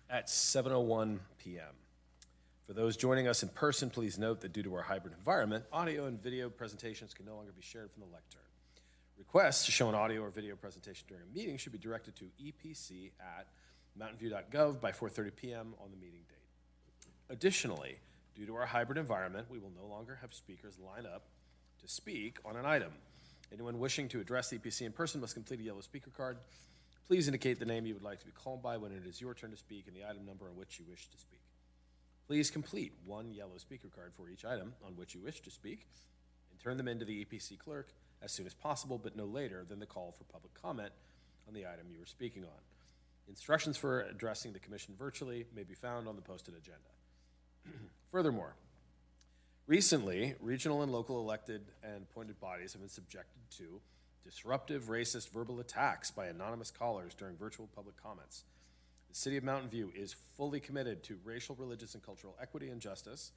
at 7:01 p.m. For those joining us in person, please note that due to our hybrid environment, audio and video presentations can no longer be shared from the lectern. Requests to show an audio or video presentation during a meeting should be directed to epc@mountainview.gov by 4:30 p.m. on the meeting date. Additionally, due to our hybrid environment, we will no longer have speakers line up to speak on an item. Anyone wishing to address the EPC in person must complete a yellow speaker card. Please indicate the name you would like to be called by when it is your turn to speak and the item number on which you wish to speak. Please complete one yellow speaker card for each item on which you wish to speak and turn them into the EPC clerk as soon as possible, but no later than the call for public comment on the item you are speaking on. Instructions for addressing the commission virtually may be found on the posted agenda. Furthermore, recently, regional and local elected and appointed bodies have been subjected to disruptive, racist verbal attacks by anonymous callers during virtual public comments. The City of Mountain View is fully committed to racial, religious, and cultural equity and justice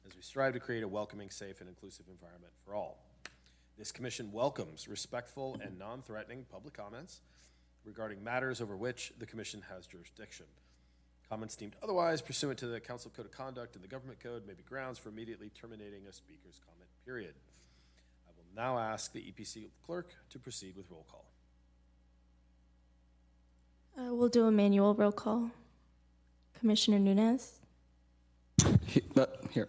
as we strive to create a welcoming, safe, and inclusive environment for all. This commission welcomes respectful and non-threatening public comments regarding matters over which the commission has jurisdiction. Comments deemed otherwise pursuant to the Council Code of Conduct and the Government Code may be grounds for immediately terminating a speaker's comment period. I will now ask the EPC clerk to proceed with roll call. We'll do a manual roll call. Commissioner Nunes. Here.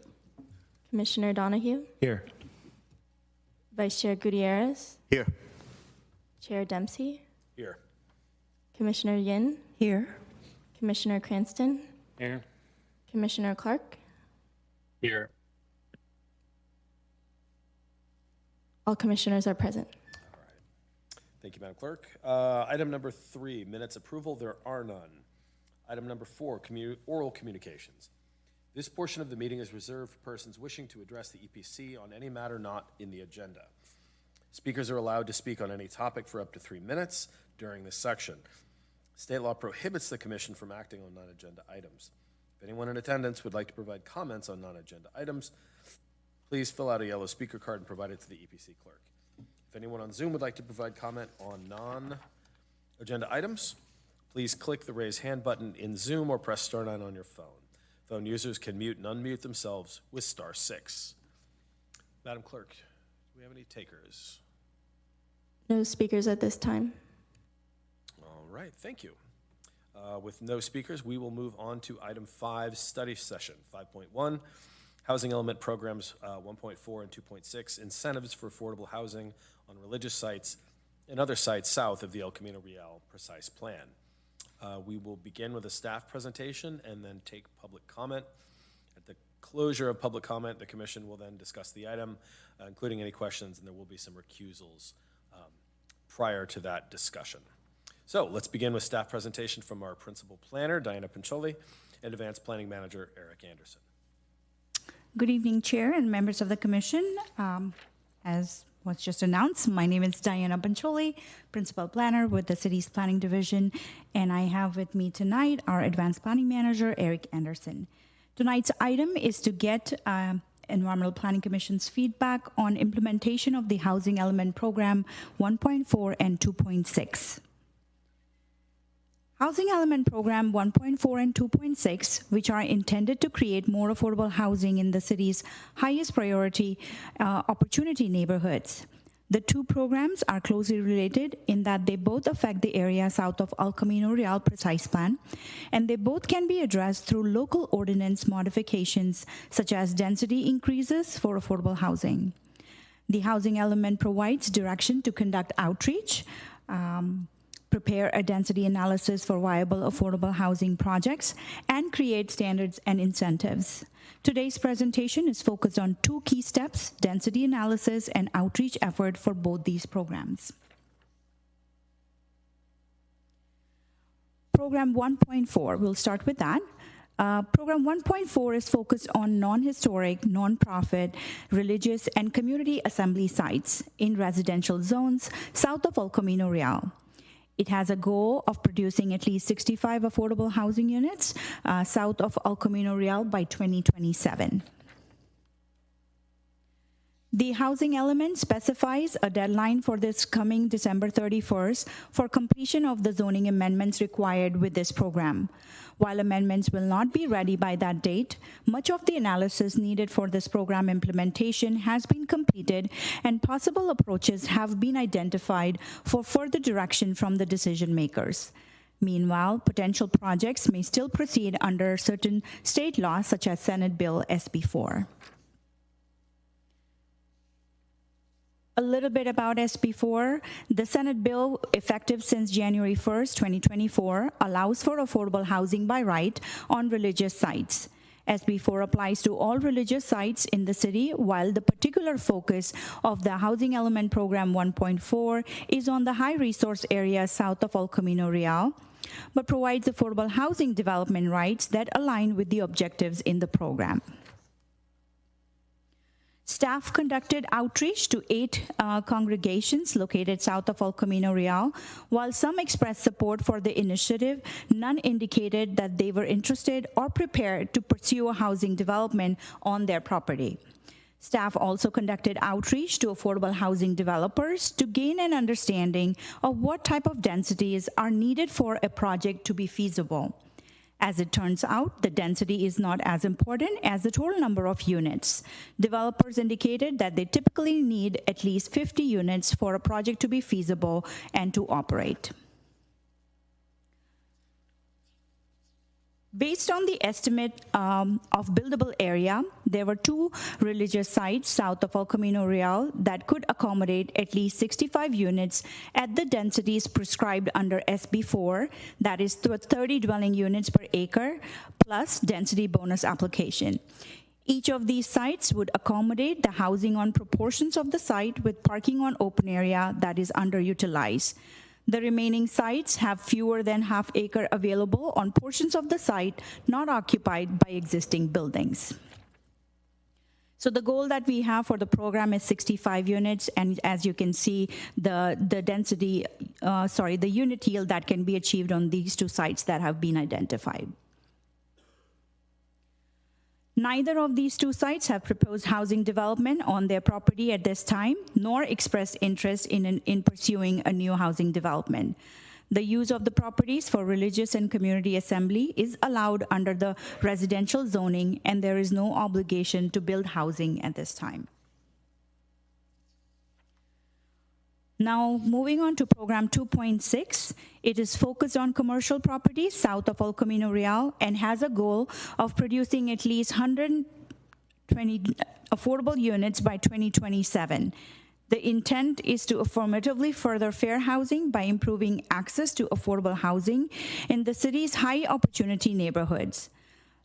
Commissioner Donahue. Here. Vice Chair Gutierrez. Here. Chair Dempsey. Here. Commissioner Yin. Here. Commissioner Cranston. Here. Commissioner Clark. Here. All commissioners are present. All right. Thank you, Madam Clerk. Item number 3, minutes approval. There are none. Item number 4, oral communications. This portion of the meeting is reserved for persons wishing to address the EPC on any matter not in the agenda. Speakers are allowed to speak on any topic for up to 3 minutes during this section. State law prohibits the commission from acting on non-agenda items. If anyone in attendance would like to provide comments on non-agenda items, please fill out a yellow speaker card and provide it to the EPC clerk. If anyone on Zoom would like to provide comment on non-agenda items, please click the raise hand button in Zoom or press star 9 on your phone. Phone users can mute and unmute themselves with star 6. Madam Clerk, do we have any takers? No speakers at this time. All right, thank you. With no speakers, we will move on to item 5, study session. 5.1, housing element programs 1.4 and 2.6, incentives for affordable housing on religious sites and other sites south of the El Camino Real precise plan. We will begin with a staff presentation and then take public comment. At the closure of public comment, the commission will then discuss the item, including any questions, and there will be some recusals prior to that discussion. So let's begin with staff presentation from our principal planner, Diana Pincholi, and advanced planning manager, Eric Anderson. Good evening, Chair and members of the Commission. As was just announced, my name is Diana Pincholi, principal planner with the city's planning division, and I have with me tonight our advanced planning manager, Eric Anderson. Tonight's item is to get Environmental Planning Commission's feedback on implementation of the Housing Element Program 1.4 and 2.6. Housing Element Program 1.4 and 2.6, which are intended to create more affordable housing in the city's highest priority opportunity neighborhoods. The two programs are closely related in that they both affect the area south of El Camino Real precise plan, and they both can be addressed through local ordinance modifications such as density increases for affordable housing. The Housing Element provides direction to conduct outreach, prepare a density analysis for viable affordable housing projects, and create standards and incentives. Today's presentation is focused on two key steps: density analysis and outreach effort for both these programs. Program 1.4, we'll start with that. Program 1.4 is focused on non-historic, nonprofit, religious, and community assembly sites in residential zones south of El Camino Real. It has a goal of producing at least 65 affordable housing units south of El Camino Real by 2027. The housing element specifies a deadline for this coming December 31st for completion of the zoning amendments required with this program. While amendments will not be ready by that date, much of the analysis needed for this program implementation has been completed and possible approaches have been identified for further direction from the decision makers. Meanwhile, potential projects may still proceed under certain state laws such as Senate Bill SB 4. A little bit about SB 4. The Senate bill, effective since January 1st, 2024, allows for affordable housing by right on religious sites. SB 4 applies to all religious sites in the city, while the particular focus of the Housing Element Program 1.4 is on the high resource areas south of El Camino Real, but provides affordable housing development rights that align with the objectives in the program. Staff conducted outreach to 8 congregations located south of El Camino Real. While some expressed support for the initiative, none indicated that they were interested or prepared to pursue a housing development on their property. Staff also conducted outreach to affordable housing developers to gain an understanding of what type of densities are needed for a project to be feasible. As it turns out, the density is not as important as the total number of units. Developers indicated that they typically need at least 50 units for a project to be feasible and to operate. Based on the estimate of buildable area, there were 2 religious sites south of El Camino Real that could accommodate at least 65 units at the densities prescribed under SB 4, that is 30 dwelling units per acre, plus density bonus application. Each of these sites would accommodate the housing on proportions of the site with parking on open area that is underutilized. The remaining sites have fewer than half acre available on portions of the site not occupied by existing buildings. So the goal that we have for the program is 65 units, and as you can see, the unit yield that can be achieved on these 2 sites that have been identified. Neither of these 2 sites have proposed housing development on their property at this time, nor expressed interest in pursuing a new housing development. The use of the properties for religious and community assembly is allowed under the residential zoning, and there is no obligation to build housing at this time. Now, moving on to Program 2.6, it is focused on commercial properties south of El Camino Real and has a goal of producing at least 120 affordable units by 2027. The intent is to affirmatively further fair housing by improving access to affordable housing in the city's high opportunity neighborhoods.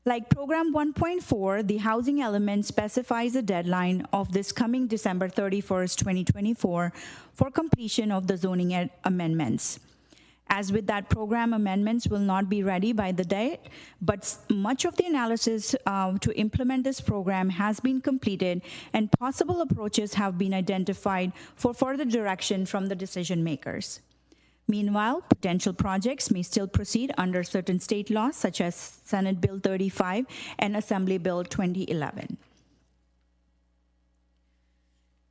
Like Program 1.4, the housing element specifies a deadline of this coming December 31st, 2024 for completion of the zoning amendments. As with that program, amendments will not be ready by the date, but much of the analysis to implement this program has been completed and possible approaches have been identified for further direction from the decision makers. Meanwhile, potential projects may still proceed under certain state laws, such as Senate Bill 35 and Assembly Bill 2011.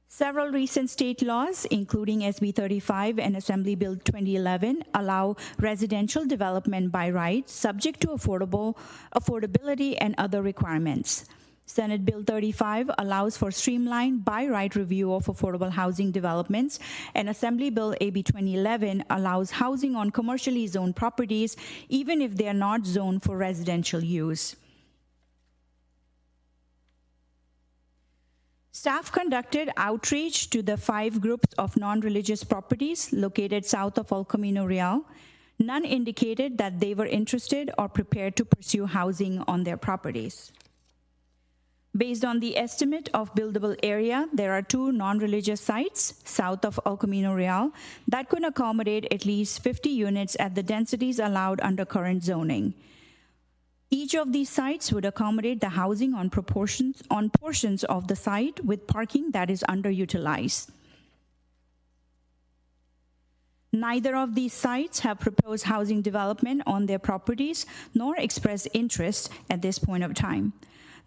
Several recent state laws, including SB 35 and Assembly Bill 2011, allow residential development by right, subject to affordability and other requirements. Senate Bill 35 allows for streamlined by-right review of affordable housing developments, and Assembly Bill AB 2011 allows housing on commercially zoned properties, even if they are not zoned for residential use. Staff conducted outreach to the 5 groups of non-religious properties located south of El Camino Real. None indicated that they were interested or prepared to pursue housing on their properties. Based on the estimate of buildable area, there are 2 non-religious sites south of El Camino Real that could accommodate at least 50 units at the densities allowed under current zoning. Each of these sites would accommodate the housing on portions of the site with parking that is underutilized. Neither of these sites have proposed housing development on their properties nor expressed interest at this point of time.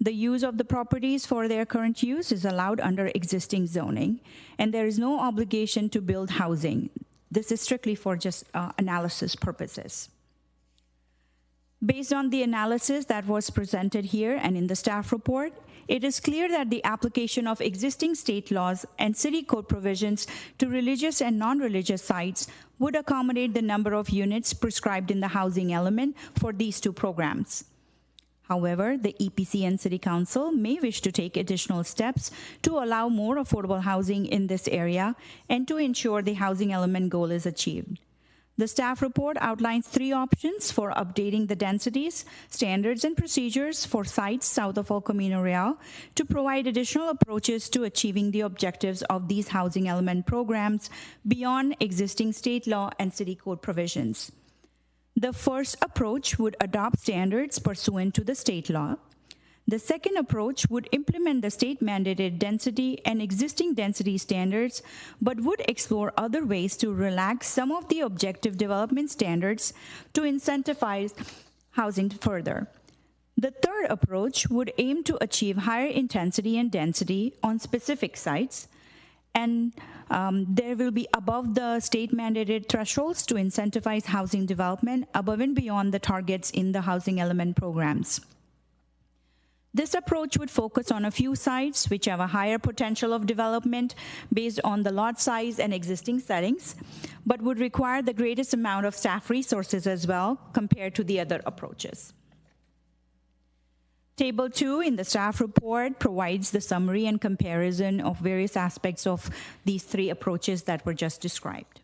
The use of the properties for their current use is allowed under existing zoning, and there is no obligation to build housing. This is strictly for just analysis purposes. Based on the analysis that was presented here and in the staff report, it is clear that the application of existing state laws and city code provisions to religious and non-religious sites would accommodate the number of units prescribed in the housing element for these two programs. However, the EPC and City Council may wish to take additional steps to allow more affordable housing in this area and to ensure the housing element goal is achieved. The staff report outlines 3 options for updating the densities, standards, and procedures for sites south of El Camino Real to provide additional approaches to achieving the objectives of these housing element programs beyond existing state law and city code provisions. The first approach would adopt standards pursuant to the state law. The second approach would implement the state-mandated density and existing density standards, but would explore other ways to relax some of the objective development standards to incentivize housing further. The third approach would aim to achieve higher intensity and density on specific sites, and there will be above the state-mandated thresholds to incentivize housing development above and beyond the targets in the housing element programs. This approach would focus on a few sites which have a higher potential of development based on the lot size and existing settings, but would require the greatest amount of staff resources as well compared to the other approaches. Table 2 in the staff report provides the summary and comparison of various aspects of these 3 approaches that were just described.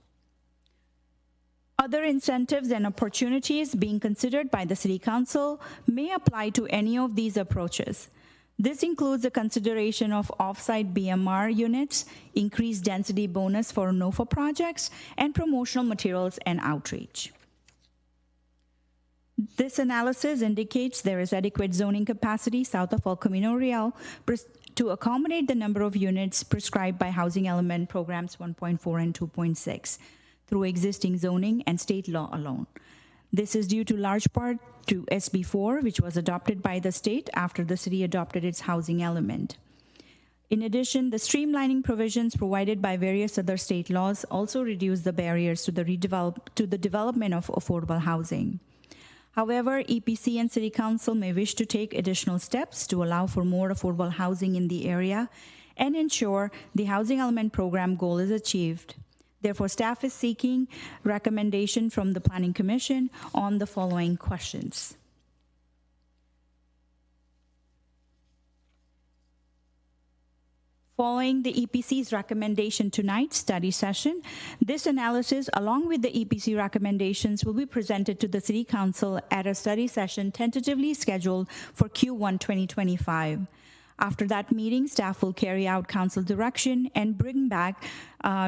Other incentives and opportunities being considered by the City Council may apply to any of these approaches. This includes the consideration of off-site BMR units, increased density bonus for NOFA projects, and promotional materials and outreach. This analysis indicates there is adequate zoning capacity south of El Camino Real to accommodate the number of units prescribed by Housing Element Programs 1.4 and 2.6 through existing zoning and state law alone. This is due to large part to SB 4, which was adopted by the state after the city adopted its housing element. In addition, the streamlining provisions provided by various other state laws also reduce the barriers to the development of affordable housing. However, EPC and City Council may wish to take additional steps to allow for more affordable housing in the area and ensure the housing element program goal is achieved. Therefore, staff is seeking recommendation from the Planning Commission on the following questions. Following the EPC's recommendation tonight's study session, this analysis, along with the EPC recommendations, will be presented to the City Council at a study session tentatively scheduled for Q1 2025. After that meeting, staff will carry out council direction and bring back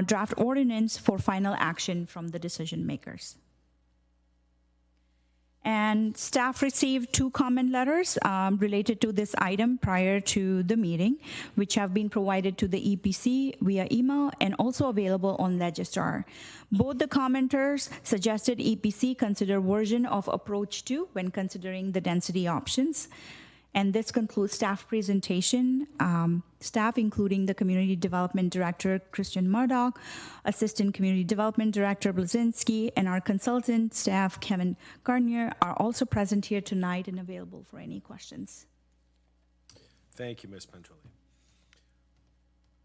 draft ordinance for final action from the decision makers. And staff received 2 comment letters related to this item prior to the meeting, which have been provided to the EPC via email and also available on Legistar. Both the commenters suggested EPC consider version of approach 2 when considering the density options. And this concludes staff presentation. Staff, including the Community Development Director, Christian Murdoch, Assistant Community Development Director, Blazinski, and our consultant staff, Kevin Gardner, are also present here tonight and available for any questions. Thank you, Ms. Pentrelli.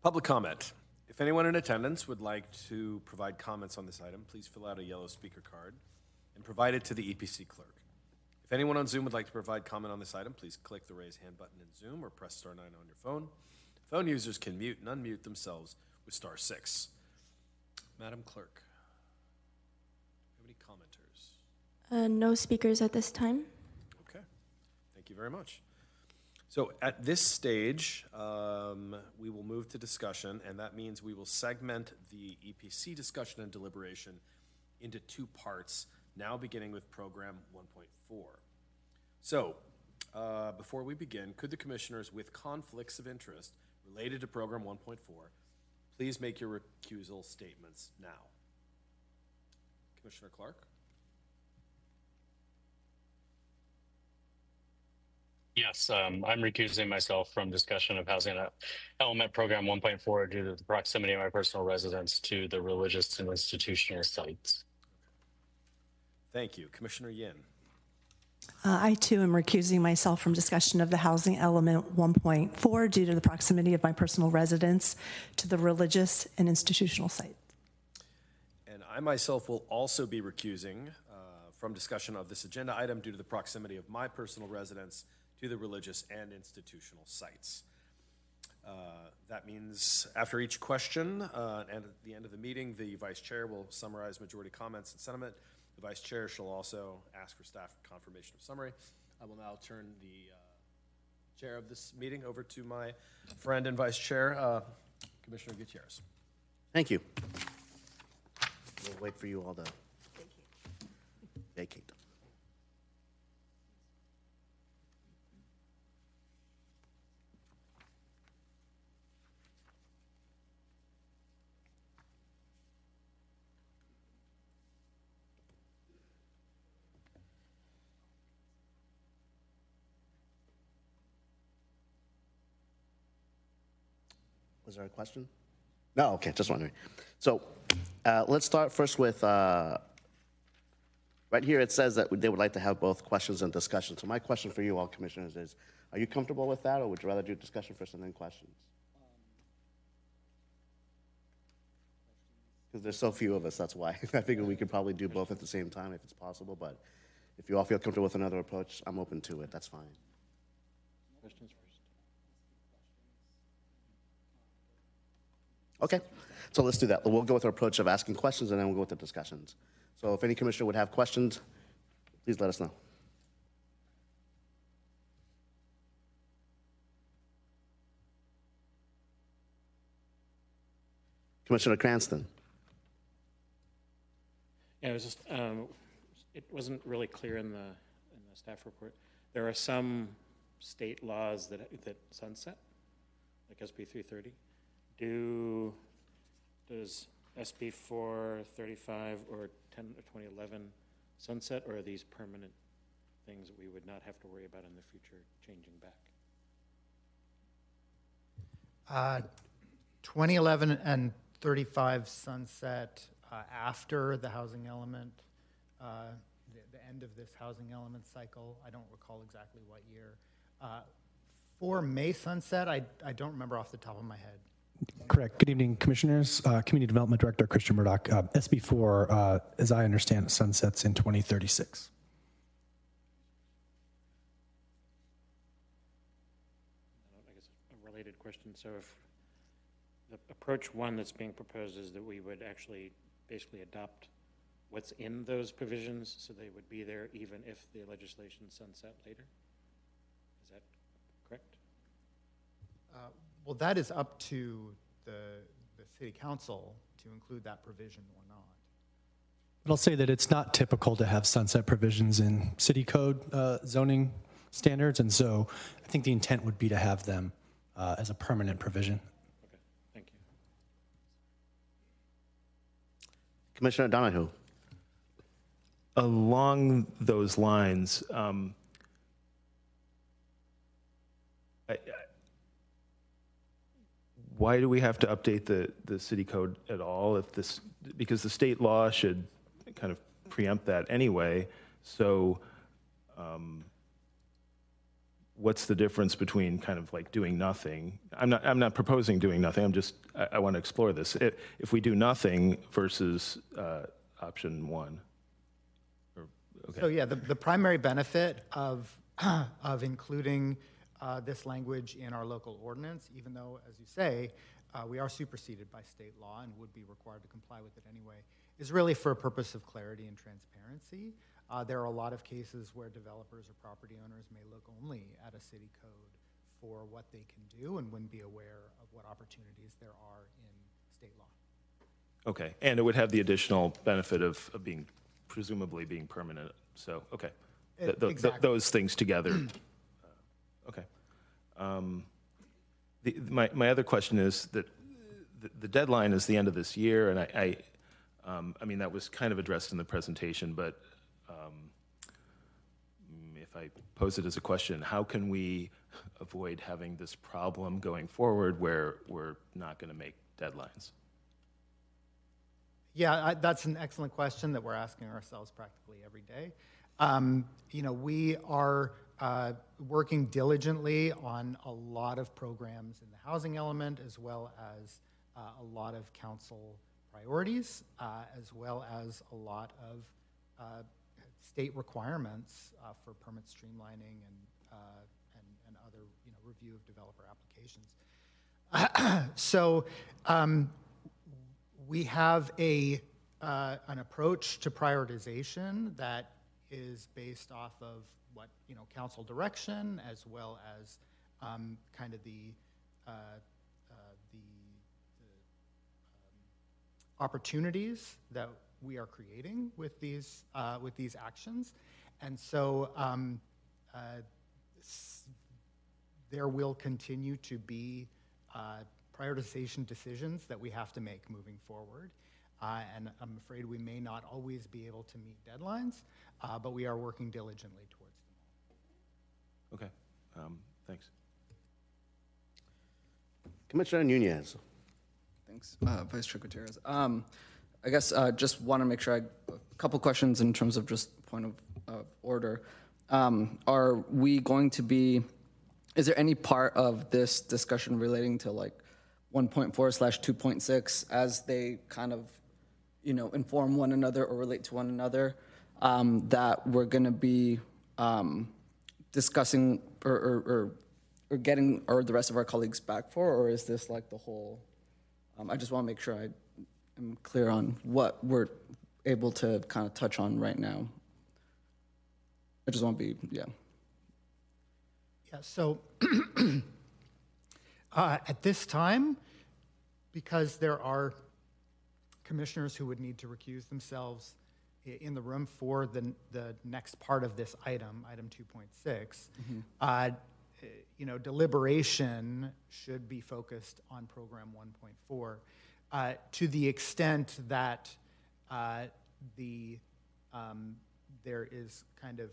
Public comment. If anyone in attendance would like to provide comments on this item, please fill out a yellow speaker card and provide it to the EPC clerk. If anyone on Zoom would like to provide comment on this item, please click the raise hand button in Zoom or press *9 on your phone. Phone users can mute and unmute themselves with *6. Madam Clerk, do you have any commenters? No speakers at this time. Okay, thank you very much. So at this stage, we will move to discussion, and that means we will segment the EPC discussion and deliberation into 2 parts, now beginning with Program 1.4. So, before we begin, could the commissioners with conflicts of interest related to Program 1.4 please make your recusal statements now? Commissioner Clark? Yes, I'm recusing myself from discussion of housing element program 1.4 due to the proximity of my personal residence to the religious and institutional sites. Thank you. Commissioner Yin. I too am recusing myself from discussion of the housing element 1.4 due to the proximity of my personal residence to the religious and institutional site. And I myself will also be recusing from discussion of this agenda item due to the proximity of my personal residence to the religious and institutional sites. That means after each question and at the end of the meeting, the vice chair will summarize majority comments and sentiment. The vice chair shall also ask for staff confirmation of summary. I will now turn the chair of this meeting over to my friend and vice chair, Commissioner Gutierrez. Thank you. We'll wait for you all to vacate. Was there a question? No, okay, just wondering. So let's start first with, right here it says that they would like to have both questions and discussion. So my question for you all, commissioners, is are you comfortable with that, or would you rather do discussion first and then questions? Because there's so few of us, that's why. I figure we could probably do both at the same time if it's possible, but if you all feel comfortable with another approach, I'm open to it, that's fine. Questions first. Okay, so let's do that. We'll go with our approach of asking questions, and then we'll go with the discussions. So if any commissioner would have questions, please let us know. Commissioner Cranston. Yeah, it was just, it wasn't really clear in the staff report. There are some state laws that sunset, like SB 330. Does SB 435 or 2011 sunset, or are these permanent things that we would not have to worry about in the future changing back? 2011 and 35 sunset after the housing element, the end of this housing element cycle. I don't recall exactly what year. For May sunset, I don't remember off the top of my head. Correct. Good evening, Commissioners. Community Development Director Christian Murdoch. SB4, as I understand, sunsets in 2036. I guess a related question. So if the approach one that's being proposed is that we would actually basically adopt what's in those provisions so they would be there even if the legislation sunset later? Is that correct? Well, that is up to the city council to include that provision or not. But I'll say that it's not typical to have sunset provisions in city code zoning standards, and so I think the intent would be to have them as a permanent provision. Okay, thank you. Commissioner Donahue. Along those lines, why do we have to update the city code at all if this, because the state law should kind of preempt that anyway. So what's the difference between kind of like doing nothing? I'm not proposing doing nothing. I want to explore this. If we do nothing versus option one. Okay. So yeah, the primary benefit of including this language in our local ordinance, even though, as you say, we are superseded by state law and would be required to comply with it anyway, is really for a purpose of clarity and transparency. There are a lot of cases where developers or property owners may look only at a city code for what they can do and wouldn't be aware of what opportunities there are in state law. Okay, and it would have the additional benefit of being, presumably being permanent. So, okay, Exactly. Those things together. Okay. My other question is that the deadline is the end of this year, and I mean, that was kind of addressed in the presentation, but if I pose it as a question, how can we avoid having this problem going forward where we're not going to make deadlines? Yeah, that's an excellent question that we're asking ourselves practically every day. We are working diligently on a lot of programs in the housing element, as well as a lot of council priorities, as well as a lot of state requirements for permit streamlining and other review of developer applications. So we have an approach to prioritization that is based off of what council direction, as well as kind of the opportunities that we are creating with these actions. And so there will continue to be prioritization decisions that we have to make moving forward. And I'm afraid we may not always be able to meet deadlines, but we are working diligently towards them. Okay, thanks. Commissioner Nunez. Thanks, Vice Chair Gutierrez. I guess just want to make sure a couple questions in terms of just point of order. Are we going to be, is there any part of this discussion relating to like 1.4/2.6 as they kind of, inform one another or relate to one another, that we're going to be discussing or getting the rest of our colleagues back for, or is this like the whole? I just want to make sure I am clear on what we're able to kind of touch on right now. I just want to be, yeah. Yeah, so at this time, because there are commissioners who would need to recuse themselves in the room for the next part of this item 2.6, deliberation should be focused on program 1.4 to the extent that there is kind of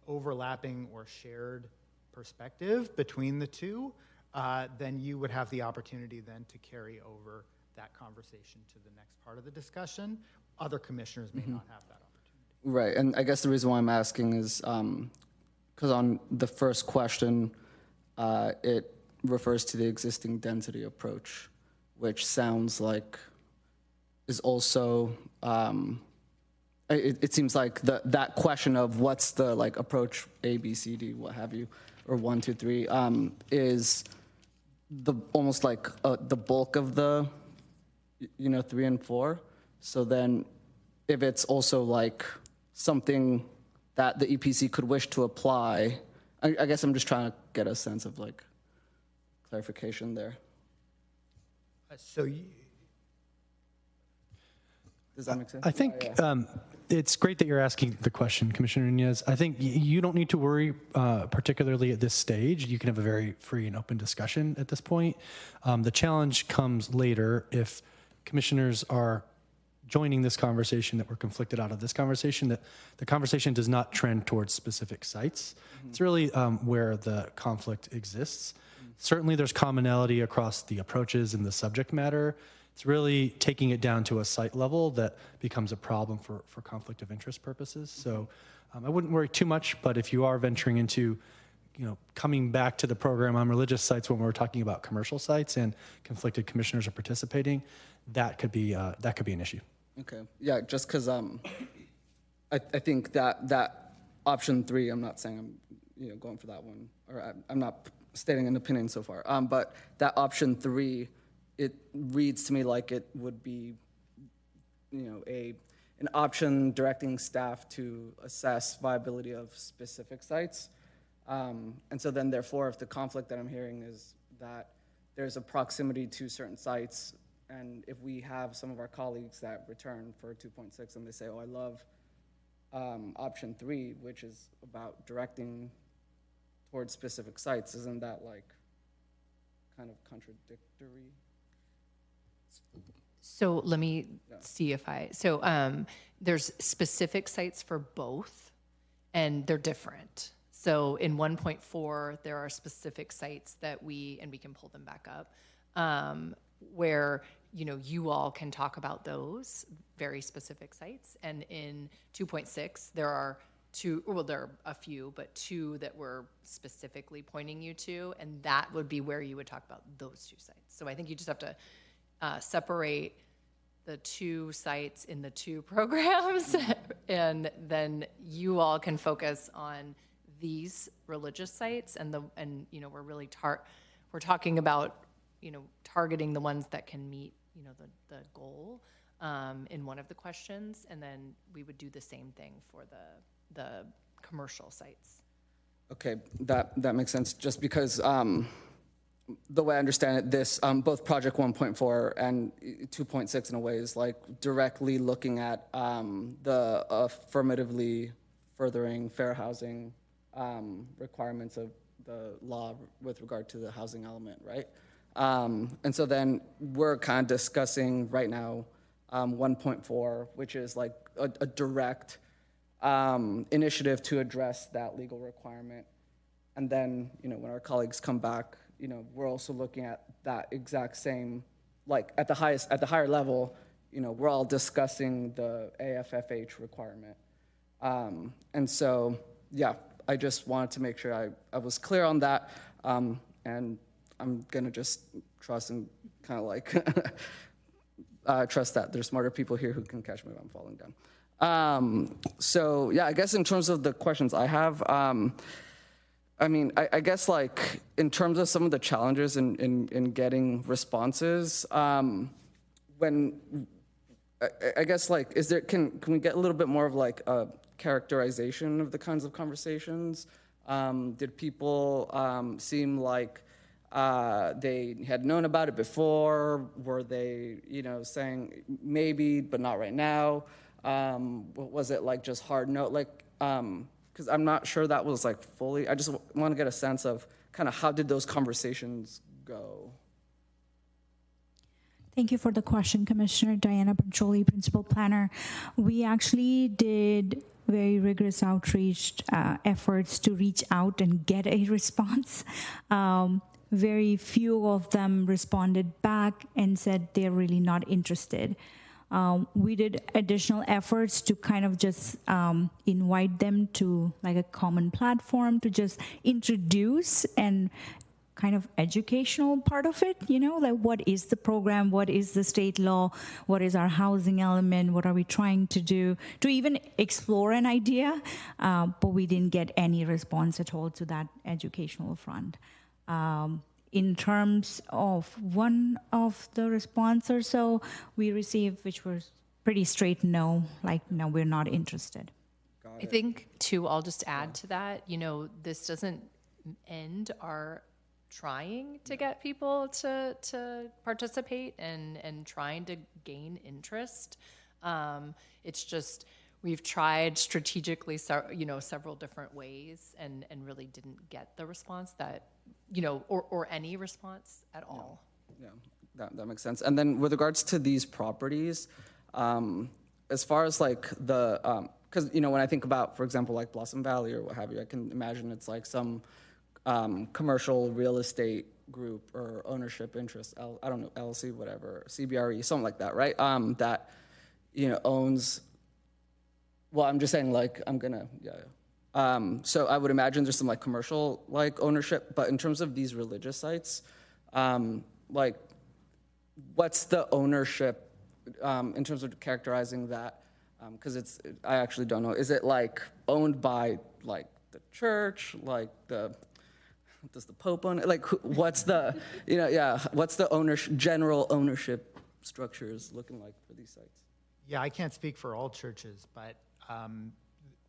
overlapping or shared perspective between the two, then you would have the opportunity then to carry over that conversation to the next part of the discussion. Other commissioners may not have that opportunity. Right, and I guess the reason why I'm asking is because on the first question, it refers to the existing density approach, which sounds like is also, it seems like that question of what's the like approach A, B, C, D, what have you, or 1, 2, 3, is the almost like the bulk of the 3 and 4. So then if it's also like something that the EPC could wish to apply, I guess I'm just trying to get a sense of like clarification there. Does that make sense? I think it's great that you're asking the question, Commissioner Nunez. I think you don't need to worry, particularly at this stage. You can have a very free and open discussion at this point. The challenge comes later if commissioners are joining this conversation that we're conflicted out of this conversation, that the conversation does not trend towards specific sites. Mm-hmm. It's really where the conflict exists. Mm-hmm. Certainly there's commonality across the approaches and the subject matter. It's really taking it down to a site level that becomes a problem for conflict of interest purposes. So I wouldn't worry too much, but if you are venturing into coming back to the program on religious sites when we're talking about commercial sites and conflicted commissioners are participating, that could be an issue. Okay, yeah, just because I think that option 3, I'm not saying I'm going for that one, or I'm not stating an opinion so far, but that option 3, it reads to me like it would be, an option directing staff to assess viability of specific sites. And so then therefore, if the conflict that I'm hearing is that there's a proximity to certain sites, and if we have some of our colleagues that return for 2.6 and they say, oh, I love option 3, which is about directing towards specific sites, isn't that like kind of contradictory? So let me see if there's specific sites for both, and they're different. So in 1.4, there are specific sites that we can pull them back up, where, you all can talk about those very specific sites. And in 2.6, there are there are a few, but two that we're specifically pointing you to, and that would be where you would talk about those two sites. So I think you just have to separate the two sites in the two programs, and then you all can focus on these religious sites, and we're really we're talking about targeting the ones that can meet the goal in one of the questions, and then we would do the same thing for the commercial sites. Okay, that makes sense. Just because the way I understand it, this both Project 1.4 and 2.6 in a way is like directly looking at the affirmatively furthering fair housing requirements of the law with regard to the housing element, right? And so then we're kind of discussing right now 1.4, which is like a direct initiative to address that legal requirement. And then, when our colleagues come back, we're also looking at that exact same, like at the higher level, we're all discussing the AFFH requirement. And so, yeah, I just wanted to make sure I was clear on that. And I'm gonna just trust and kind of like trust that there's smarter people here who can catch me when I'm falling down. So yeah, I guess in terms of the questions I have, I guess like in terms of some of the challenges in getting responses, when I guess like can we get a little bit more of like a characterization of the kinds of conversations? Did people seem like they had known about it before? Were they saying maybe but not right now? Was it like just hard no? Like, because I'm not sure that was like fully. I just want to get a sense of kind of how did those conversations go. Thank you for the question, Commissioner. Diana Pancholi, Principal Planner. We actually did very rigorous outreach efforts to reach out and get a response. Very few of them responded back and said they're really not interested. We did additional efforts to kind of just invite them to like a common platform to just introduce and kind of educational part of it, like what is the program, what is the state law, what is our housing element, what are we trying to do, to even explore an idea, but we didn't get any response at all to that educational front. In terms of one of the response or so we received, which was pretty straight no, like, no, we're not interested. I think, too, I'll just add to that, this doesn't end our trying to get people to participate and trying to gain interest. It's just we've tried strategically, several different ways and really didn't get the response that, or any response at all. Yeah, that makes sense. And then with regards to these properties, as far as like the, because, when I think about, for example, like Blossom Valley or what have you, I can imagine it's like some commercial real estate group or ownership interest, I don't know, LLC, whatever, CBRE, something like that, right? That, owns, well, I'm just saying like, so I would imagine there's some like commercial like ownership, but in terms of these religious sites, like what's the ownership in terms of characterizing that? Because I actually don't know. Is it like owned by like the church, like does the Pope own it? Like what's the, what's the general ownership structures looking like for these sites? Yeah, I can't speak for all churches, but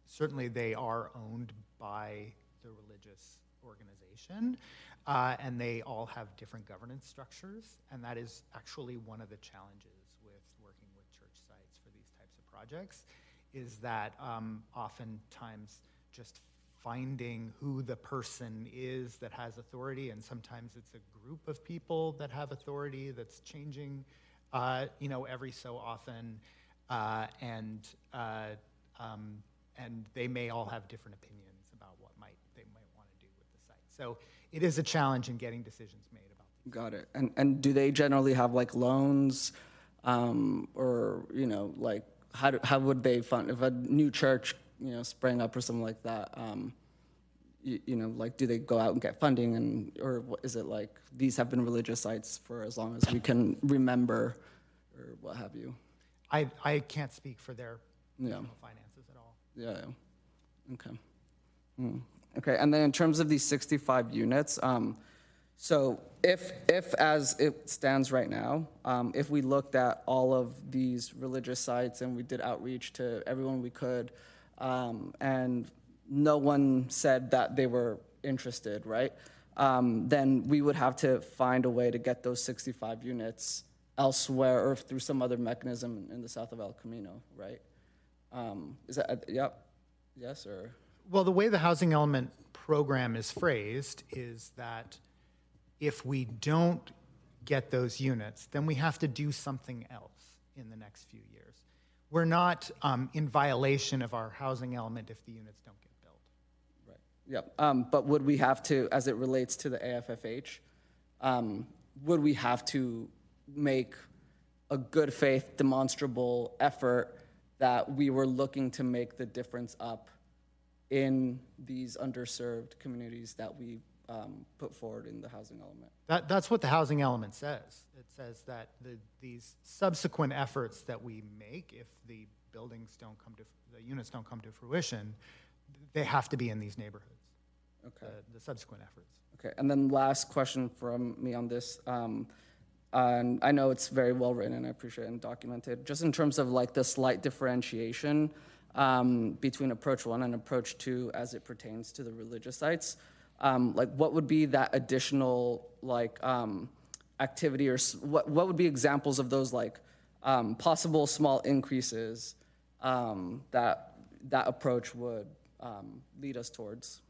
certainly they are owned by the religious organization, and they all have different governance structures, and that is actually one of the challenges with working with church sites for these types of projects, is that oftentimes just finding who the person is that has authority, and sometimes it's a group of people that have authority that's changing, every so often, and they may all have different opinions about what they So it is a challenge in getting decisions made about these. Got it. And do they generally have like loans, or, you know, like how would they fund, if a new church, you know, sprang up or something like that, you know, like, do they go out and get funding, and, or is it like, these have been religious sites for as long as we can remember, or what have you? I can't speak for their Yeah. personal finances at all. Yeah. Okay. Okay. And then in terms of these 65 units, so if as it stands right now, if we looked at all of these religious sites and we did outreach to everyone we could, and no one said that they were interested, right? Then we would have to find a way to get those 65 units elsewhere or through some other mechanism in the south of El Camino, right? Is that, yep, yes, or? Well, the way the housing element program is phrased is that if we don't get those units, then we have to do something else in the next few years. We're not in violation of our housing element if the units don't get built. Right. Yep. But would we have to, as it relates to the AFFH, would we have to make a good faith, demonstrable effort that we were looking to make the difference up in these underserved communities that we put forward in the housing element? That's what the housing element says. It says that these subsequent efforts that we make, if the units don't come to fruition, they have to be in these neighborhoods. Okay. The subsequent efforts. Okay. And then last question from me on this. And I know it's very well written and I appreciate it and documented. Just in terms of like the slight differentiation between approach 1 and approach 2 as it pertains to the religious sites, like what would be that additional like activity, or what would be examples of those like possible small increases that approach would lead us towards?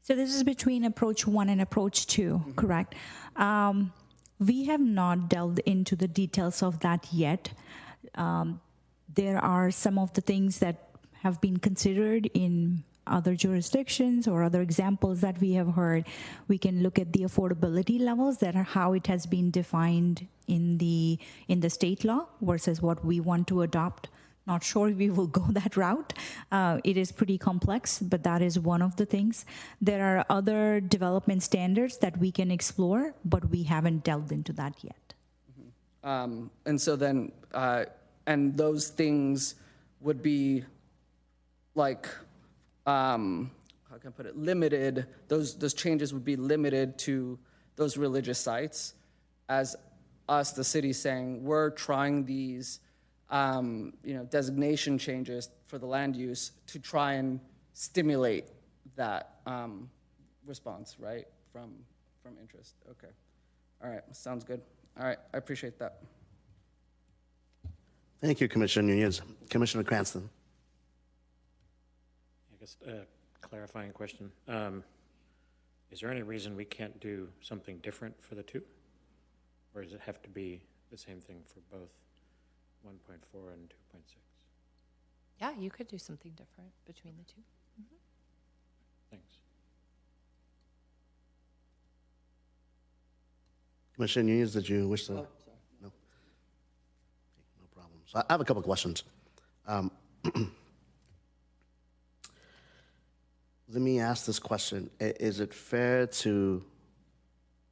So this is between approach 1 and approach 2, correct? We have not delved into the details of that yet. There are some of the things that have been considered in other jurisdictions or other examples that we have heard. We can look at the affordability levels, that are how it has been defined in the state law versus what we want to adopt. Not sure if we will go that route. It is pretty complex, but that is one of the things. There are other development standards that we can explore, but we haven't delved into that yet. And so then, and those things would be like, how can I put it, limited, those changes would be limited to those religious sites, as us, the city, saying, we're trying these designation changes for the land use to try and stimulate that response, right, from interest. Okay. All right, sounds good. All right, I appreciate that. Thank you, Commissioner Nunez. Commissioner Cranston. I guess a clarifying question. Is there any reason we can't do something different for the two? Or does it have to be the same thing for both 1.4 and 2.6? Yeah, you could do something different between the two. Thanks. Commissioner Nunez, did you wish to? Oh, sorry. No? Okay, no problem. So I have a couple of questions. Let me ask this question. Is it fair to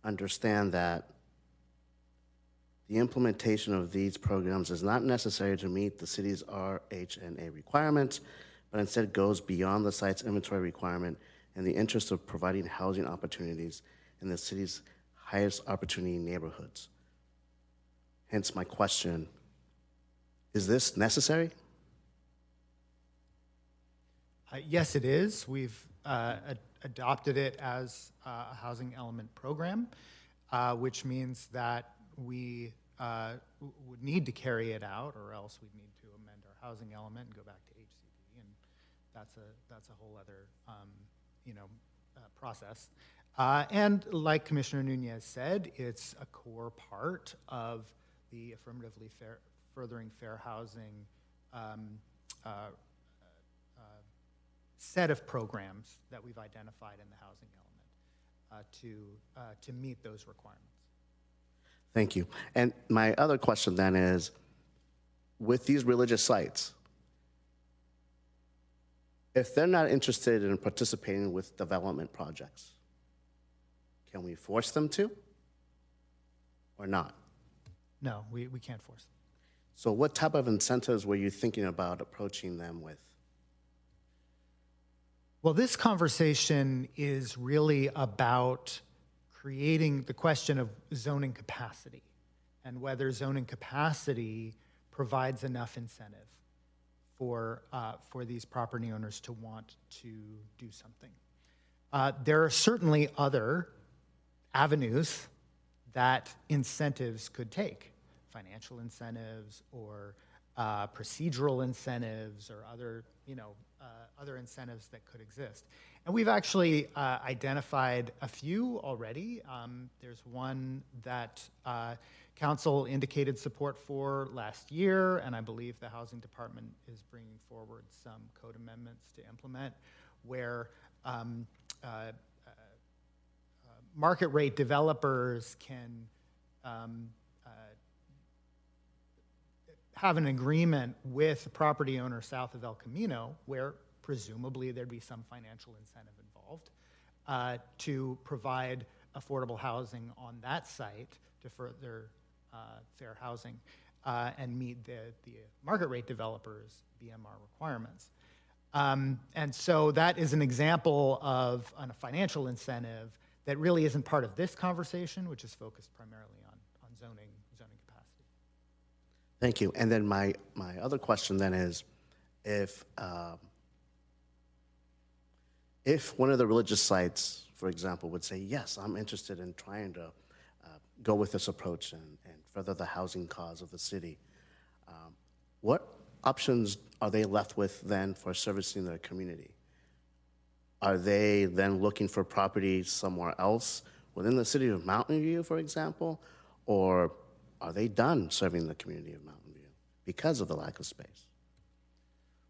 understand that the implementation of these programs is not necessary to meet the city's RHNA requirements, but instead goes beyond the site's inventory requirement in the interest of providing housing opportunities in the city's highest opportunity neighborhoods? Hence my question, is this necessary? Yes, it is. We've adopted it as a housing element program, which means that we would need to carry it out, or else we'd need to amend our housing element and go back to HCD, and that's a whole other process. And like Commissioner Nunez said, it's a core part of the affirmatively furthering fair housing set of programs that we've identified in the housing element to meet those requirements. Thank you. And my other question then is, with these religious sites, if they're not interested in participating with development projects, can we force them to or not? No, we can't force them. So what type of incentives were you thinking about approaching them with? Well, this conversation is really about creating the question of zoning capacity and whether zoning capacity provides enough incentive for these property owners to want to do something. There are certainly other avenues that incentives could take, financial incentives or procedural incentives or other, other incentives that could exist. And we've actually identified a few already. There's one that Council indicated support for last year, and I believe the Housing Department is bringing forward some code amendments to implement, where market rate developers can have an agreement with the property owner south of El Camino, where presumably there'd be some financial incentive involved, to provide affordable housing on that site to further fair housing and meet the market rate developers' BMR requirements. And so that is an example of a financial incentive that really isn't part of this conversation, which is focused primarily on zoning capacity. Thank you. And then my other question then is, if one of the religious sites, for example, would say, yes, I'm interested in trying to go with this approach and further the housing cause of the city, what options are they left with then for servicing their community? Are they then looking for property somewhere else within the city of Mountain View, for example? Or are they done serving the community of Mountain View because of the lack of space?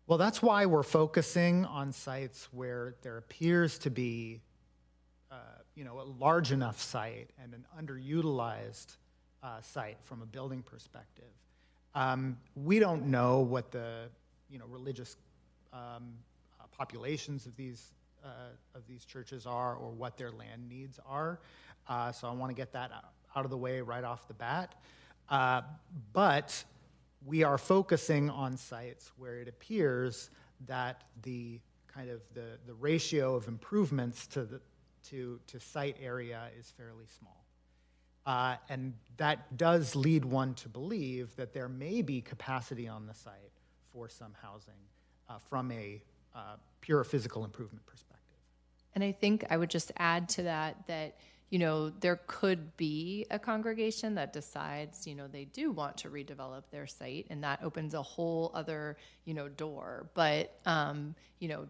Well, that's why we're focusing on sites where there appears to be a large enough site and an underutilized site from a building perspective. We don't know what the religious populations of these churches are or what their land needs are. So I want to get that out of the way right off the bat. But we are focusing on sites where it appears that the ratio of improvements to site area is fairly small. And that does lead one to believe that there may be capacity on the site for some housing from a pure physical improvement perspective. And I think I would just add to that there could be a congregation that decides, they do want to redevelop their site, and that opens a whole other, door. But,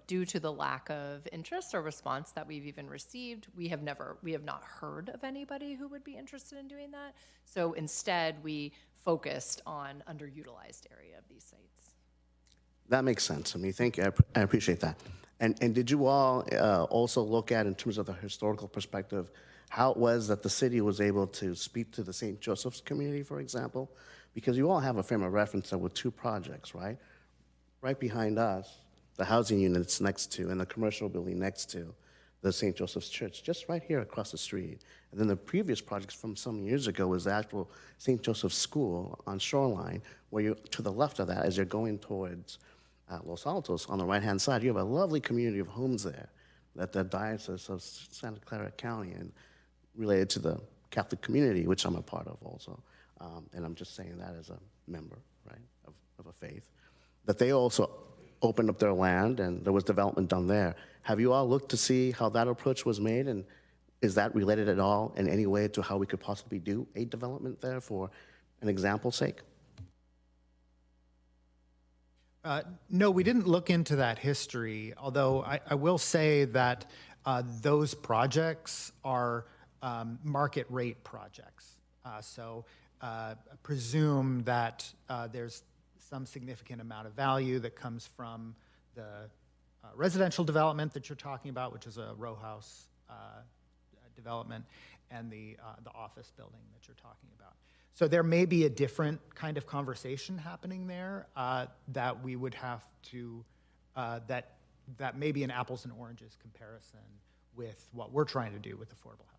due to the lack of interest or response that we've even received, we have not heard of anybody who would be interested in doing that. So instead, we focused on underutilized area of these sites. That makes sense. Thank you. I appreciate that. And did you all also look at, in terms of the historical perspective, how it was that the city was able to speak to the St. Joseph's community, for example? Because you all have a frame of reference there with two projects, right? Right behind us, the housing units next to, and the commercial building next to the St. Joseph's Church, just right here across the street. And then the previous projects from some years ago was the actual St. Joseph's School on Shoreline, where you're to the left of that, as you're going towards Los Altos, on the right-hand side, you have a lovely community of homes there that the Diocese of Santa Clara County and related to the Catholic community, which I'm a part of also. And I'm just saying that as a member, right, of a faith, that they also opened up their land and there was development done there. Have you all looked to see how that approach was made, and is that related at all in any way to how we could possibly do a development there for an example's sake? No, we didn't look into that history, although I will say that those projects are market rate projects. So presume that there's some significant amount of value that comes from the residential development that you're talking about, which is a row house development, and the office building that you're talking about. So there may be a different kind of conversation happening there that we would have to, that may be an apples and oranges comparison with what we're trying to do with affordable housing.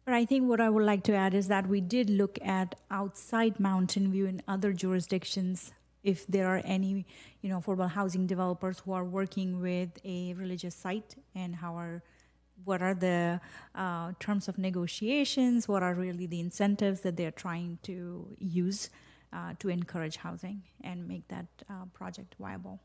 But I think what I would like to add is that we did look at outside Mountain View in other jurisdictions, if there are any, affordable housing developers who are working with a religious site, and what are the terms of negotiations, what are really the incentives that they're trying to use to encourage housing and make that project viable.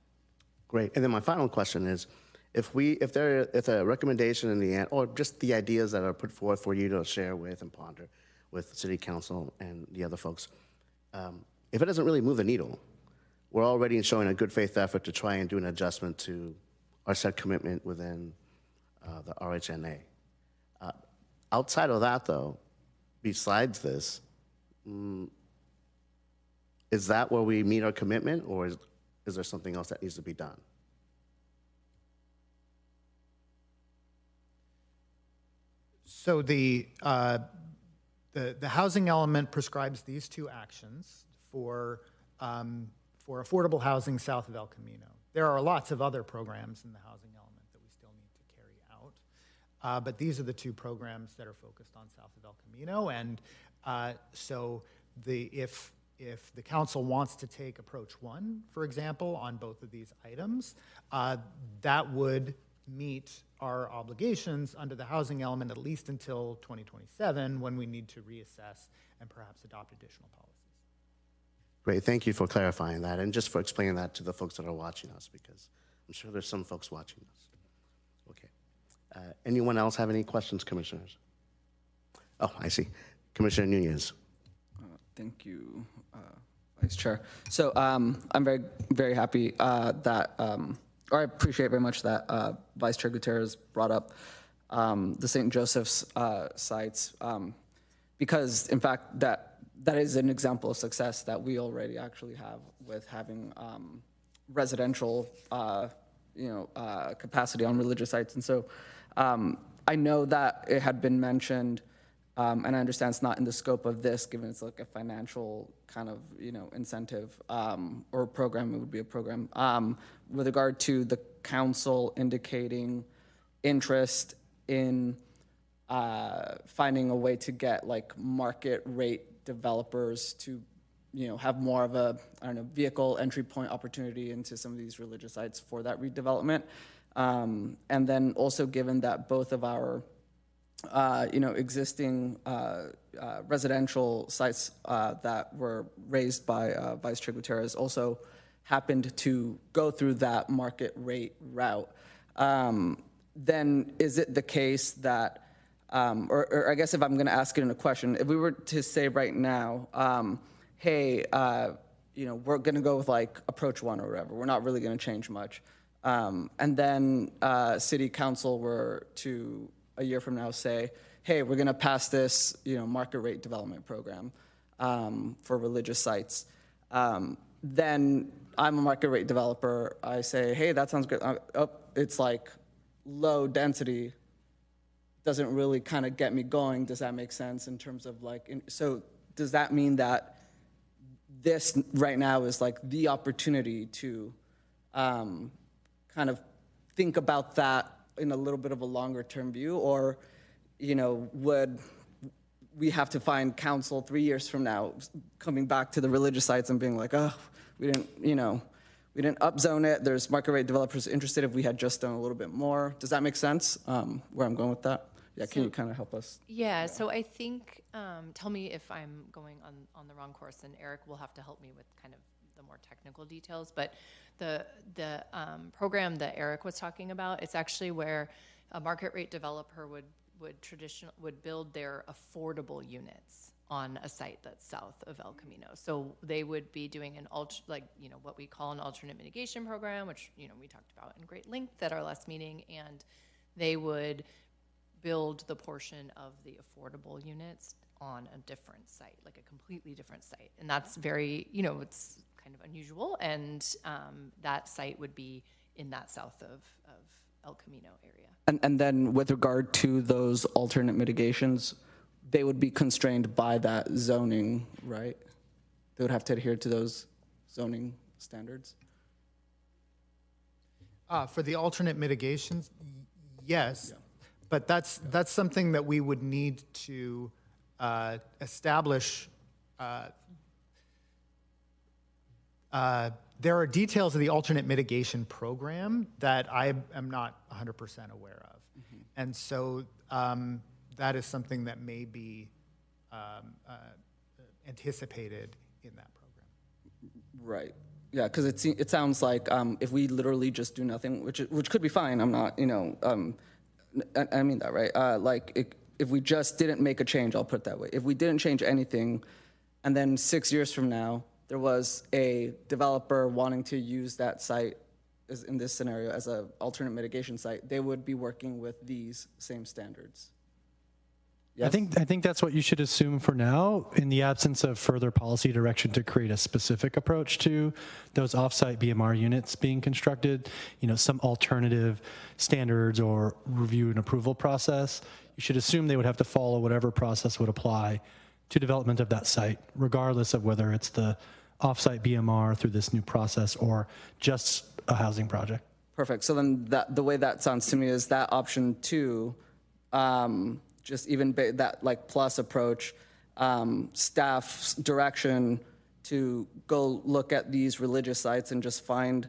Great. And then my final question is, if a recommendation in the end, or just the ideas that are put forth for you to share with and ponder with City Council and the other folks, if it doesn't really move the needle, we're already showing a good faith effort to try and do an adjustment to our set commitment within the RHNA. Outside of that, though, besides this, is that where we meet our commitment, or is there something else that needs to be done? So the housing element prescribes these two actions for affordable housing south of El Camino. There are lots of other programs in the housing element that we still need to carry out, but these are the two programs that are focused on south of El Camino. And so if the council wants to take approach one, for example, on both of these items, that would meet our obligations under the housing element at least until 2027, when we need to reassess and perhaps adopt additional policies. Great, thank you for clarifying that, and just for explaining that to the folks that are watching us, because I'm sure there's some folks watching us. Okay. Anyone else have any questions, commissioners? Oh, I see. Commissioner Nunez. Thank you, Vice Chair. So I'm very, very happy that, or I appreciate very much that Vice Chair Gutierrez brought up the St. Joseph's sites, because in fact that is an example of success that we already actually have with having residential capacity on religious sites. And so I know that it had been mentioned, and I understand it's not in the scope of this, given it's like a financial kind of incentive or program. It would be a program with regard to the council indicating interest in finding a way to get like market rate developers to have more of a vehicle entry point opportunity into some of these religious sites for that redevelopment. And then also, given that both of our existing residential sites that were raised by Vice Chair Gutierrez also happened to go through that market rate route, then is it the case that, or I guess if I'm going to ask it in a question, if we were to say right now, hey, we're going to go with like approach one or whatever, we're not really going to change much, and then City Council were to a year from now say, hey, we're going to pass this, market rate development program for religious sites. Then I'm a market rate developer. I say, hey, that sounds good. It's like low density, doesn't really kind of get me going. Does that make sense in terms of like, so does that mean that this right now is like the opportunity to kind of think about that in a little bit of a longer term view, or, would we have to find council 3 years from now coming back to the religious sites and being like, oh, we didn't upzone it. There's market rate developers interested if we had just done a little bit more. Does that make sense? Where I'm going with that? Yeah, can you kind of help us? Yeah, so I think, tell me if I'm going on the wrong course, and Eric will have to help me with kind of the more technical details, but the program that Eric was talking about, it's actually where a market rate developer would build their affordable units on a site that's south of El Camino. So they would be doing what we call an alternate mitigation program, which we talked about in great length at our last meeting, and they would build the portion of the affordable units on a different site, like a completely different site. And that's very, it's kind of unusual, and that site would be in that south of El Camino area. And then with regard to those alternate mitigations, they would be constrained by that zoning, right? They would have to adhere to those zoning standards? For the alternate mitigations, yes, but that's something that we would need to establish. There are details of the alternate mitigation program that I am not 100% aware of. And so that is something that may be anticipated in that program. Right. Yeah, because it sounds like if we literally just do nothing, which could be fine. I'm not, I mean that, right? If we just didn't make a change, I'll put it that way. If we didn't change anything, and then 6 years from now, there was a developer wanting to use that site, as in this scenario, as an alternate mitigation site, they would be working with these same standards. Yes? I think that's what you should assume for now, in the absence of further policy direction to create a specific approach to those offsite BMR units being constructed, some alternative standards or review and approval process. You should assume they would have to follow whatever process would apply to development of that site, regardless of whether it's the offsite BMR through this new process or just a housing project. Perfect. So then the way that sounds to me is that option 2, just even that plus approach, staff's direction to go look at these religious sites and just find,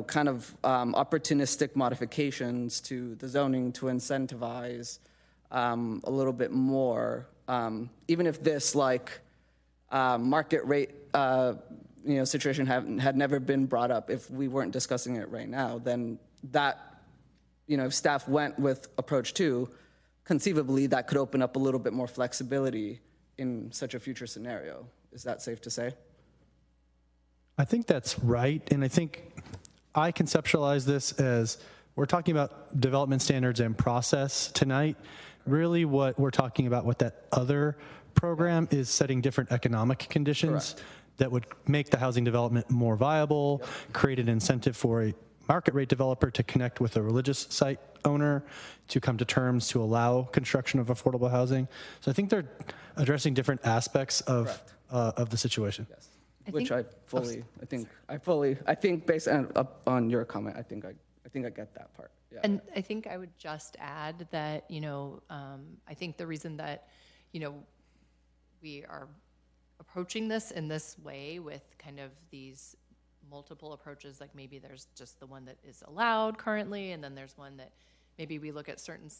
kind of opportunistic modifications to the zoning to incentivize a little bit more. Even if this market rate situation had never been brought up, if we weren't discussing it right now, then that, if staff went with approach 2, conceivably that could open up a little bit more flexibility in such a future scenario. Is that safe to say? I think that's right. And I think I conceptualize this as we're talking about development standards and process tonight. Really what we're talking about with that other program is setting different economic conditions that would make the housing development more viable, create an incentive for a market rate developer to connect with a religious site owner to come to terms to allow construction of affordable housing. So I think they're addressing different aspects of the situation. Yes. I think based on your comment, I think I get that part. Yeah. And I think I would just add that, I think the reason that, we are approaching this in this way with kind of these multiple approaches, like maybe there's just the one that is allowed currently, and then there's one that maybe we look at certain,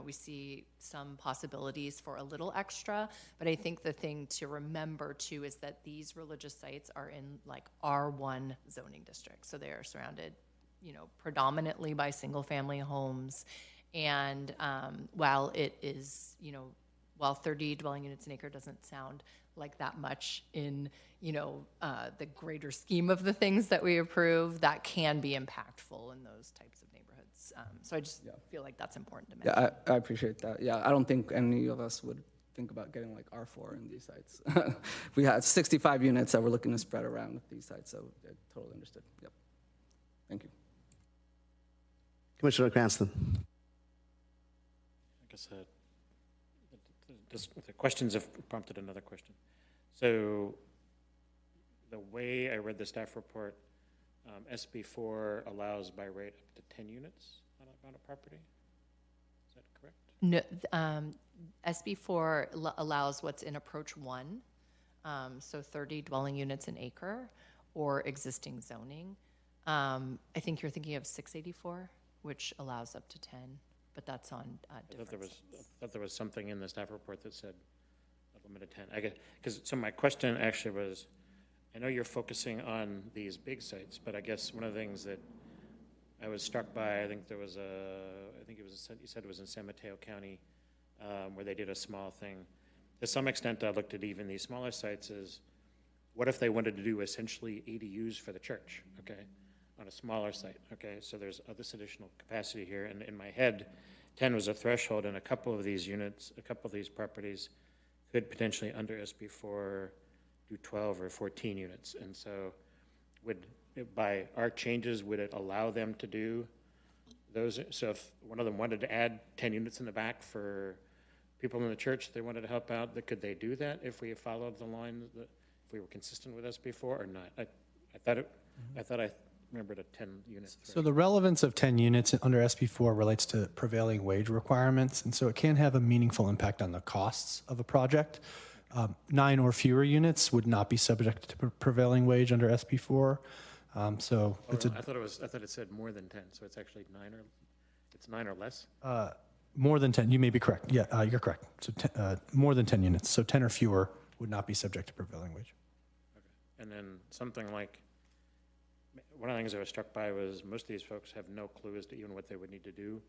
we see some possibilities for a little extra. But I think the thing to remember too is that these religious sites are in R1 zoning districts. So they are surrounded, predominantly by single family homes. And while it is, while 30 dwelling units an acre doesn't sound like that much in, the greater scheme of the things that we approve, that can be impactful in those types of neighborhoods. So I just feel like that's important to mention. Yeah, I appreciate that. Yeah, I don't think any of us would think about getting R4 in these sites. We had 65 units that we're looking to spread around these sites, so I totally understood. Yep. Thank you. Commissioner Cranston. I guess the questions have prompted another question. So the way I read the staff report, SB4 allows by right up to 10 units on a property. Is that correct? No, SB4 allows what's in approach 1, so 30 dwelling units an acre or existing zoning. I think you're thinking of 684, which allows up to 10. But that's on different sites. I thought there was something in the staff report that said a limit of 10. So my question actually was, I know you're focusing on these big sites, but I guess one of the things that I was struck by, you said it was in San Mateo County, where they did a small thing. To some extent, I looked at even these smaller sites as, what if they wanted to do essentially ADUs for the church, okay? On a smaller site, okay? So there's this additional capacity here, and in my head, 10 was a threshold, and a couple of these units, a couple of these properties could potentially under SB4 do 12 or 14 units. And so by our changes, would it allow them to do those? So if one of them wanted to add 10 units in the back for people in the church they wanted to help out, could they do that if we followed the line, if we were consistent with this before or not? I thought I remembered a 10 unit. So the relevance of 10 units under SB4 relates to prevailing wage requirements, and so it can have a meaningful impact on the costs of a project. 9 or fewer units would not be subject to prevailing wage under SB4. I thought it said more than 10, so it's actually 9 or less? More than 10, you may be correct. Yeah, you're correct. So more than 10 units. So 10 or fewer would not be subject to prevailing wage. Okay. And then something like, one of the things I was struck by was most of these folks have no clue as to even what they would need to do.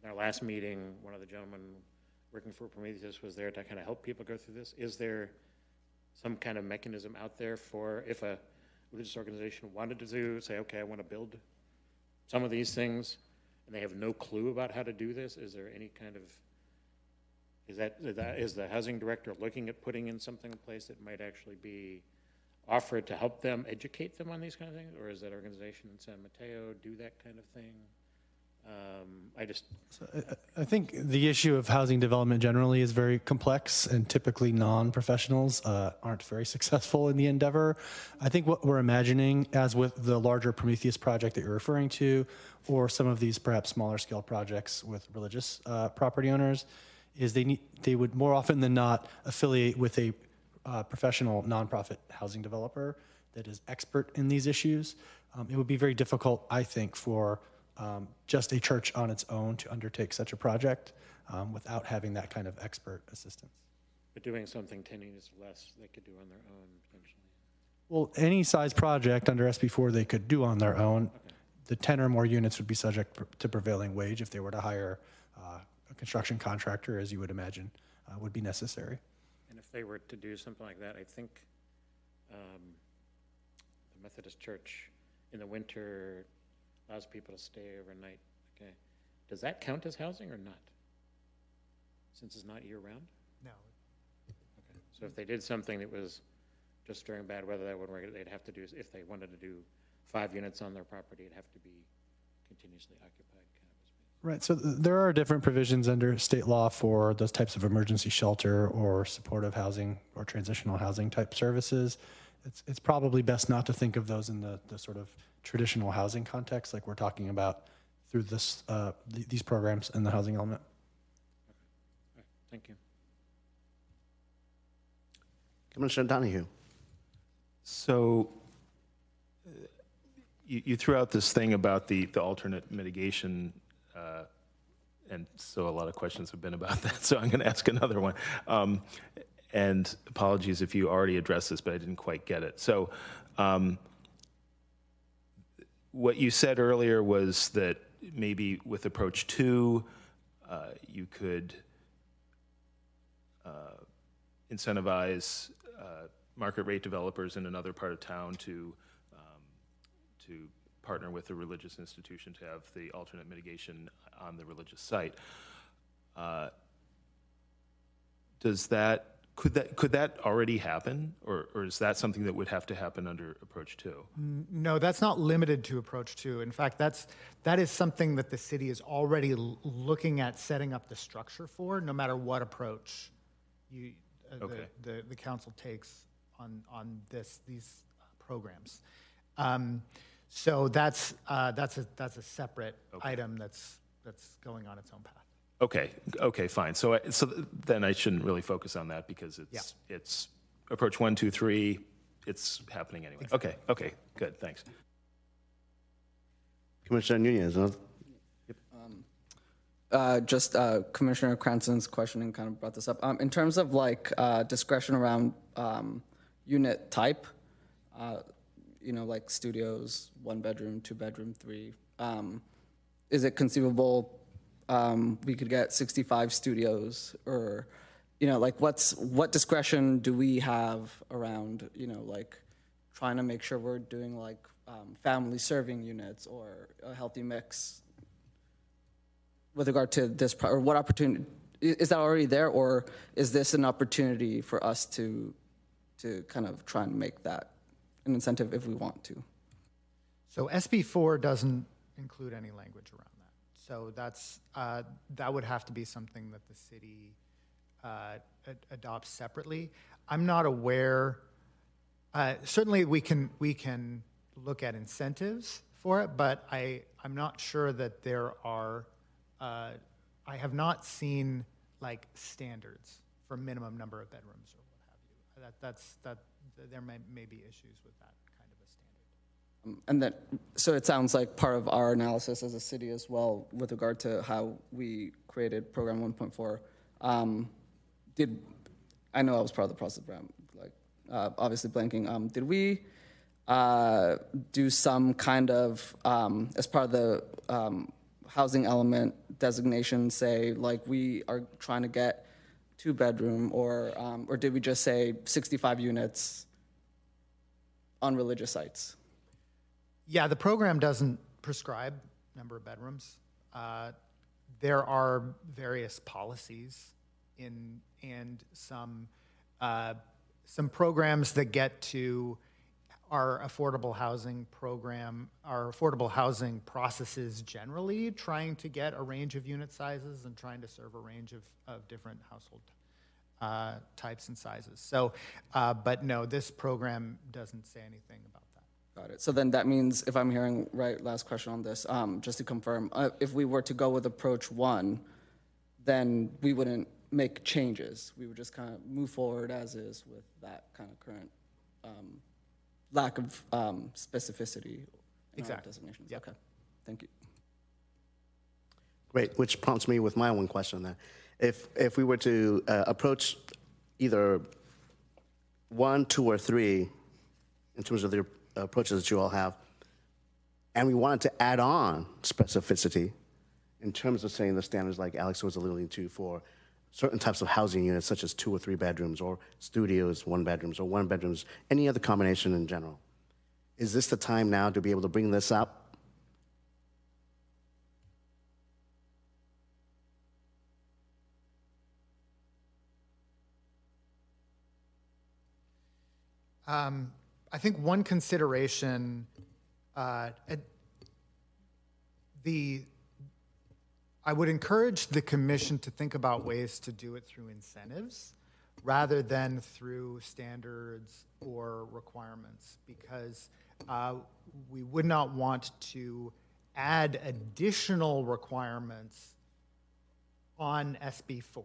In our last meeting, one of the gentlemen working for Prometheus was there to kind of help people go through this. Is there some kind of mechanism out there for if a religious organization wanted to do, say, okay, I want to build some of these things, and they have no clue about how to do this? Is there any kind of, is the housing director looking at putting in something in place that might actually be offered to help them, educate them on these kind of things? Or is that organization in San Mateo do that kind of thing? I think the issue of housing development generally is very complex, and typically non-professionals aren't very successful in the endeavor. I think what we're imagining, as with the larger Prometheus project that you're referring to, or some of these perhaps smaller scale projects with religious property owners, is they would more often than not affiliate with a professional nonprofit housing developer that is expert in these issues. It would be very difficult, I think, for just a church on its own to undertake such a project without having that kind of expert assistance. But doing something 10 units less, they could do on their own potentially. Well, any size project under SB4 they could do on their own. Okay. The 10 or more units would be subject to prevailing wage if they were to hire a construction contractor, as you would imagine, would be necessary. And if they were to do something like that, I think the Methodist Church in the winter allows people to stay overnight. Okay, does that count as housing or not? Since it's not year-round? No. Okay. So if they did something that was just during bad weather, that wouldn't work. They'd have to do, if they wanted to do 5 units on their property, it'd have to be continuously occupied kind of a space. Right, so there are different provisions under state law for those types of emergency shelter or supportive housing or transitional housing type services. It's probably best not to think of those in the sort of traditional housing context like we're talking about through this these programs and the housing element. Okay. Thank you. Commissioner Donahue. So you threw out this thing about the alternate mitigation, and so a lot of questions have been about that, so I'm going to ask another one. And apologies if you already addressed this, but I didn't quite get it. So what you said earlier was that maybe with approach 2, you could incentivize market rate developers in another part of town to partner with a religious institution to have the alternate mitigation on the religious site. Could that already happen, or is that something that would have to happen under approach 2? No, that's not limited to approach 2. In fact, that is something that the city is already looking at setting up the structure for, no matter what approach the council takes on these programs. So that's a separate item that's going on its own path. Okay, fine. So then I shouldn't really focus on that because it's approach 1, 2, 3. It's happening anyway. Exactly. Okay, good. Thanks. Commissioner Nunez. Just Commissioner Cranston's questioning kind of brought this up. In terms of like discretion around unit type, like studios, 1 bedroom, 2 bedroom, 3. Is it conceivable we could get 65 studios, or what discretion do we have around like trying to make sure we're doing like family serving units or a healthy mix with regard to this, or what opportunity is that already there, or is this an opportunity for us to to kind of try and make that an incentive if we want to. So SB4 doesn't include any language around that. So that would have to be something that the city adopts separately. I'm not aware. Certainly, we can look at incentives for it, but I'm not sure that there are. I have not seen like standards for minimum number of bedrooms or what have you. There may be issues with that kind of a standard. And then, so it sounds like part of our analysis as a city as well, with regard to how we created Program 1.4. I know I was part of the process, but I'm like obviously blanking. Did we do some kind of as part of the housing element designation, say like we are trying to get 2-bedroom, or did we just say 65 units on religious sites? Yeah, the program doesn't prescribe number of bedrooms. There are various policies and some programs that get to our affordable housing program, our affordable housing processes generally, trying to get a range of unit sizes and trying to serve a range of different household types and sizes. So, but no, this program doesn't say anything about that. Got it. So then that means, if I'm hearing right, last question on this, just to confirm, if we were to go with approach 1, then we wouldn't make changes. We would just kind of move forward as is with that kind of current lack of specificity in our designations. Yep. Okay, thank you. Great, which prompts me with my one question then. If we were to approach either 1, 2, or 3, in terms of the approaches that you all have, and we wanted to add on specificity in terms of saying the standards like Alex was alluding to for certain types of housing units, such as 2 or 3 bedrooms, or studios, 1 bedrooms, or 1 bedrooms, any other combination in general. Is this the time now to be able to bring this up? I think one consideration, I would encourage the commission to think about ways to do it through incentives rather than through standards or requirements, because we would not want to add additional requirements on SB4.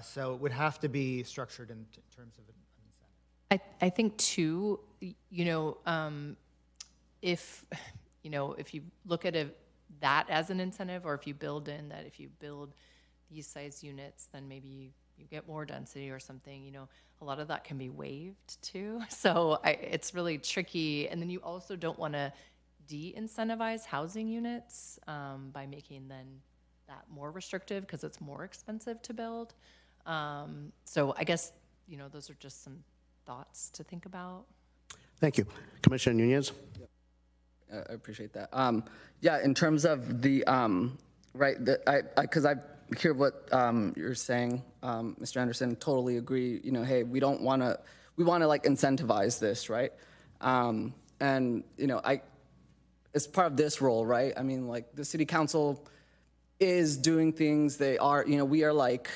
So it would have to be structured in terms of an incentive. I think too, if you look at that as an incentive, or if you build in that if you build these size units, then maybe you get more density or something, a lot of that can be waived too. So it's really tricky. And then you also don't want to de-incentivize housing units by making then that more restrictive because it's more expensive to build. So I guess, those are just some thoughts to think about. Thank you. Commissioner Nunez? I appreciate that. Yeah, in terms of the, because I hear what you're saying, Mr. Anderson, totally agree. Hey, we want to like incentivize this, right? And, as part of this role, right? I mean, like the city council is doing things. They are, we are like,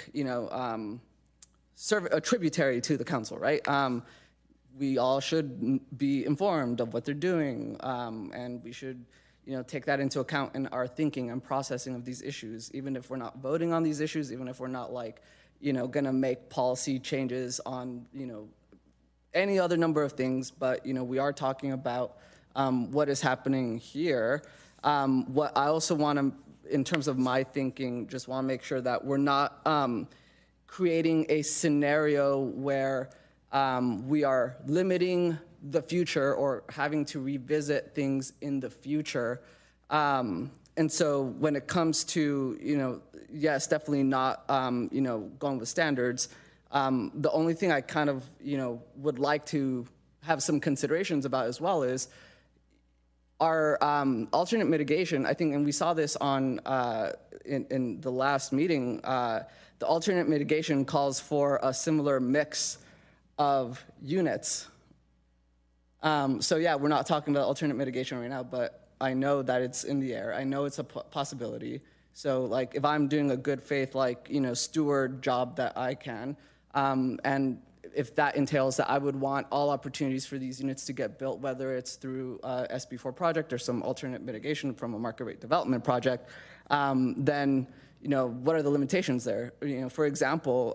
serve a tributary to the council, right? We all should be informed of what they're doing, and we should, take that into account in our thinking and processing of these issues, even if we're not voting on these issues, even if we're not like, gonna make policy changes on, any other number of things, but, we are talking about what is happening here. What I also want to, in terms of my thinking, just want to make sure that we're not creating a scenario where we are limiting the future or having to revisit things in the future. And so when it comes to, yes, definitely not, going with standards, the only thing I kind of, would like to have some considerations about as well is our alternate mitigation, I think, and we saw this on in the last meeting, the alternate mitigation calls for a similar mix of units. So yeah, we're not talking about alternate mitigation right now, but I know that it's in the air. I know it's a possibility. So like if I'm doing a good faith, like, steward job that I can, and if that entails that I would want all opportunities for these units to get built, whether it's through a SB4 project or some alternate mitigation from a market rate development project, then, what are the limitations there? For example,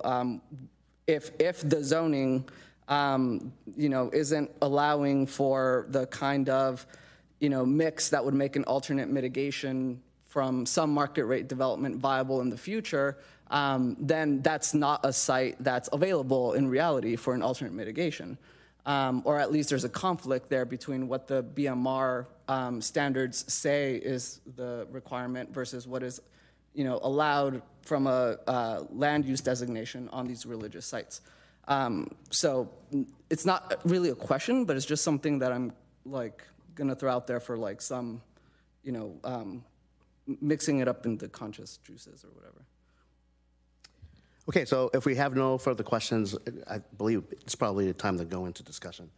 if the zoning, isn't allowing for the kind of, mix that would make an alternate mitigation from some market rate development viable in the future, then that's not a site that's available in reality for an alternate mitigation. Or at least there's a conflict there between what the BMR standards say is the requirement versus what is, allowed from a land use designation on these religious sites. So it's not really a question, but it's just something that I'm gonna throw out there for some, mixing it up into conscious juices or whatever. Okay, so if we have no further questions, I believe it's probably the time to go into discussion,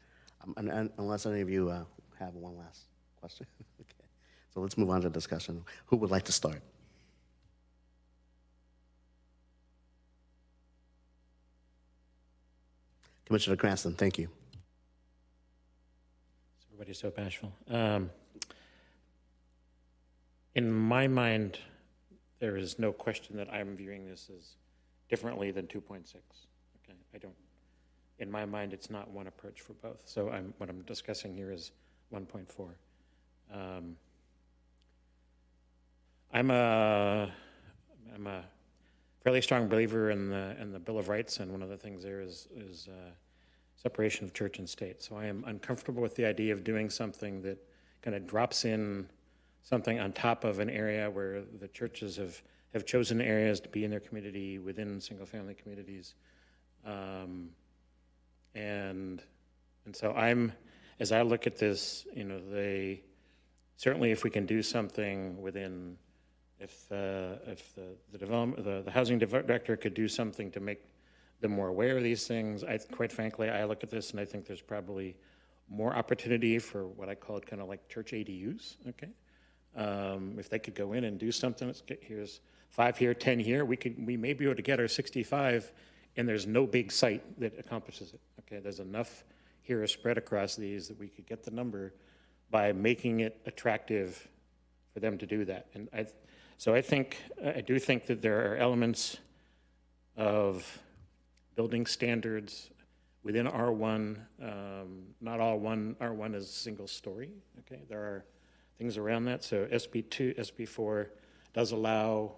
unless any of you have one last question. Okay, so let's move on to discussion. Who would like to start? Commissioner Cranston, thank you. Everybody's so bashful. In my mind, there is no question that I'm viewing this as differently than 2.6. Okay, in my mind, it's not one approach for both. So what I'm discussing here is 1.4. I'm a fairly strong believer in the Bill of Rights, and one of the things there is separation of church and state. So I am uncomfortable with the idea of doing something that kind of drops in something on top of an area where the churches have chosen areas to be in their community within single-family communities, and so as I look at this, they certainly, if we can do something within, if the development, the housing director could do something to make them more aware of these things. Quite frankly, I look at this and I think there's probably more opportunity for what I call it kind of like church ADUs. Okay, if they could go in and do something, here's 5 here, 10 here, we may be able to get our 65, and there's no big site that accomplishes it. Okay, there's enough here spread across these that we could get the number by making it attractive for them to do that. And I do think that there are elements of building standards within R1. Not all R1 is single story. Okay, there are things around that. So SB2, SB4 does allow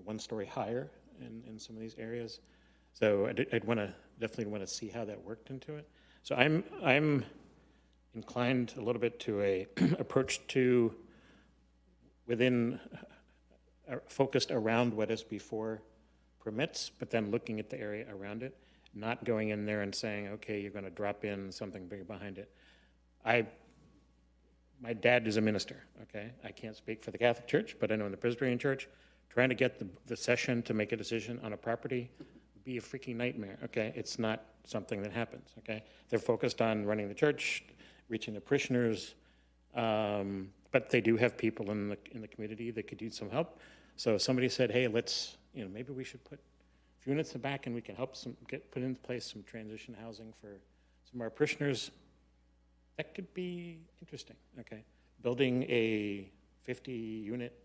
1 story higher in some of these areas. So I'd definitely want to see how that worked into it. So I'm inclined a little bit to a approach to within focused around what SB4 permits, but then looking at the area around it, not going in there and saying, okay, you're going to drop in something big behind it. My dad is a minister, okay? I can't speak for the Catholic Church, but I know in the Presbyterian Church, trying to get the session to make a decision on a property would be a freaking nightmare, okay? It's not something that happens, okay? They're focused on running the church, reaching the parishioners, but they do have people in the community that could use some help. So if somebody said, hey, let's, maybe we should put a few units in the back and we can help put in place some transition housing for some of our parishioners, that could be interesting, okay? Building a 50-unit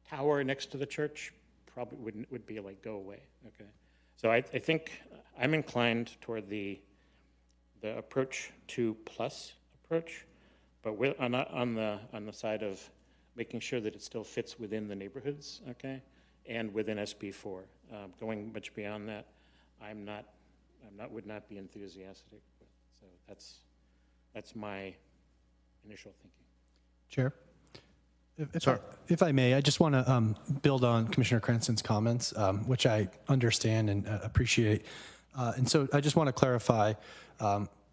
tower next to the church probably would be like, go away, okay? So I think I'm inclined toward the approach 2+ approach, but on the side of making sure that it still fits within the neighborhoods, okay, and within SB4. Going much beyond that, would not be enthusiastic. So that's my initial thinking. Chair? If I may, I just want to build on Commissioner Cranston's comments, which I understand and appreciate. And so I just want to clarify,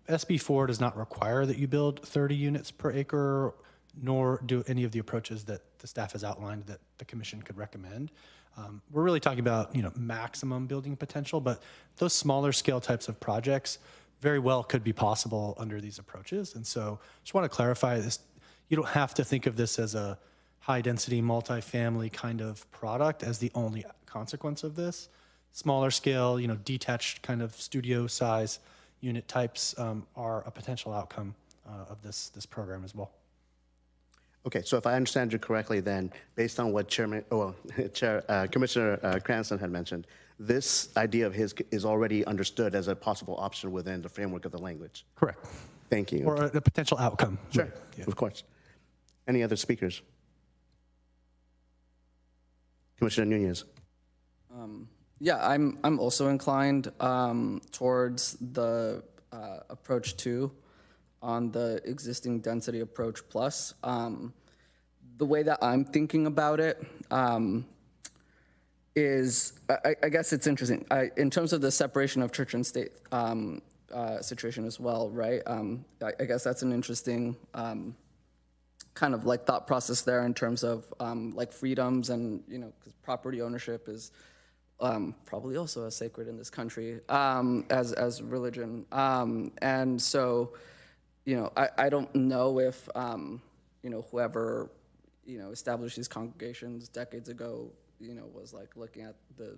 SB4 does not require that you build 30 units per acre. nor do any of the approaches that the staff has outlined that the commission could recommend. We're really talking about, maximum building potential, but those smaller scale types of projects very well could be possible under these approaches. And so just want to clarify this. You don't have to think of this as a high density multifamily kind of product as the only consequence of this. Smaller scale, detached kind of studio size unit types are a potential outcome of this program as well. Okay, so if I understand you correctly, then based on what Commissioner Cranston had mentioned, this idea of his is already understood as a possible option within the framework of the language. Correct. Thank you. Or a potential outcome. Sure, Yeah. of course. Any other speakers? Commissioner Nunez. Yeah, I'm also inclined towards the approach 2 on the existing density approach plus. The way that I'm thinking about it is, I guess it's interesting. In terms of the separation of church and state situation as well, right? I guess that's an interesting kind of like thought process there in terms of like freedoms and, because property ownership is probably also as sacred in this country as religion. And so, I don't know if, whoever, established these congregations decades ago, was like looking at the,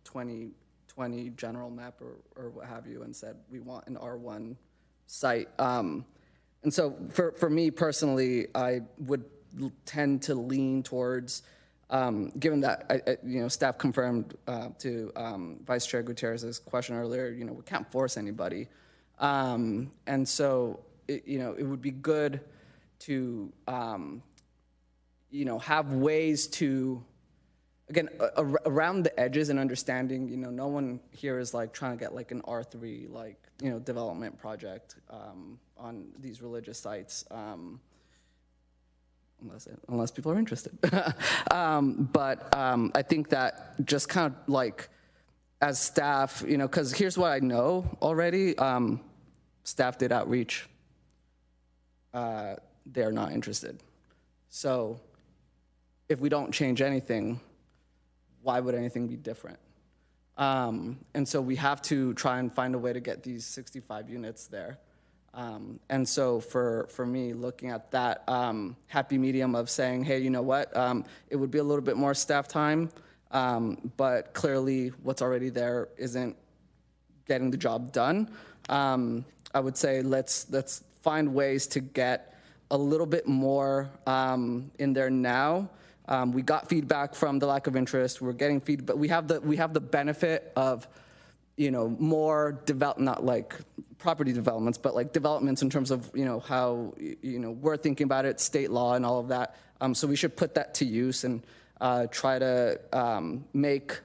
2020 general map or what have you and said, we want an R1 site. And so for me personally, I would tend to lean towards, given that, staff confirmed to Vice Chair Gutierrez's question earlier, we can't force anybody. And so, it would be good to, have ways to, again, around the edges and understanding, no one here is like trying to get like an R3, like, development project on these religious sites. Unless people are interested. But I think that just kind of like as staff, because here's what I know already. Staff did outreach. They're not interested. So if we don't change anything, why would anything be different? And so we have to try and find a way to get these 65 units there. And so for me, looking at that happy medium of saying, hey, you know what, it would be a little bit more staff time, but clearly what's already there isn't getting the job done. I would say let's find ways to get a little bit more in there now. We got feedback from the lack of interest. We're getting feedback. We have the benefit of, more not like property developments, but like developments in terms of, how, we're thinking about it, state law and all of that. So we should put that to use and try to make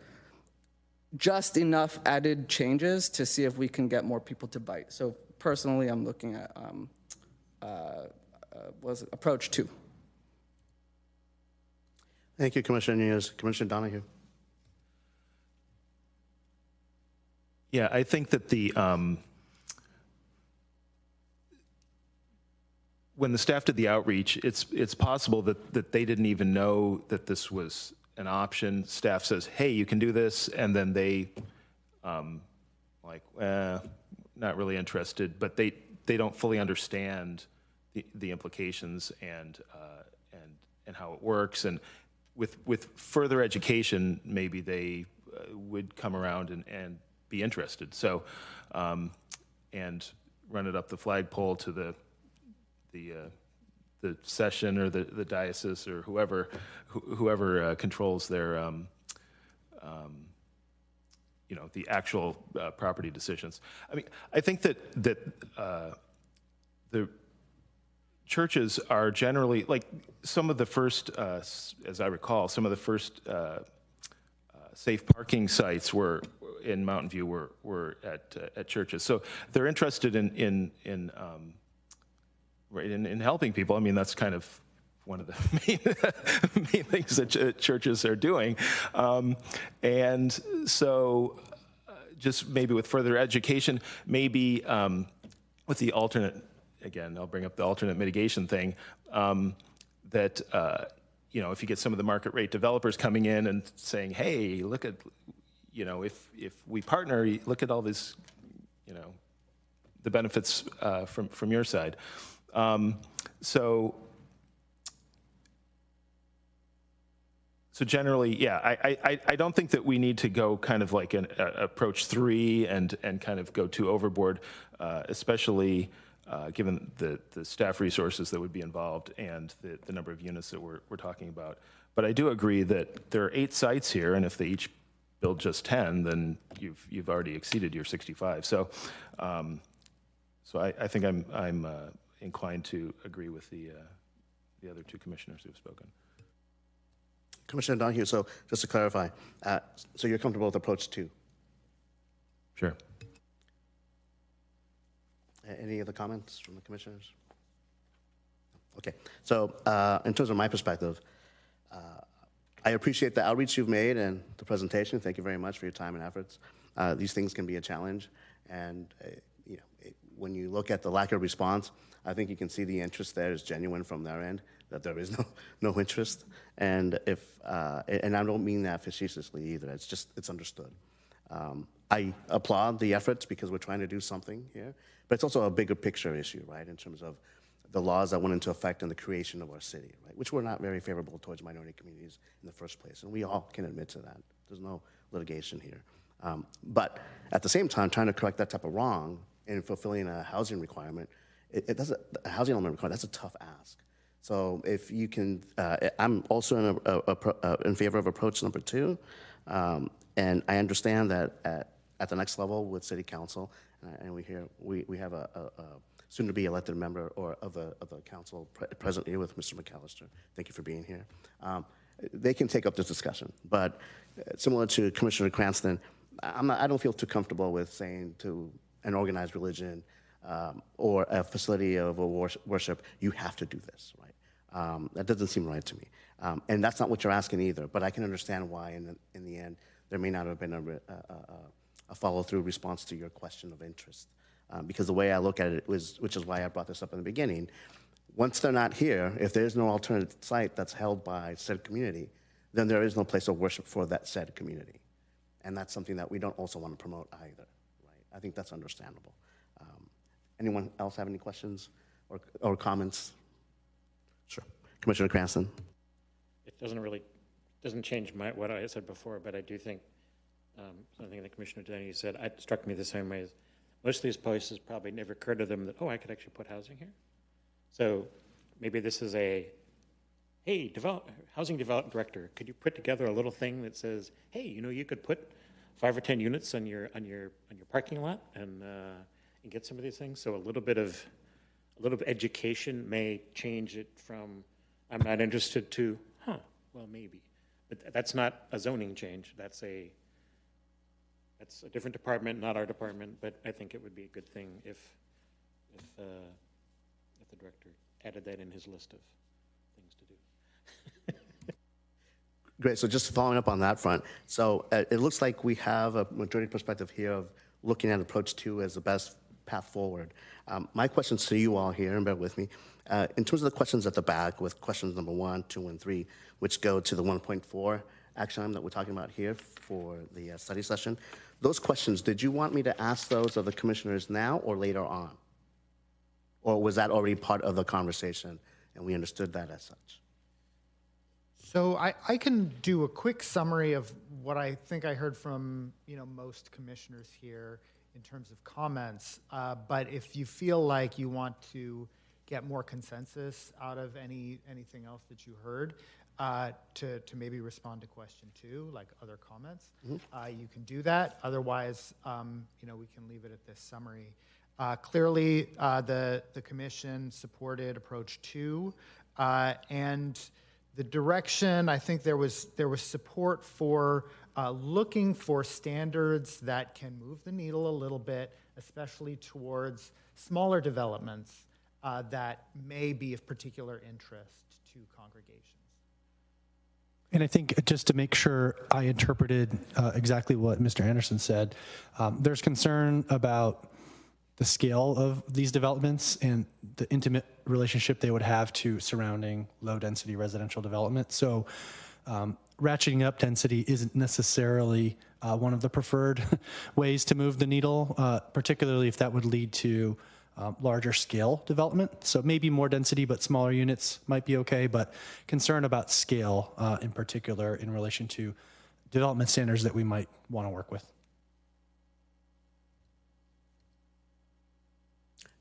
just enough added changes to see if we can get more people to bite. So personally, I'm looking at approach 2. Thank you, Commissioner Nunez. Commissioner Donahue. Yeah, I think that when the staff did the outreach, it's possible that they didn't even know that this was an option. Staff says, hey, you can do this, and then they not really interested, but they don't fully understand the implications and how it works. And with further education, maybe they would come around and be interested. So, and run it up the flagpole to the session or the diocese or whoever controls their the actual property decisions. I mean, I think that the churches are generally, like, some of the first, as I recall, some of the first safe parking sites were in Mountain View were at churches. So they're interested in helping people. I mean, that's kind of one of the main things that churches are doing. And so just maybe with further education, maybe with the alternate again, I'll bring up the alternate mitigation thing, that, if you get some of the market rate developers coming in and saying, hey, look at, if we partner, look at all this, the benefits from your side. So generally, yeah, I don't think that we need to go kind of like an approach 3 and kind of go too overboard, especially given the staff resources that would be involved and the number of units that we're talking about. But I do agree that there are 8 sites here, and if they each build just 10, then you've already exceeded your 65. So I think I'm inclined to agree with the other 2 commissioners who have spoken. Commissioner Donahue, so just to clarify, so you're comfortable with approach 2? Sure. Any other comments from the commissioners? Okay, so in terms of my perspective, I appreciate the outreach you've made and the presentation. Thank you very much for your time and efforts. These things can be a challenge, and when you look at the lack of response, I think you can see the interest there is genuine from their end, that there is no interest. And and I don't mean that facetiously either. It's understood. I applaud the efforts because we're trying to do something here, but it's also a bigger picture issue, right? In terms of the laws that went into effect in the creation of our city, right? Which were not very favorable towards minority communities in the first place. And we all can admit to that. There's no litigation here. But at the same time, trying to correct that type of wrong in fulfilling a housing requirement, a housing element requirement, that's a tough ask. So if you can, I'm also in favor of approach number 2. And I understand that at the next level with City Council, and we have a soon-to-be elected member of the council present here with Mr. McAllister. Thank you for being here. They can take up this discussion, but similar to Commissioner Cranston, I don't feel too comfortable with saying to an organized religion or a facility of worship, you have to do this, right? That doesn't seem right to me. And that's not what you're asking either, but I can understand why in the end there may not have been a follow-through response to your question of interest. Because the way I look at it which is why I brought this up in the beginning, once they're not here, if there's no alternate site that's held by said community, then there is no place of worship for that said community. And that's something that we don't also want to promote either, right? I think that's understandable. Anyone else have any questions or comments? Sure. Commissioner Cranston. It doesn't change what I said before, but I do think something that Commissioner Donahue said struck me the same way. As most of these places probably never occurred to them that, I could actually put housing here. So maybe this is hey, housing development director, could you put together a little thing that says, hey, you could put 5 or 10 units on your parking lot and get some of these things. So a little bit of education may change it from I'm not interested to well maybe, but that's not a zoning change. That's a different department, not our department. But I think it would be a good thing if the director added that in his list of things to do. Great. So just following up on that front. So it looks like we have a majority perspective here of looking at approach 2 as the best path forward. My questions to you all here, and bear with me, in terms of the questions at the back with questions number 1, 2, and 3, which go to the 1.4 action item that we're talking about here for the study session, those questions, did you want me to ask those of the commissioners now or later on? Or was that already part of the conversation and we understood that as such? So I can do a quick summary of what I think I heard from most commissioners here in terms of comments. But if you feel like you want to get more consensus out of anything else that you heard, to maybe respond to question 2, like other comments, you can do that. Otherwise, we can leave it at this summary. Clearly, the commission supported approach 2, and the direction, I think there was support for looking for standards that can move the needle a little bit, especially towards smaller developments that may be of particular interest to congregations. And I think just to make sure I interpreted exactly what Mr. Anderson said, there's concern about the scale of these developments and the intimate relationship they would have to surrounding low-density residential development. So ratcheting up density isn't necessarily one of the preferred ways to move the needle, particularly if that would lead to larger scale development. So maybe more density, but smaller units might be okay, but concern about scale in particular in relation to development standards that we might want to work with.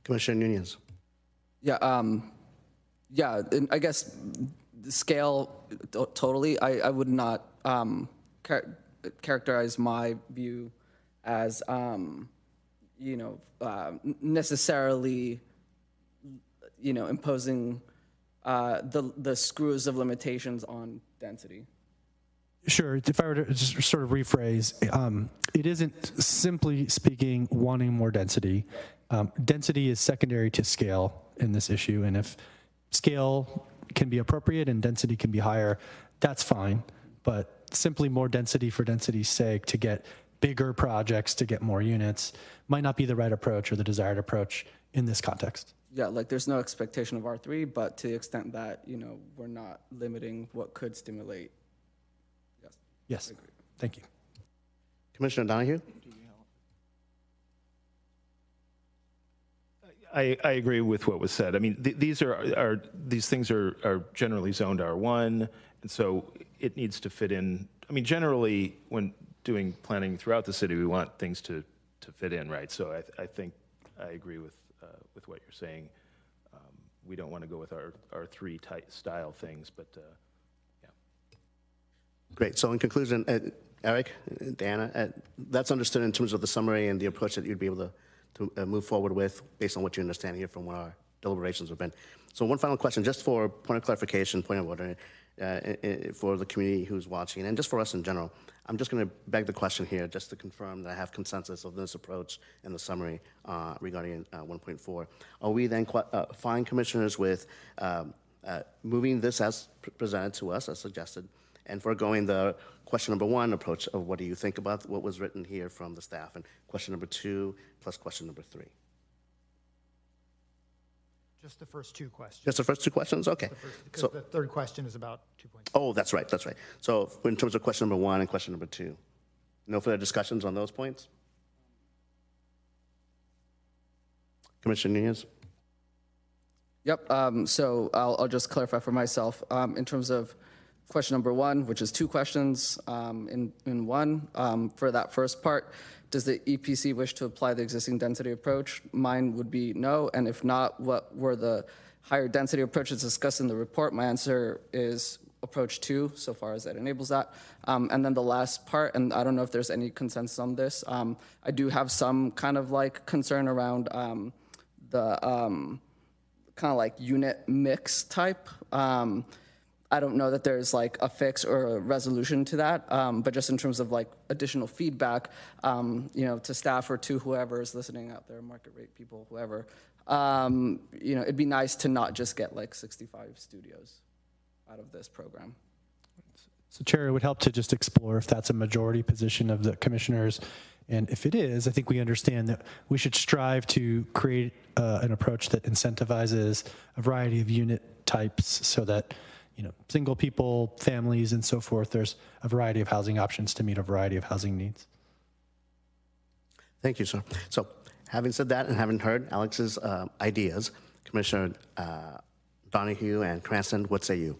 Commissioner Nunez. Yeah, yeah, and I guess the scale, totally. I would not characterize my view as, necessarily, imposing the screws of limitations on density. Sure. If I were to just sort of rephrase, it isn't simply speaking wanting more density. Density is secondary to scale in this issue, and if scale can be appropriate and density can be higher, that's fine. But simply more density for density's sake to get bigger projects, to get more units, might not be the right approach or the desired approach in this context. Yeah, like there's no expectation of R3, but to the extent that, we're not limiting what could stimulate. Yes. Yes. Thank you. Commissioner Donahue? I agree with what was said. I mean, these things are generally zoned R1, and so it needs to fit in. I mean, generally, when doing planning throughout the city, we want things to fit in, right? So I think I agree with what you're saying. We don't want to go with our R3 type style things, but yeah. Great. So in conclusion, Eric, Diana, that's understood in terms of the summary and the approach that you'd be able to move forward with based on what you understand here from what our deliberations have been. So one final question, just for point of clarification, point of order, for the community who's watching, and just for us in general. I'm just going to beg the question here just to confirm that I have consensus of this approach in the summary regarding 1.4. Are we then fine, commissioners, with moving this as presented to us, as suggested, and foregoing the question number 1 approach of what do you think about what was written here from the staff, and question number 2 plus question number 3? Just the first 2 questions. Just the first 2 questions? Okay. Because the third question is about 2.6. Oh, that's right. That's right. So in terms of question number 1 and question number 2, no further discussions on those points? Commissioner Nunez? Yep. So I'll just clarify for myself in terms of question number 1, which is 2 questions in one. For that first part, does the EPC wish to apply the existing density approach? Mine would be no, and if not, what were the higher density approaches discussed in the report? My answer is approach 2, so far as that enables that. And then the last part, and I don't know if there's any consensus on this, I do have some kind of like concern around the kind of like unit mix type. I don't know that there's like a fix or a resolution to that, but just in terms of like additional feedback, to staff or to whoever is listening out there, market rate people, whoever, it'd be nice to not just get like 65 studios out of this program. So Chair, it would help to just explore if that's a majority position of the commissioners. And if it is, I think we understand that we should strive to create an approach that incentivizes a variety of unit types so that single people, families, and so forth, there's a variety of housing options to meet a variety of housing needs. Thank you, sir. So having said that and having heard Alex's ideas, Commissioner Donahue and Cranston, what say you?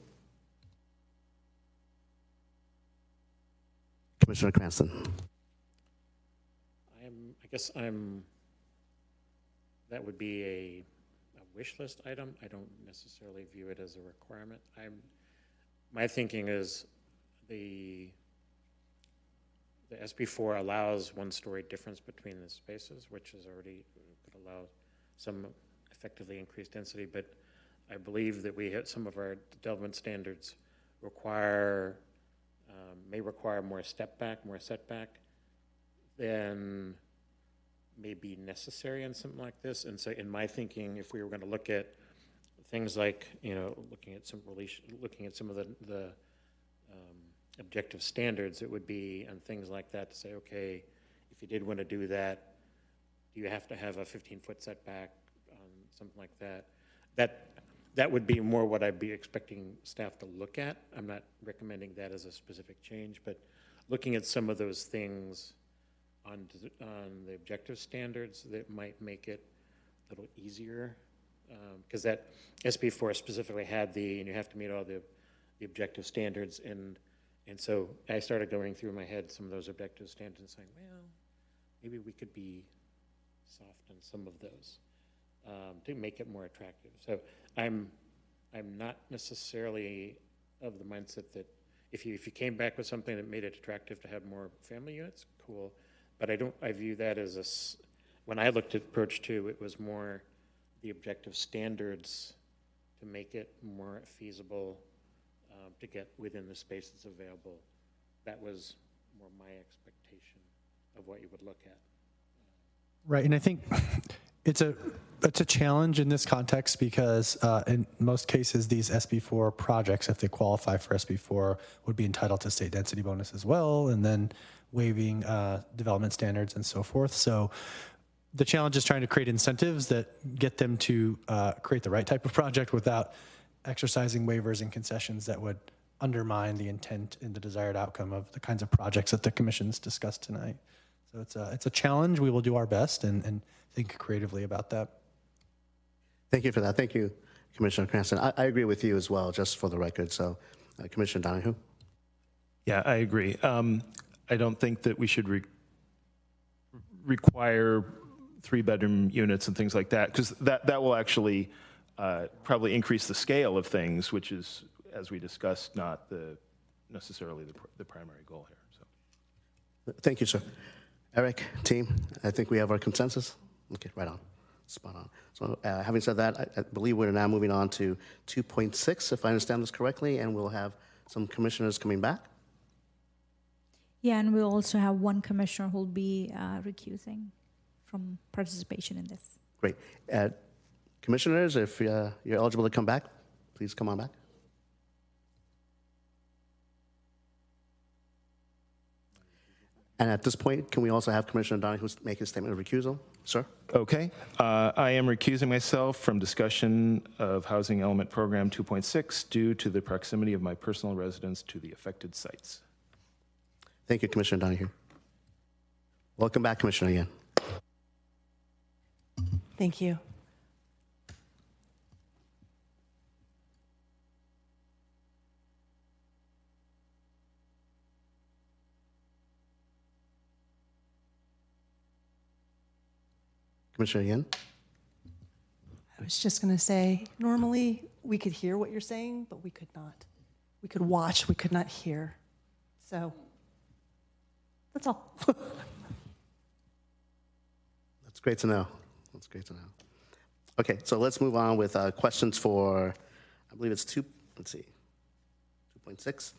Commissioner Cranston. That would be a wish list item. I don't necessarily view it as a requirement. My thinking is the SB4 allows 1-story difference between the spaces, which is already could allow some effectively increased density, but I believe that we have some of our development standards may require more setback than may be necessary in something like this. And so in my thinking, if we were going to look at things like, looking at some of the objective standards, it would be on things like that to say, okay, if you did want to do that, do you have to have a 15-foot setback on something like that? That would be more what I'd be expecting staff to look at. I'm not recommending that as a specific change, but looking at some of those things on the objective standards that might make it a little easier. Because that SB4 specifically had and you have to meet all the objective standards, and so I started going through in my head some of those objective standards and saying, well, maybe we could be soft on some of those to make it more attractive. So I'm not necessarily of the mindset that if you came back with something that made it attractive to have more family units, cool. But I view that as when I looked at approach 2, it was more the objective standards to make it more feasible to get within the space that's available. That was more my expectation of what you would look at. Right, and I think it's a challenge in this context because in most cases, these SB4 projects, if they qualify for SB4, would be entitled to state density bonus as well, and then waiving development standards and so forth. So the challenge is trying to create incentives that get them to create the right type of project without exercising waivers and concessions that would undermine the intent and the desired outcome of the kinds of projects that the commission's discussed tonight. So it's a challenge. We will do our best and think creatively about that. Thank you for that. Thank you, Commissioner Cranston. I agree with you as well, just for the record. So, Commissioner Donahue? Yeah, I agree. I don't think that we should require 3-bedroom units and things like that, because that will actually probably increase the scale of things, which is, as we discussed, not necessarily the primary goal here. So, thank you, sir. Eric, team, I think we have our consensus. Okay, right on, spot on. So, having said that, I believe we're now moving on to 2.6, if I understand this correctly, and we'll have some commissioners coming back. Yeah, and we'll also have one commissioner who'll be recusing from participation in this. Great. Commissioners, if you're eligible to come back, please come on back. And at this point, can we also have Commissioner Donahue make his statement of recusal? Sir? Okay. I am recusing myself from discussion of Housing Element Program 2.6 due to the proximity of my personal residence to the affected sites. Thank you, Commissioner Donahue. Welcome back, Commissioner Yen. Thank you. Commissioner Yen? I was just going to say, normally we could hear what you're saying, but we could not. We could watch, we could not hear. So that's all. That's great to know. That's great to know. Okay, so let's move on with questions for, I believe it's 2.6.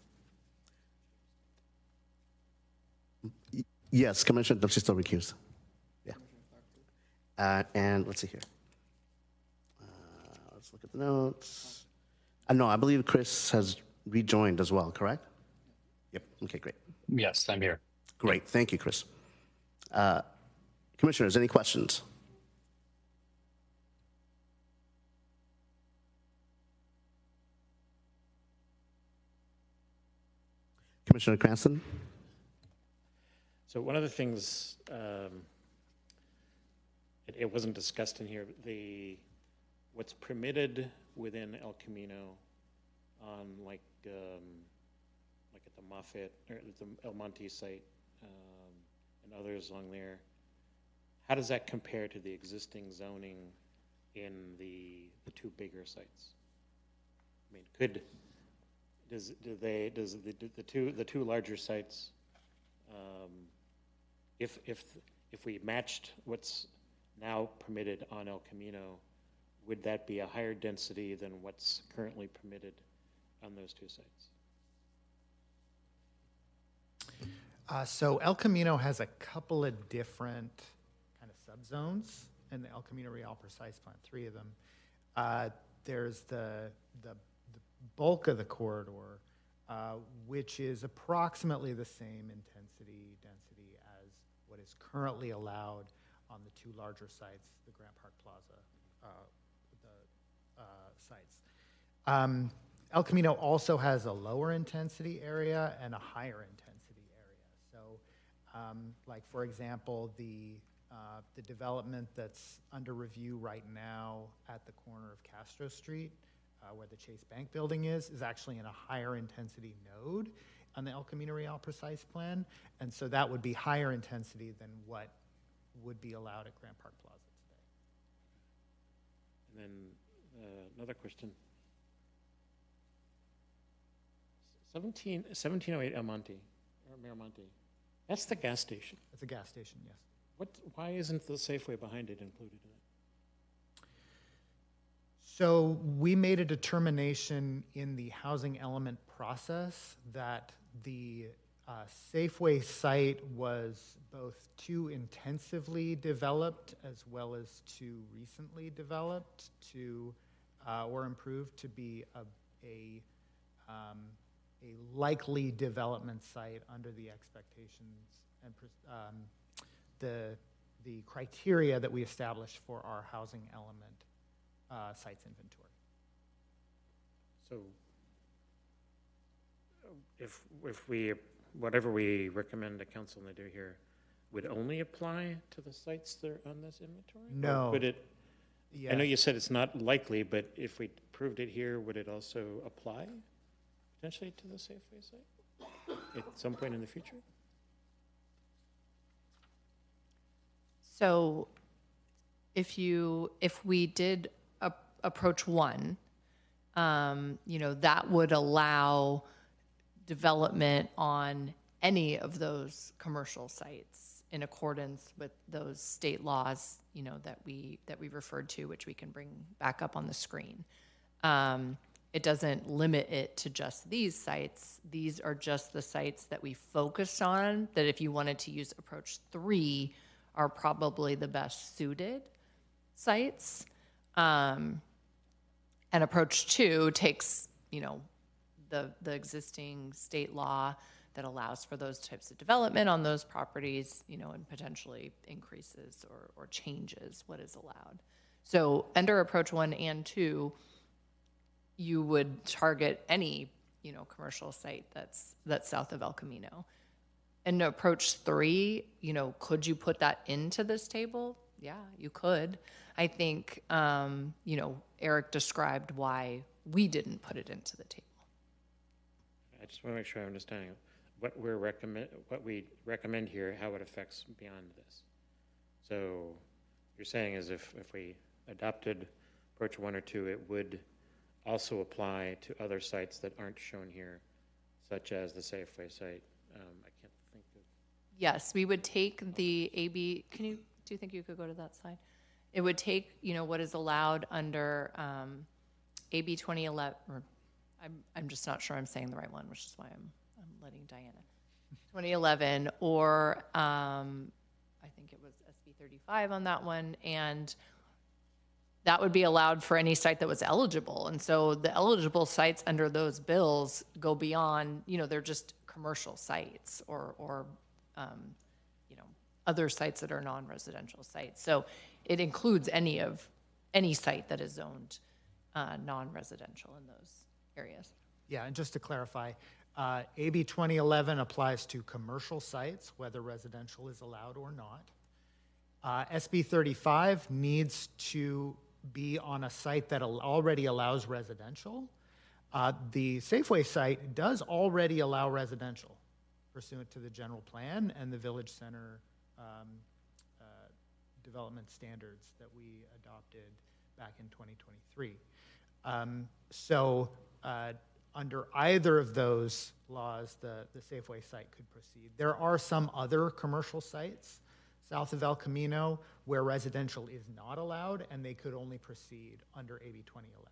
Yes, Commissioner, she's still recused. Yeah. And let's see here. Let's look at the notes. No, I believe Chris has rejoined as well, correct? Yep, okay, great. Yes, I'm here. Great, thank you, Chris. Commissioners, any questions? Commissioner Cranston? So one of the things, it wasn't discussed in here, what's permitted within El Camino on like at the Moffett, or the El Monte site and others along there, how does that compare to the existing zoning in the two bigger sites? I mean, does the two larger sites, if we matched what's now permitted on El Camino, would that be a higher density than what's currently permitted on those two sites? So El Camino has a couple of different kind of subzones in the El Camino Real Precise Plan, 3 of them. There's the bulk of the corridor, which is approximately the same intensity, density as what is currently allowed on on the two larger sites, the Grant Park Plaza sites. El Camino also has a lower intensity area and a higher intensity area. So, like for example, the development that's under review right now at the corner of Castro Street, where the Chase Bank building is actually in a higher intensity node on the El Camino Real Precise plan, and so that would be higher intensity than what would be allowed at Grant Park Plaza today. And then another question. 1708 El Monte, or Miramonte, that's the gas station. It's a gas station, yes. Why isn't the Safeway behind it included in it? So we made a determination in the housing element process that the Safeway site was both too intensively developed as well as too recently developed to, or improved to be a likely development site under the expectations and the criteria that we established for our housing element sites inventory. So if we, whatever we recommend the council to do here, would only apply to the sites that are on this inventory? No. Or could it, Yeah. I know you said it's not likely, but if we proved it here, would it also apply potentially to the Safeway site at some point in the future? So if we did approach one, that would allow development on any of those commercial sites in accordance with those state laws, that we referred to, which we can bring back up on the screen. It doesn't limit it to just these sites. These are just the sites that we focused on, that if you wanted to use approach 3, are probably the best suited sites. And approach 2 takes, the existing state law that allows for those types of development on those properties, and potentially increases or changes what is allowed. So under approach 1 and 2, you would target any, commercial site that's south of El Camino. And approach 3, could you put that into this table? Yeah, you could. I think, Eric described why we didn't put it into the table. I just want to make sure I'm understanding what we recommend here, how it affects beyond this. So you're saying is if we adopted approach 1 or 2, it would also apply to other sites that aren't shown here, such as the Safeway site. I can't think of. Yes, we would take the AB. Do you think you could go to that slide? It would take, what is allowed under AB 2011. Or I'm just not sure I'm saying the right one, which is why I'm letting Diana. 2011, or I think it was SB 35 on that one, and that would be allowed for any site that was eligible. And so the eligible sites under those bills go beyond, they're just commercial sites or other sites that are non-residential sites. So it includes any site that is zoned non-residential in those areas. Yeah, and just to clarify, AB 2011 applies to commercial sites, whether residential is allowed or not. SB 35 needs to be on a site that already allows residential. The Safeway site does already allow residential pursuant to the general plan and the Village Center development standards that we adopted back in 2023. Under either of those laws, the Safeway site could proceed. There are some other commercial sites south of El Camino where residential is not allowed, and they could only proceed under AB 2011.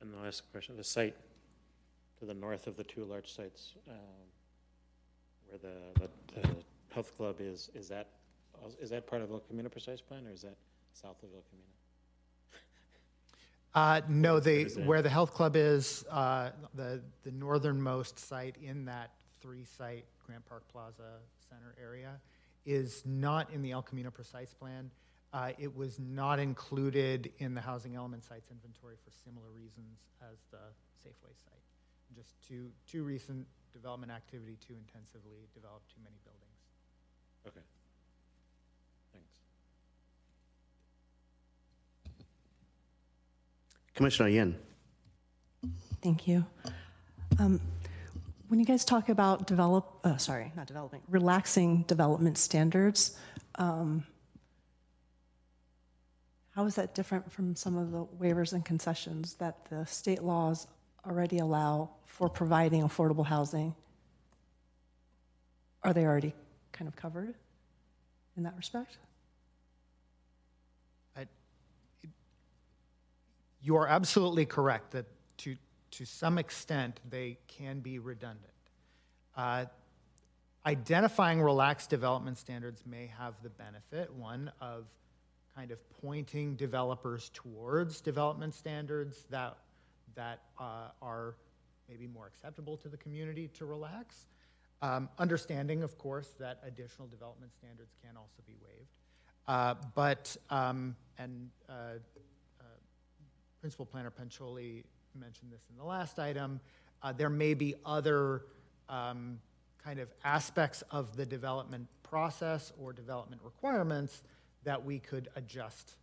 And the last question, the site to the north of the two large sites where the health club is that part of El Camino Precise Plan, or is that south of El Camino? No, where the health club is, the northernmost site in that 3-site Grant Park Plaza Center area is not in the El Camino Precise Plan. It was not included in the housing element sites inventory for similar reasons as the Safeway site. Just too recent development activity, too intensively developed, too many buildings. Okay. Thanks. Commissioner Yin. Thank you. When you guys talk about relaxing development standards, how is that different from some of the waivers and concessions that the state laws already allow for providing affordable housing? Are they already kind of covered in that respect? You are absolutely correct that to some extent they can be redundant. Identifying relaxed development standards may have the benefit, one, of kind of pointing developers towards development standards that are maybe more acceptable to the community to relax. Understanding, of course, that additional development standards can also be waived. Principal Planner Pancholi mentioned this in the last item. There may be other kind of aspects of the development process or development requirements that we could adjust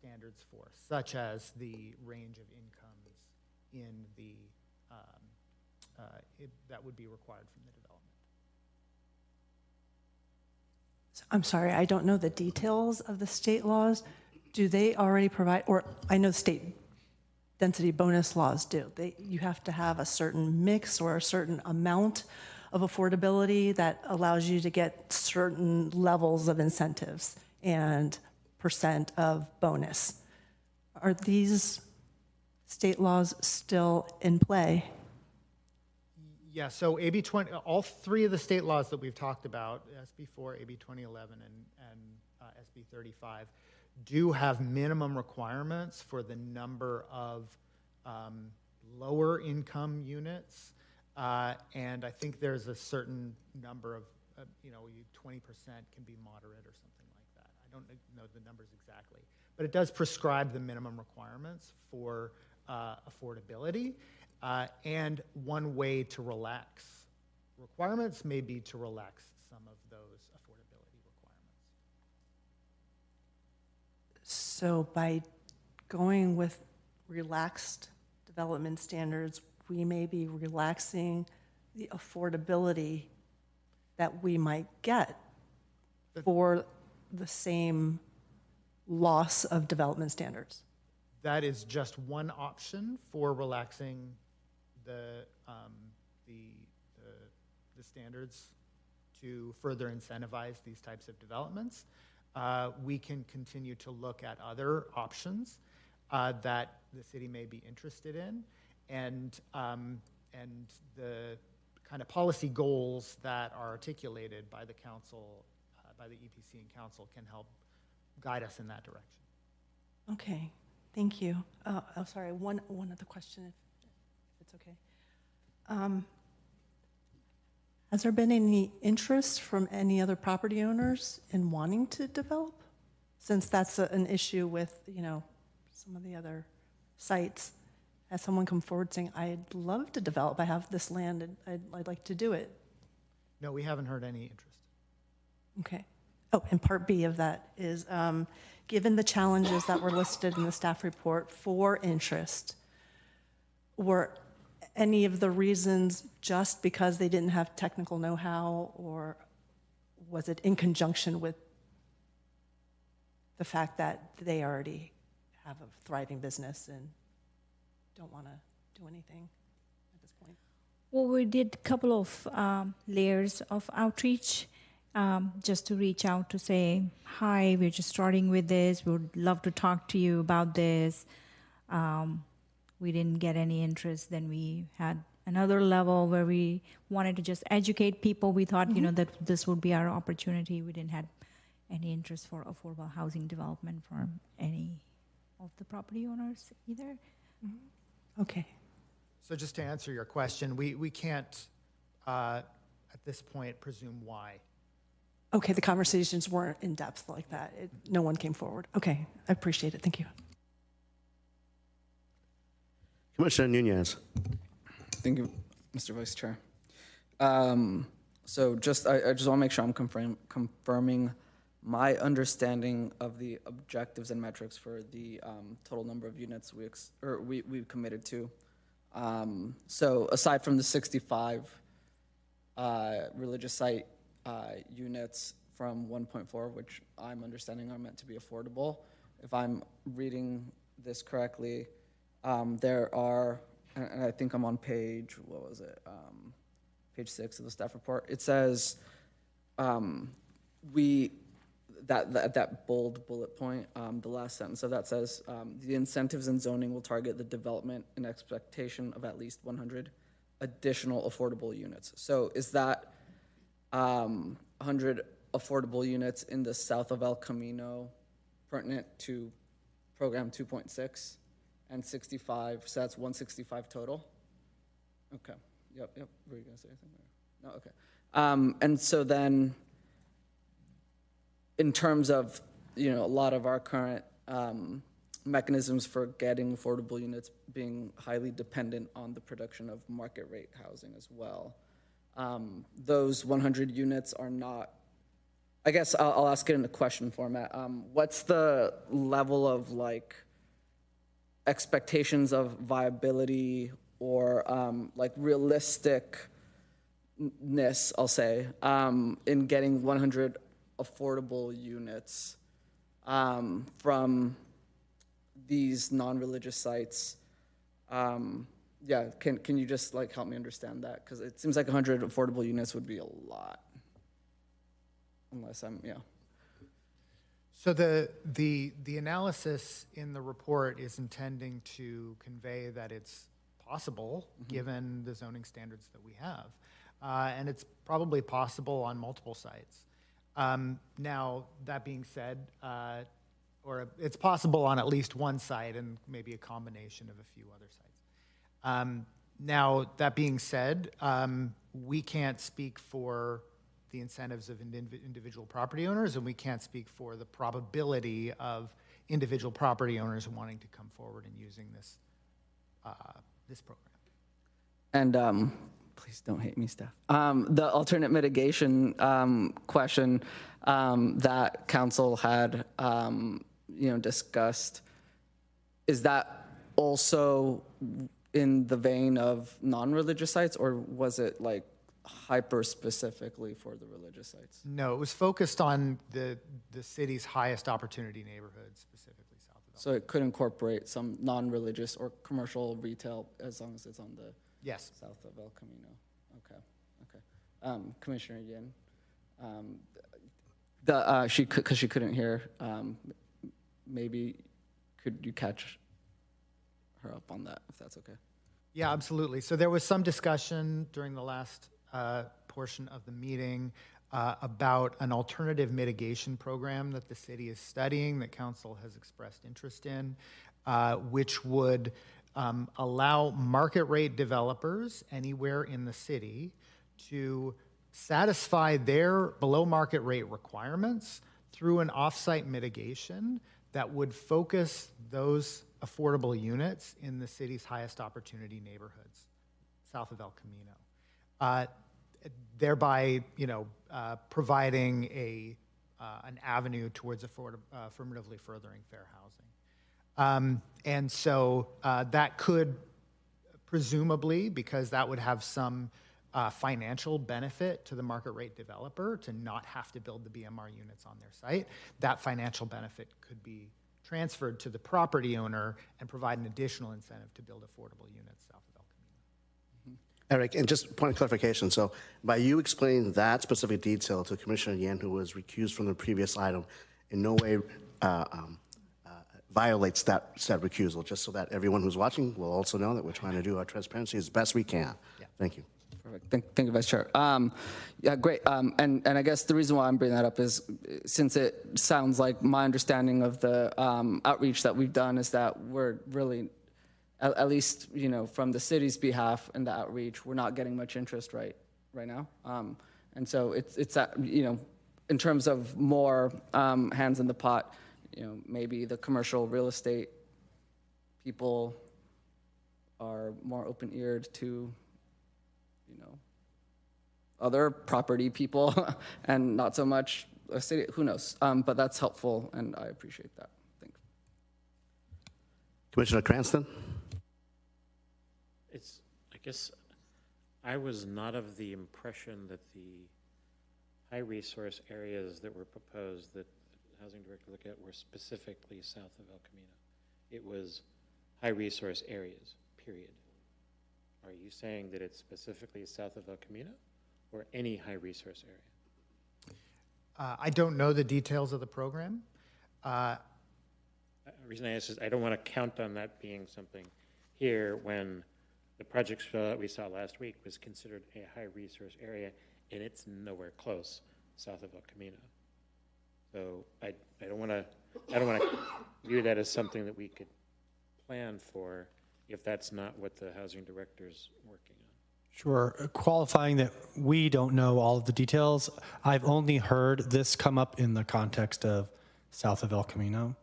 standards for, such as the range of incomes in the that would be required from the development. I'm sorry, I don't know the details of the state laws. Do they already provide, or I know state density bonus laws do. You have to have a certain mix or a certain amount of affordability that allows you to get certain levels of incentives and percent of bonus. Are these state laws still in play? Yeah, so AB 20, all three of the state laws that we've talked about, SB 4, AB 2011, and SB 35, do have minimum requirements for the number of lower income units. And I think there's a certain number of, 20% can be moderate or something like that. I don't know the numbers exactly. But it does prescribe the minimum requirements for affordability. And one way to relax requirements may be to relax some of those affordability requirements. So by going with relaxed development standards, we may be relaxing the affordability that we might get for the same loss of development standards. That is just one option for relaxing the standards to further incentivize these types of developments. We can continue to look at other options that the city may be interested in, and the kind of policy goals that are articulated by the council, by the EPC and council, can help guide us in that direction. Okay, thank you. Sorry, one other question, if it's okay. Has there been any interest from any other property owners in wanting to develop? Since that's an issue with, some of the other sites. Has someone come forward saying, I'd love to develop, I have this land and I'd like to do it? No, we haven't heard any interest. Okay. Oh, and part B of that is, given the challenges that were listed in the staff report for interest, were any of the reasons just because they didn't have technical know-how, or was it in conjunction with the fact that they already have a thriving business and don't want to do anything at this point? Well, we did a couple of layers of outreach just to reach out to say, hi, we're just starting with this. We would love to talk to you about this. We didn't get any interest. Then we had another level where we wanted to just educate people. We thought, that this would be our opportunity. We didn't have any interest for affordable housing development from any of the property owners either. Okay. So just to answer your question, we can't, at this point, presume why Okay, the conversations weren't in depth like that. No one came forward. Okay, I appreciate it. Thank you. Commissioner Nunez. Thank you, Mr. Vice Chair. So just, I just want to make sure I'm confirming my understanding of the objectives and metrics for the total number of units we've committed to. So aside from the 65 religious site units from 1.4, which I'm understanding are meant to be affordable, if I'm reading this correctly, there are, and I think I'm on page, what was it? Page 6 of the staff report. It says that bold bullet point, the last sentence of that says, the incentives in zoning will target the development and expectation of at least 100 additional affordable units. So is that 100 affordable units in the south of El Camino pertinent to program 2.6 and 65, so that's 165 total? Okay, yep, were you gonna say anything? No, okay. And so then, in terms of, a lot of our current mechanisms for getting affordable units being highly dependent on the production of market rate housing as well. Those 100 units are not, I guess I'll ask it in a question format. What's the level of expectations of viability or realisticness, I'll say, in getting 100 affordable units from these non-religious sites? Can you just help me understand that? Because it seems like 100 affordable units would be a lot, unless So the analysis in the report is intending to convey that it's possible, given the zoning standards that we have, and it's probably possible on multiple sites. Now, that being said, or it's possible on at least one site and maybe a combination of a few other sites. Now, that being said, we can't speak for the incentives of individual property owners, and we can't speak for the probability of individual property owners wanting to come forward and using this this program. And please don't hate me, staff. The alternate mitigation question that council had, discussed, is that also in the vein of non-religious sites, or was it hyper specifically for the religious sites? No, it was focused on the city's highest opportunity neighborhoods, specifically south of El. So it could incorporate some non-religious or commercial retail as long as it's on the south of El Camino. Okay. Commissioner Yin, because she couldn't hear, maybe could you catch her up on that, if that's okay? Yeah, absolutely. So there was some discussion during the last portion of the meeting about an alternative mitigation program that the city is studying, that council has expressed interest in, which would allow market rate developers anywhere in the city to satisfy their below market rate requirements through an offsite mitigation that would focus those affordable units in the city's highest opportunity neighborhoods, south of El Camino, thereby, providing an avenue towards affirmatively furthering fair housing. And so that could presumably, because that would have some financial benefit to the market rate developer to not have to build the BMR units on their site, that financial benefit could be transferred to the property owner and provide an additional incentive to build affordable units south of El Camino. Eric, and just point of clarification, so by you explaining that specific detail to Commissioner Yen, who was recused from the previous item, in no way violates that recusal, just so that everyone who's watching will also know that we're trying to do our transparency as best we can. Yeah. Thank you. Perfect. Thank you, Vice Chair. Great. And I guess the reason why I'm bringing that up is since it sounds like my understanding of the outreach that we've done is that we're really, at least from the city's behalf and the outreach, we're not getting much interest right now. And so it's that in terms of more hands in the pot, maybe the commercial real estate people are more open-eared to, other property people and not so much a city, who knows? But that's helpful, and I appreciate that. Thanks. Commissioner Cranston? I guess I was not of the impression that the high resource areas that were proposed that the housing director looked at were specifically south of El Camino. It was high resource areas, period. Are you saying that it's specifically south of El Camino or any high resource area? I don't know the details of the program. The reason I ask is I don't want to count on that being something here when the project that we saw last week was considered a high resource area, and it's nowhere close south of El Camino. So I don't want to view that as something that we could plan for if that's not what the housing director's working on. Sure. Qualifying that we don't know all of the details. I've only heard this come up in the context of south of El Camino.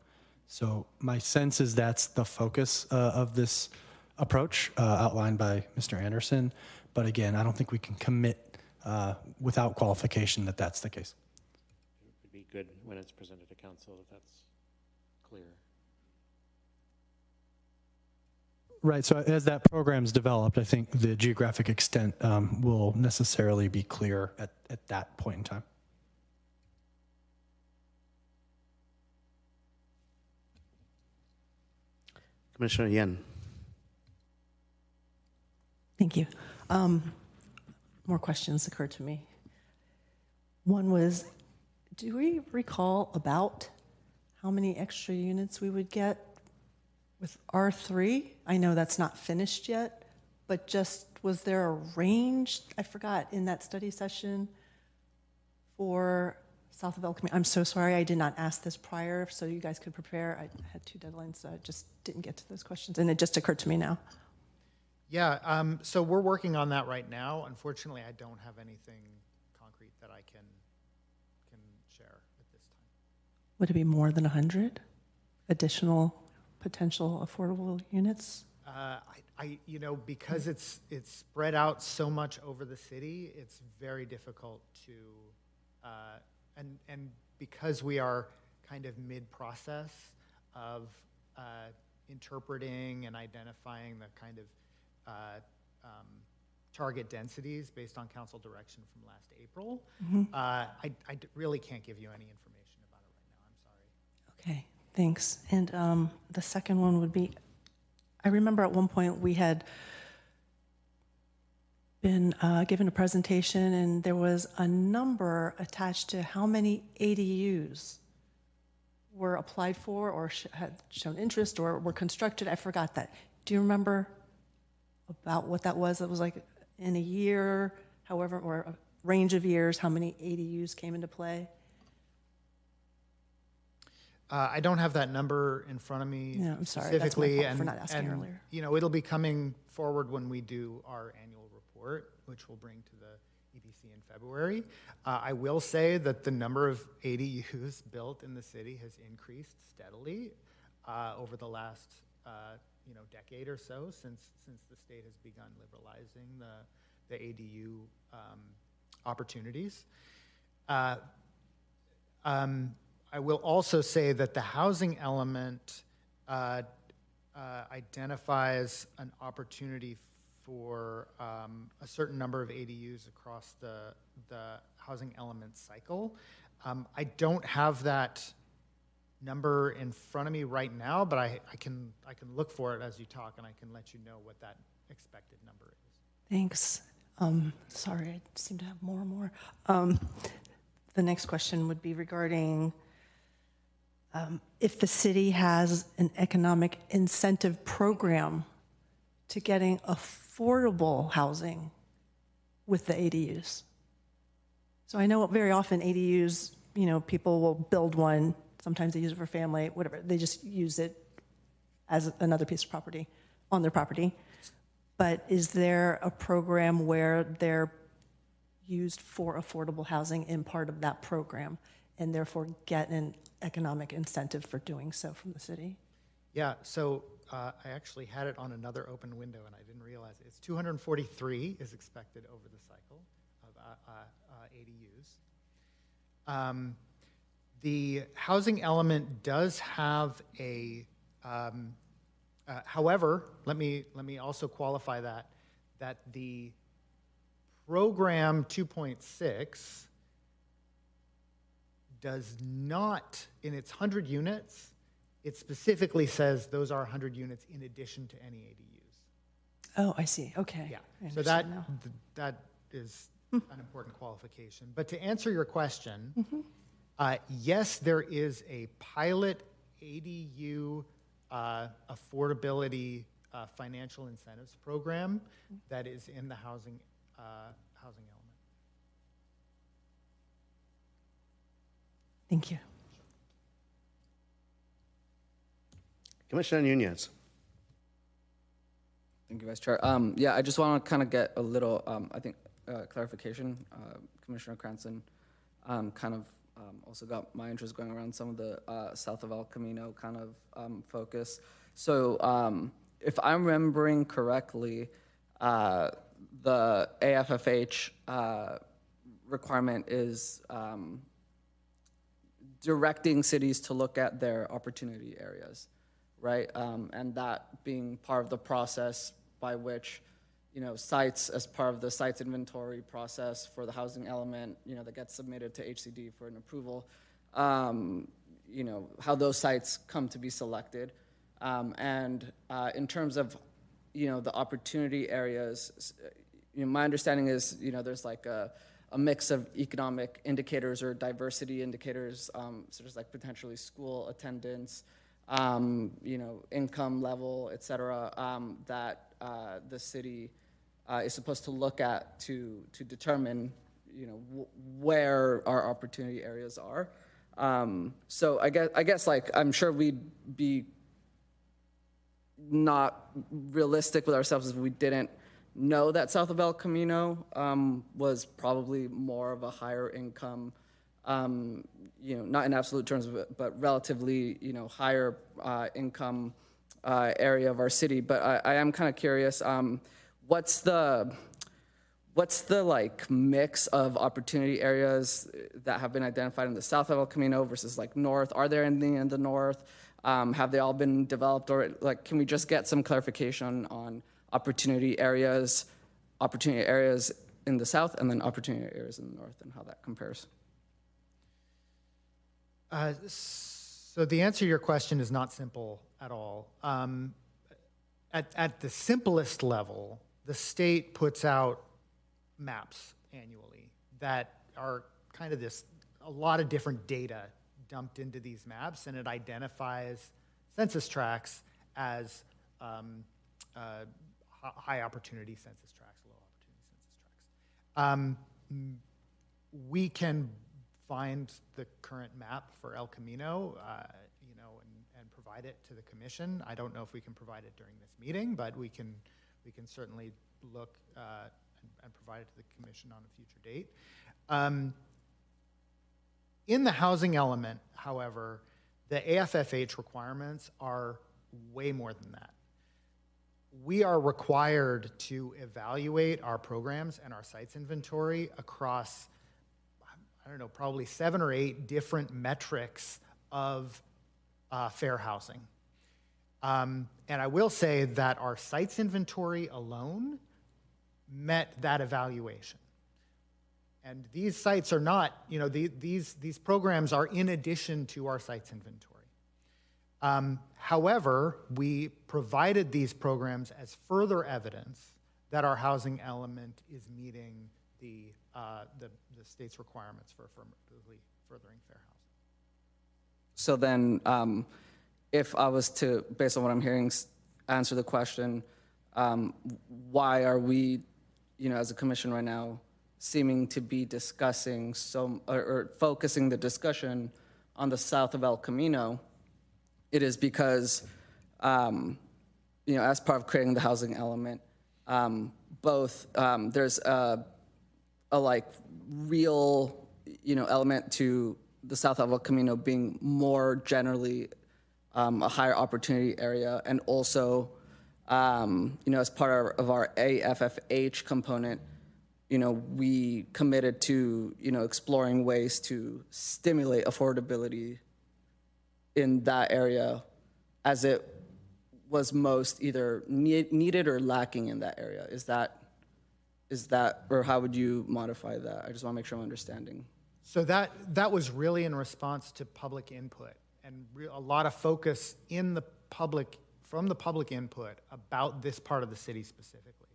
So my sense is that's the focus of this approach outlined by Mr. Anderson. But again, I don't think we can commit without qualification that that's the case. It would be good when it's presented to council that that's clear. Right. So as that program's developed, I think the geographic extent will necessarily be clear at that point in time. Commissioner Yen. Thank you. More questions occurred to me. One was, do we recall about how many extra units we would get with R3? I know that's not finished yet, but just was there a range, I forgot, in that study session for south of El Camino? I'm so sorry I did not ask this prior so you guys could prepare. I had 2 deadlines, so I just didn't get to those questions, and it just occurred to me now. Yeah, so we're working on that right now. Unfortunately, I don't have anything concrete that I can share at this time. Would it be more than 100 additional potential affordable units? Because it's spread out so much over the city, it's very difficult to, and because we are kind of mid-process of interpreting and identifying the kind of target densities based on council direction from last April, I really can't give you any information about it right now. I'm sorry. Okay, thanks. And the second one would be, I remember at one point we had been given a presentation and there was a number attached to how many ADUs were applied for or had shown interest or were constructed. I forgot that. Do you remember about what that was? It was like in a year, however, or a range of years, how many ADUs came into play? I don't have that number in front of me. Yeah, I'm sorry. Specifically, that's my fault for not asking earlier. It'll be coming forward when we do our annual report, which we'll bring to the EDC in February. I will say that the number of ADUs built in the city has increased steadily over the last decade or so since the state has begun liberalizing the ADU opportunities. I will also say that the housing element identifies an opportunity for a certain number of ADUs across the housing element cycle. I don't have that number in front of me right now, but I can look for it as you talk, and I can let you know what that expected number is. Thanks. Sorry, I seem to have more and more. The next question would be regarding if the city has an economic incentive program to getting affordable housing with the ADUs. So I know very often ADUs, people will build one, sometimes they use it for family, whatever. They just use it as another piece of property on their property. But is there a program where they're used for affordable housing in part of that program, and therefore get an economic incentive for doing so from the city? Yeah, so I actually had it on another open window and I didn't realize it. It's 243 is expected over the cycle of ADUs. The housing element does have a, however, let me also qualify that the program 2.6 does not, in its 100 units, it specifically says those are 100 units in addition to any ADUs. Oh, I see. Okay. Yeah. I So understand now. that is an important qualification. But to answer your question, yes, there is a pilot ADU affordability financial incentives program that is in the housing element. Thank you. Commissioner Nunez. Thank you, Vice Chair. Yeah, I just want to kind of get a little, clarification. Commissioner Cranston also got my interest going around some of the south of El Camino kind of focus. So if I'm remembering correctly, the AFFH requirement is directing cities to look at their opportunity areas, right? And that being part of the process by which, sites, as part of the sites inventory process for the housing element, that gets submitted to HCD for an approval, how those sites come to be selected. And in terms of, the opportunity areas, my understanding is, there's like a mix of economic indicators or diversity indicators, such as like potentially school attendance, income level, et cetera, that the city is supposed to look at to determine, where our opportunity areas are. So I guess like I'm sure we'd be not realistic with ourselves if we didn't know that south of El Camino was probably more of a higher income, not in absolute terms, but relatively, higher income area of our city. But I am kind of curious, what's the like mix of opportunity areas that have been identified in the south of El Camino versus like north? Are there any in the north? Have they all been developed, or like, can we just get some clarification on opportunity areas in the south and then opportunity areas in the north and how that compares? So the answer to your question is not simple at all. At the simplest level, the state puts out maps annually that are kind of a lot of different data dumped into these maps, and it identifies census tracts as high opportunity census tracts, low opportunity census tracts. We can find the current map for El Camino, and provide it to the commission. I don't know if we can provide it during this meeting, but we can certainly look and provide it to the commission on a future date. In the housing element, however, the AFFH requirements are way more than that. We are required to evaluate our programs and our sites inventory across, probably 7 or 8 different metrics of fair housing. And I will say that our sites inventory alone met that evaluation. And these sites are not, these programs are in addition to our sites inventory. However, we provided these programs as further evidence that our housing element is meeting the state's requirements for affirmatively furthering fair housing. So then, if I was to, based on what I'm hearing, answer the question, why are we, as a commission right now, seeming to be discussing or focusing the discussion on the south of El Camino? It is because, as part of creating the housing element, there's a a like real, element to the South of El Camino being more generally a higher opportunity area, and also, as part of our AFFH component, we committed to, exploring ways to stimulate affordability in that area as it was most either needed or lacking in that area. Is that, or how would you modify that? I just want to make sure I'm understanding. So that was really in response to public input and a lot of focus from the public input about this part of the city specifically.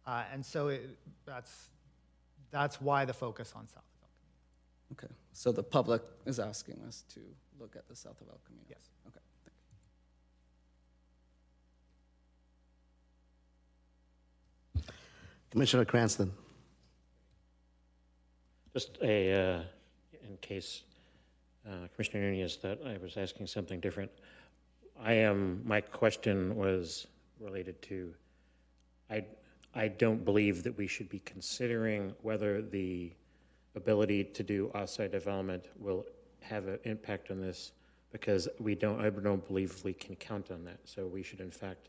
And so that's why the focus on South of El Camino. Okay, so the public is asking us to look at the South of El Camino. Yes. Okay, thank you. Commissioner Cranston. Just in case Commissioner Nunez thought I was asking something different. My question was related to, I don't believe that we should be considering whether the ability to do off-site development will have an impact on this, because I don't believe we can count on that. So we should in fact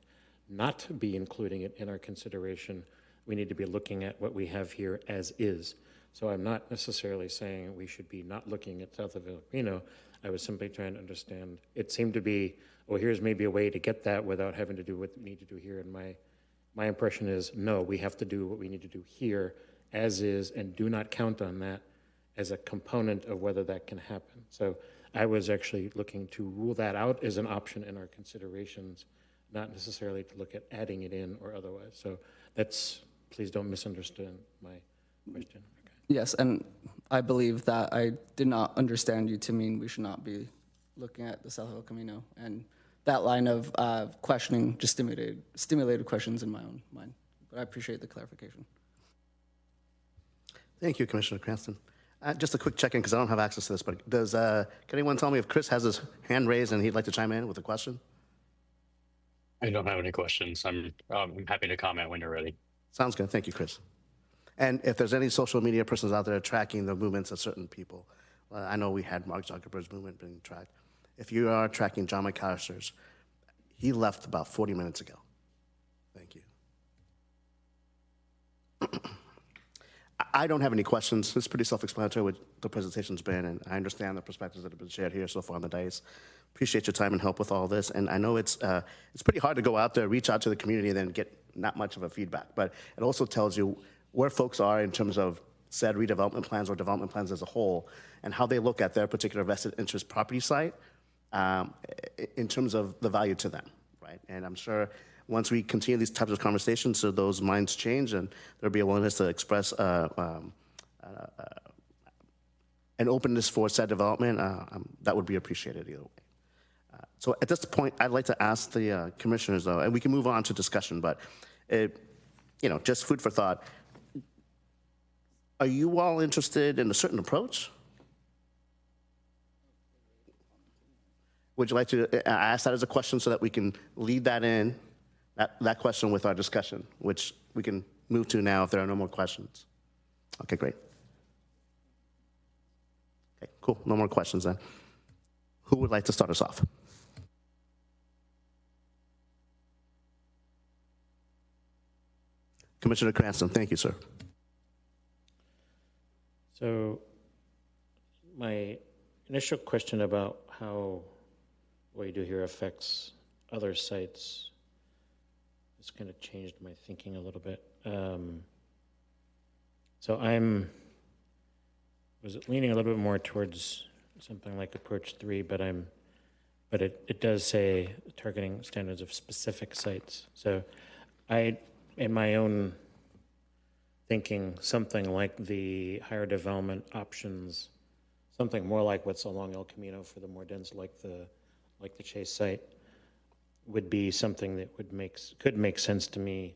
not be including it in our consideration. We need to be looking at what we have here as is. So I'm not necessarily saying we should be not looking at South of El Camino. I was simply trying to understand. It seemed to be, well, here's maybe a way to get that without having to do what we need to do here. And my impression is, no, we have to do what we need to do here as is, and do not count on that as a component of whether that can happen. So I was actually looking to rule that out as an option in our considerations, not necessarily to look at adding it in or otherwise. So please don't misunderstand my question. Okay. Yes, and I believe that I did not understand you to mean we should not be looking at the South of El Camino, and that line of questioning just stimulated questions in my own mind. But I appreciate the clarification. Thank you, Commissioner Cranston. Just a quick check-in, because I don't have access to this, but can anyone tell me if Chris has his hand raised and he'd like to chime in with a question? I don't have any questions. I'm happy to comment when you're ready. Sounds good. Thank you, Chris. And if there's any social media persons out there tracking the movements of certain people, I know we had Mark Zuckerberg's movement being tracked. If you are tracking John McAllister's, he left about 40 minutes ago. Thank you. I don't have any questions. It's pretty self-explanatory what the presentation's been, and I understand the perspectives that have been shared here so far on the dais. Appreciate your time and help with all this. And I know it's pretty hard to go out there, reach out to the community, and then get not much of a feedback. But it also tells you where folks are in terms of said redevelopment plans or development plans as a whole, and how they look at their particular vested interest property site in terms of the value to them, right? And I'm sure once we continue these types of conversations, so those minds change, and there'll be a willingness to express an openness for said development, that would be appreciated either way. So at this point, I'd like to ask the commissioners, though, and we can move on to discussion, but just food for thought. Are you all interested in a certain approach? Would you like to ask that as a question so that we can lead that in, that question with our discussion, which we can move to now if there are no more questions? Okay, great. Okay, cool. No more questions then. Who would like to start us off? Commissioner Cranston, thank you, sir. So my initial question about how what you do here affects other sites has kind of changed my thinking a little bit. So was leaning a little bit more towards something like approach 3, but it does say targeting standards of specific sites. So in my own thinking, something like the higher development options, something more like what's along El Camino for the more dense, like the Chase site, would be something that could make sense to me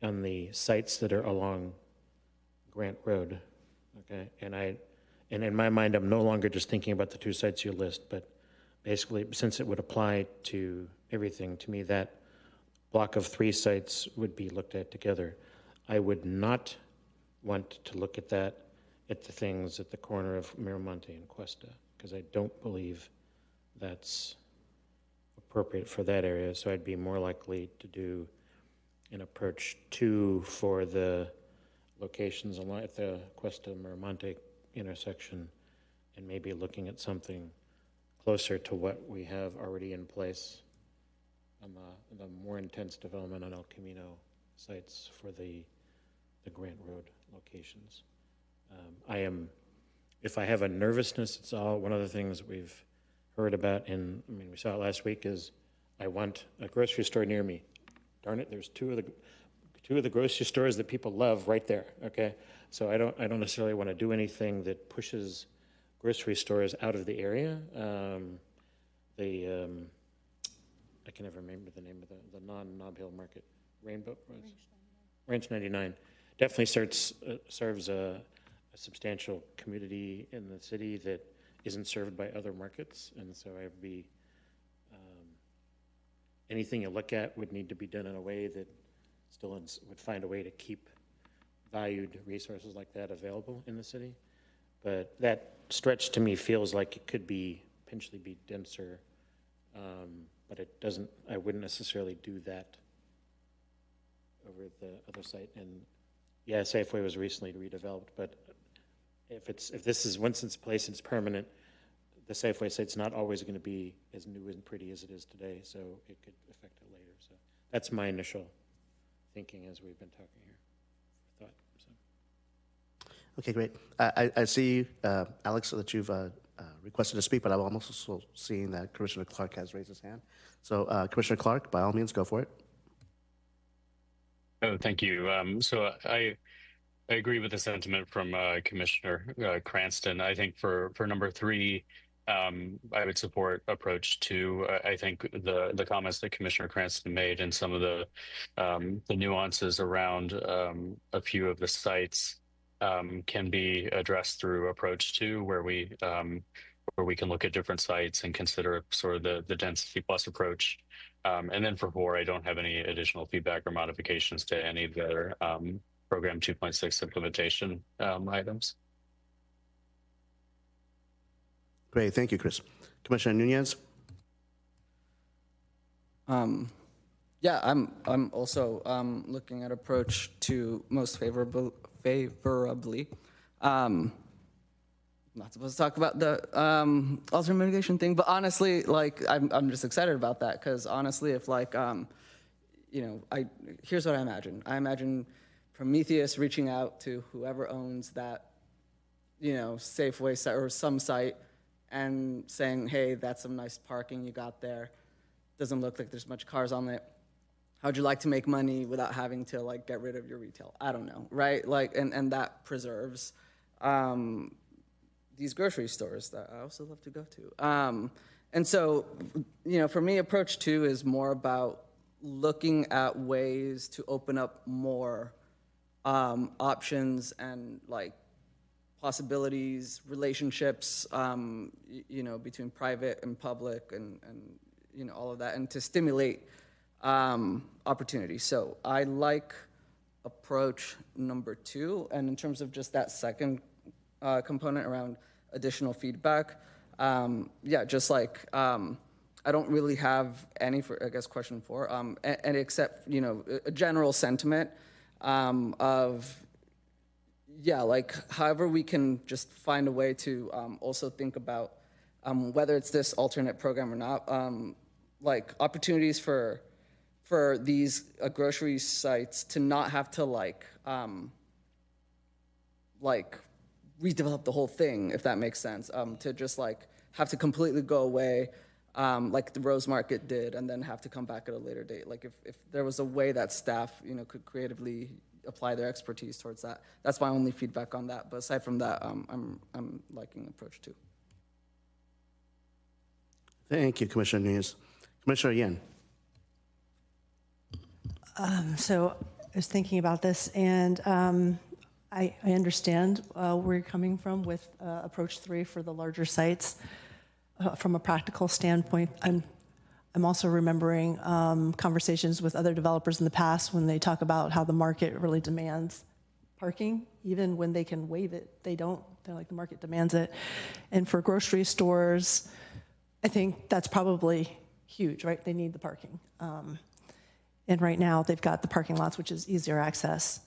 on the sites that are along Grant Road. Okay, and in my mind, I'm no longer just thinking about the 2 sites you list, but basically, since it would apply to everything, to me that block of 3 sites would be looked at together. I would not want to look at that, at the things at the corner of Miramonte and Cuesta, because I don't believe that's appropriate for that area. So I'd be more likely to do an approach 2 for the locations along at the Cuesta Miramonte intersection, and maybe looking at something closer to what we have already in place on the more intense development on El Camino sites for the Grant Road locations. If I have a nervousness, it's all one of the things we've heard about we saw it last week, is I want a grocery store near me. Darn it, there's two of the grocery stores that people love right there, okay? So I don't necessarily want to do anything that pushes grocery stores out of the area. I can never remember the name of the non-Nob Hill Market. Ranch 99. Definitely serves a substantial community in the city that isn't served by other markets. And so I'd be, anything you look at would need to be done in a way that still would find a way to keep valued resources like that available in the city. But that stretch to me feels like it could potentially be denser, but it doesn't, I wouldn't necessarily do that over the other site. And yeah, Safeway was recently redeveloped, but if this is, once it's placed, it's permanent, the Safeway site's not always going to be as new and pretty as it is today, so it could affect it later. So that's my initial thinking as we've been talking here. Okay, great. I see, Alex, that you've requested to speak, but I'm also seeing that Commissioner Clark has raised his hand. So Commissioner Clark, by all means, go for it. Oh, thank you. So I agree with the sentiment from Commissioner Cranston. I think for number 3, I would support approach 2. I think the comments that Commissioner Cranston made and some of the nuances around a few of the sites can be addressed through approach 2, where we can look at different sites and consider sort of the density plus approach. And then for 4, I don't have any additional feedback or modifications to any of the other Program 2.6 implementation items. Great, thank you, Chris. Commissioner Nunez? Yeah, I'm also looking at approach 2 most favorably. Not supposed to talk about the alternate mitigation thing, but honestly, like I'm just excited about that, because honestly, if like here's what I imagine. I imagine Prometheus reaching out to whoever owns that, Safeway site or some site, and saying, hey, that's some nice parking you got there. Doesn't look like there's much cars on it. How'd you like to make money without having to like get rid of your retail? I don't know, right? Like, and that preserves these grocery stores that I also love to go to. And so, for me, approach 2 is more about looking at ways to open up more options and like possibilities, relationships, between private and public and all of that, and to stimulate opportunities. So I like approach number 2. And in terms of just that second component around additional feedback, just like I don't really have any for, I guess, question 4, and except, a general sentiment of, like however we can just find a way to also think about whether it's this alternate program or not, like opportunities for these grocery sites to not have to like redevelop the whole thing, if that makes sense, to just like have to completely go away, like the Rose Market did, and then have to come back at a later date. Like if there was a way that staff, could creatively apply their expertise towards that. That's my only feedback on that. But aside from that, I'm liking approach 2. Thank you, Commissioner Nunez. Commissioner Yen. So I was thinking about this, and I understand where you're coming from with approach 3 for the larger sites. From a practical standpoint, I'm also remembering conversations with other developers in the past when they talk about how the market really demands parking, even when they can waive it, they don't. They're like, the market demands it. And for grocery stores, I think that's probably huge, right? They need the parking. And right now they've got the parking lots, which is easier access.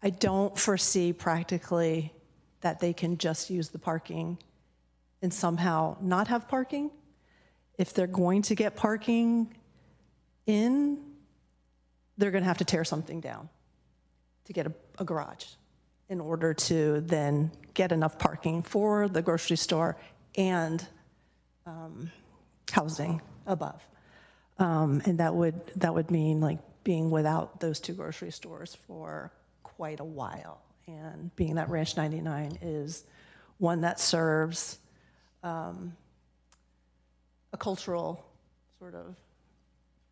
I don't foresee practically that they can just use the parking and somehow not have parking. If they're going to get parking in, they're going to have to tear something down to get a garage in order to then get enough parking for the grocery store and housing above. And that would mean like being without those two grocery stores for quite a while. And being that Ranch 99 is one that serves a cultural sort of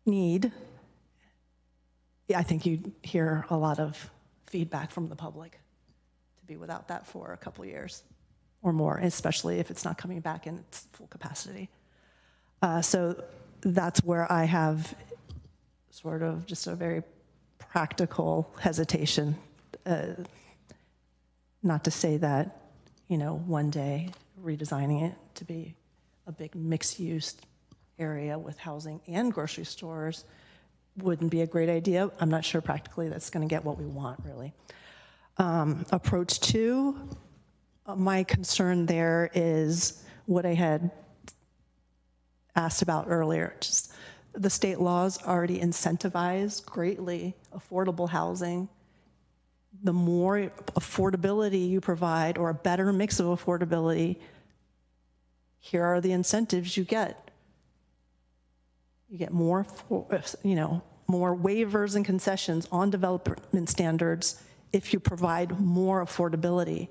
need, yeah, I think you'd hear a lot of feedback from the public to be without that for a couple years or more, especially if it's not coming back in its full capacity. So that's where I have sort of just a very practical hesitation. Not to say that, one day redesigning it to be a big mixed-use area with housing and grocery stores wouldn't be a great idea. I'm not sure practically that's going to get what we want, really. Approach 2, my concern there is what I had asked about earlier. Just the state laws already incentivize greatly affordable housing. The more affordability you provide, or a better mix of affordability, here are the incentives you get. You get more, more waivers and concessions on development standards if you provide more affordability.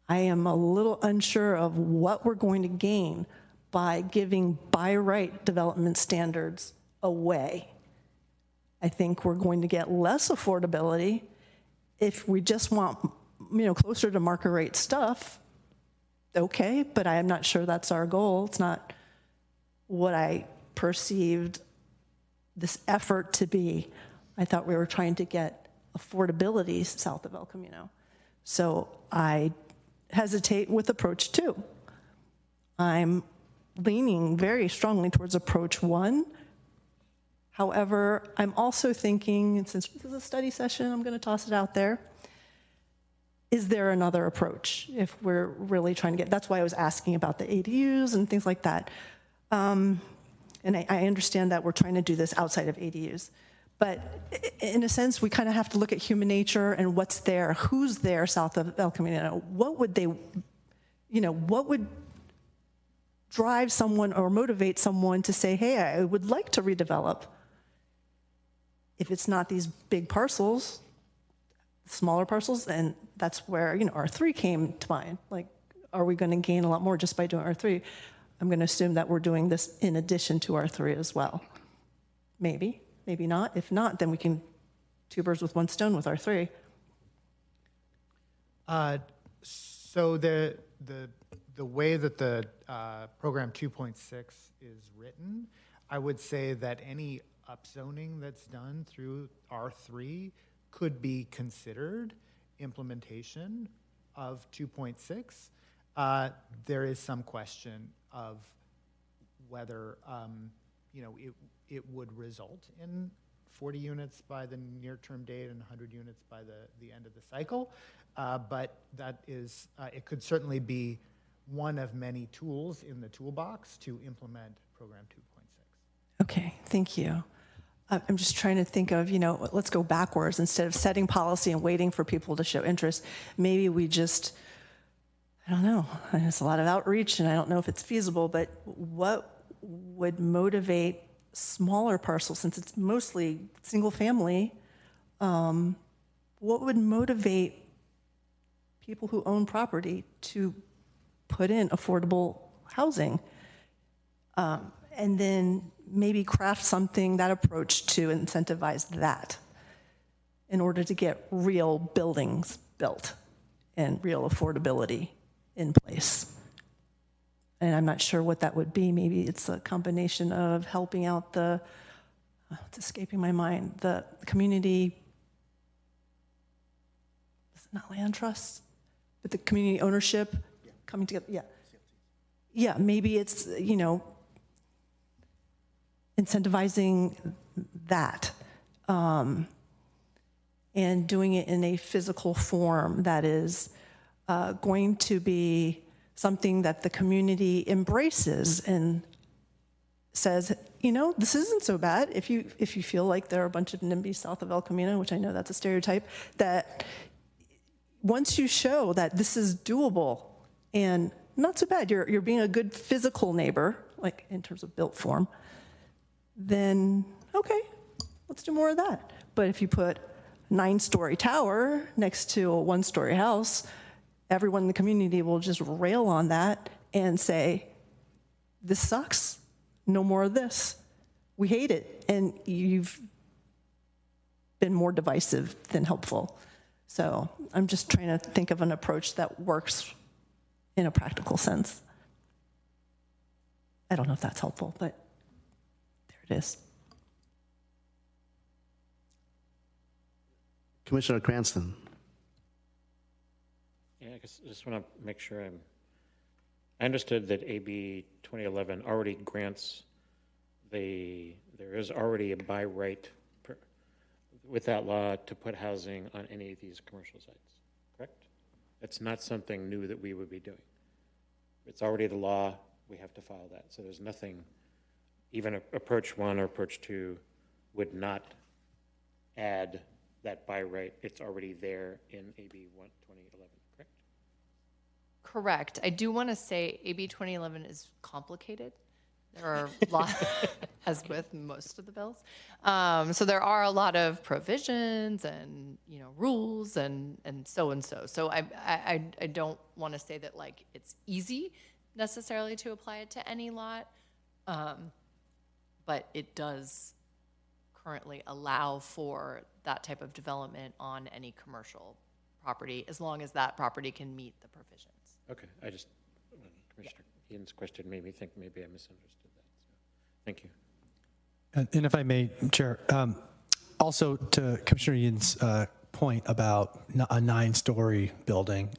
I am a little unsure of what we're going to gain by giving by right development standards away. I think we're going to get less affordability if we just want, closer to market rate stuff. Okay, but I am not sure that's our goal. It's not what I perceived this effort to be. I thought we were trying to get affordability south of El Camino. So I hesitate with approach 2. I'm leaning very strongly towards approach 1. However, I'm also thinking, and since this is a study session, I'm going to toss it out there. Is there another approach if we're really trying to get, that's why I was asking about the ADUs and things like that. And I understand that we're trying to do this outside of ADUs. But in a sense, we kind of have to look at human nature and what's there, who's there south of El Camino. What would they, what would drive someone or motivate someone to say, hey, I would like to redevelop? If it's not these big parcels, smaller parcels, and that's where, R3 came to mind. Like, are we going to gain a lot more just by doing R3? I'm going to assume that we're doing this in addition to R3 as well. Maybe, maybe not. If not, then we can 2 birds with 1 stone with R3. So the way that the program 2.6 is written, I would say that any upzoning that's done through R3 could be considered implementation of 2.6. There is some question of whether it would result in 40 units by the near-term date and 100 units by the end of the cycle. But that is, it could certainly be one of many tools in the toolbox to implement Program 2.6. Okay, thank you. I'm just trying to think of, let's go backwards. Instead of setting policy and waiting for people to show interest, maybe we just, I don't know, there's a lot of outreach and I don't know if it's feasible, but what would motivate smaller parcels, since it's mostly single family, what would motivate people who own property to put in affordable housing? And then maybe craft something, that approach to incentivize that in order to get real buildings built and real affordability in place. And I'm not sure what that would be. Maybe it's a combination of helping out the, it's escaping my mind, the community not land trusts, but the community ownership coming together. Yeah. Yeah, maybe it's, incentivizing that and doing it in a physical form that is going to be something that the community embraces and says, this isn't so bad. If you feel like there are a bunch of NIMBYs south of El Camino, which I know that's a stereotype, that once you show that this is doable and not so bad, you're being a good physical neighbor, like in terms of built form, then okay, let's do more of that. But if you put a 9-story tower next to a 1-story house, everyone in the community will just rail on that and say, this sucks, no more of this. We hate it. And you've been more divisive than helpful. So I'm just trying to think of an approach that works in a practical sense. I don't know if that's helpful, but there it is. Commissioner Cranston. Yeah, I guess I just want to make sure I understood that AB 2011 already grants there is already a by right with that law to put housing on any of these commercial sites, correct? It's not something new that we would be doing. It's already the law, we have to follow that. So there's nothing, even approach 1 or approach 2 would not add that by right. It's already there in AB 2011, correct? Correct. I do want to say AB 2011 is complicated. There are a lot, as with most of the bills. So there are a lot of provisions and rules and so. So I don't want to say that like it's easy necessarily to apply it to any lot, but it does currently allow for that type of development on any commercial property as long as that property can meet the provisions. Okay, Commissioner Ian's question made me think maybe I misunderstood that. So, thank you. And if I may, Chair, also to Commissioner Ian's point about a 9-story building,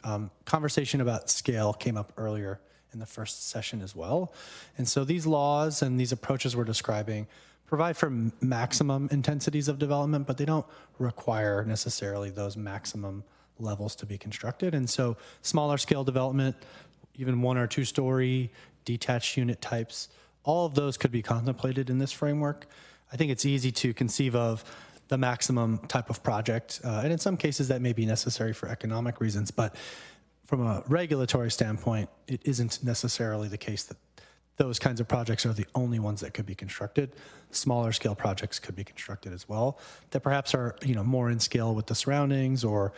conversation about scale came up earlier in the first session as well. And so these laws and these approaches we're describing provide for maximum intensities of development, but they don't require necessarily those maximum levels to be constructed. And so smaller scale development, even 1 or 2-story detached unit types, all of those could be contemplated in this framework. I think it's easy to conceive of the maximum type of project, and in some cases that may be necessary for economic reasons, but from a regulatory standpoint, it isn't necessarily the case that those kinds of projects are the only ones that could be constructed. Smaller scale projects could be constructed as well that perhaps are more in scale with the surroundings or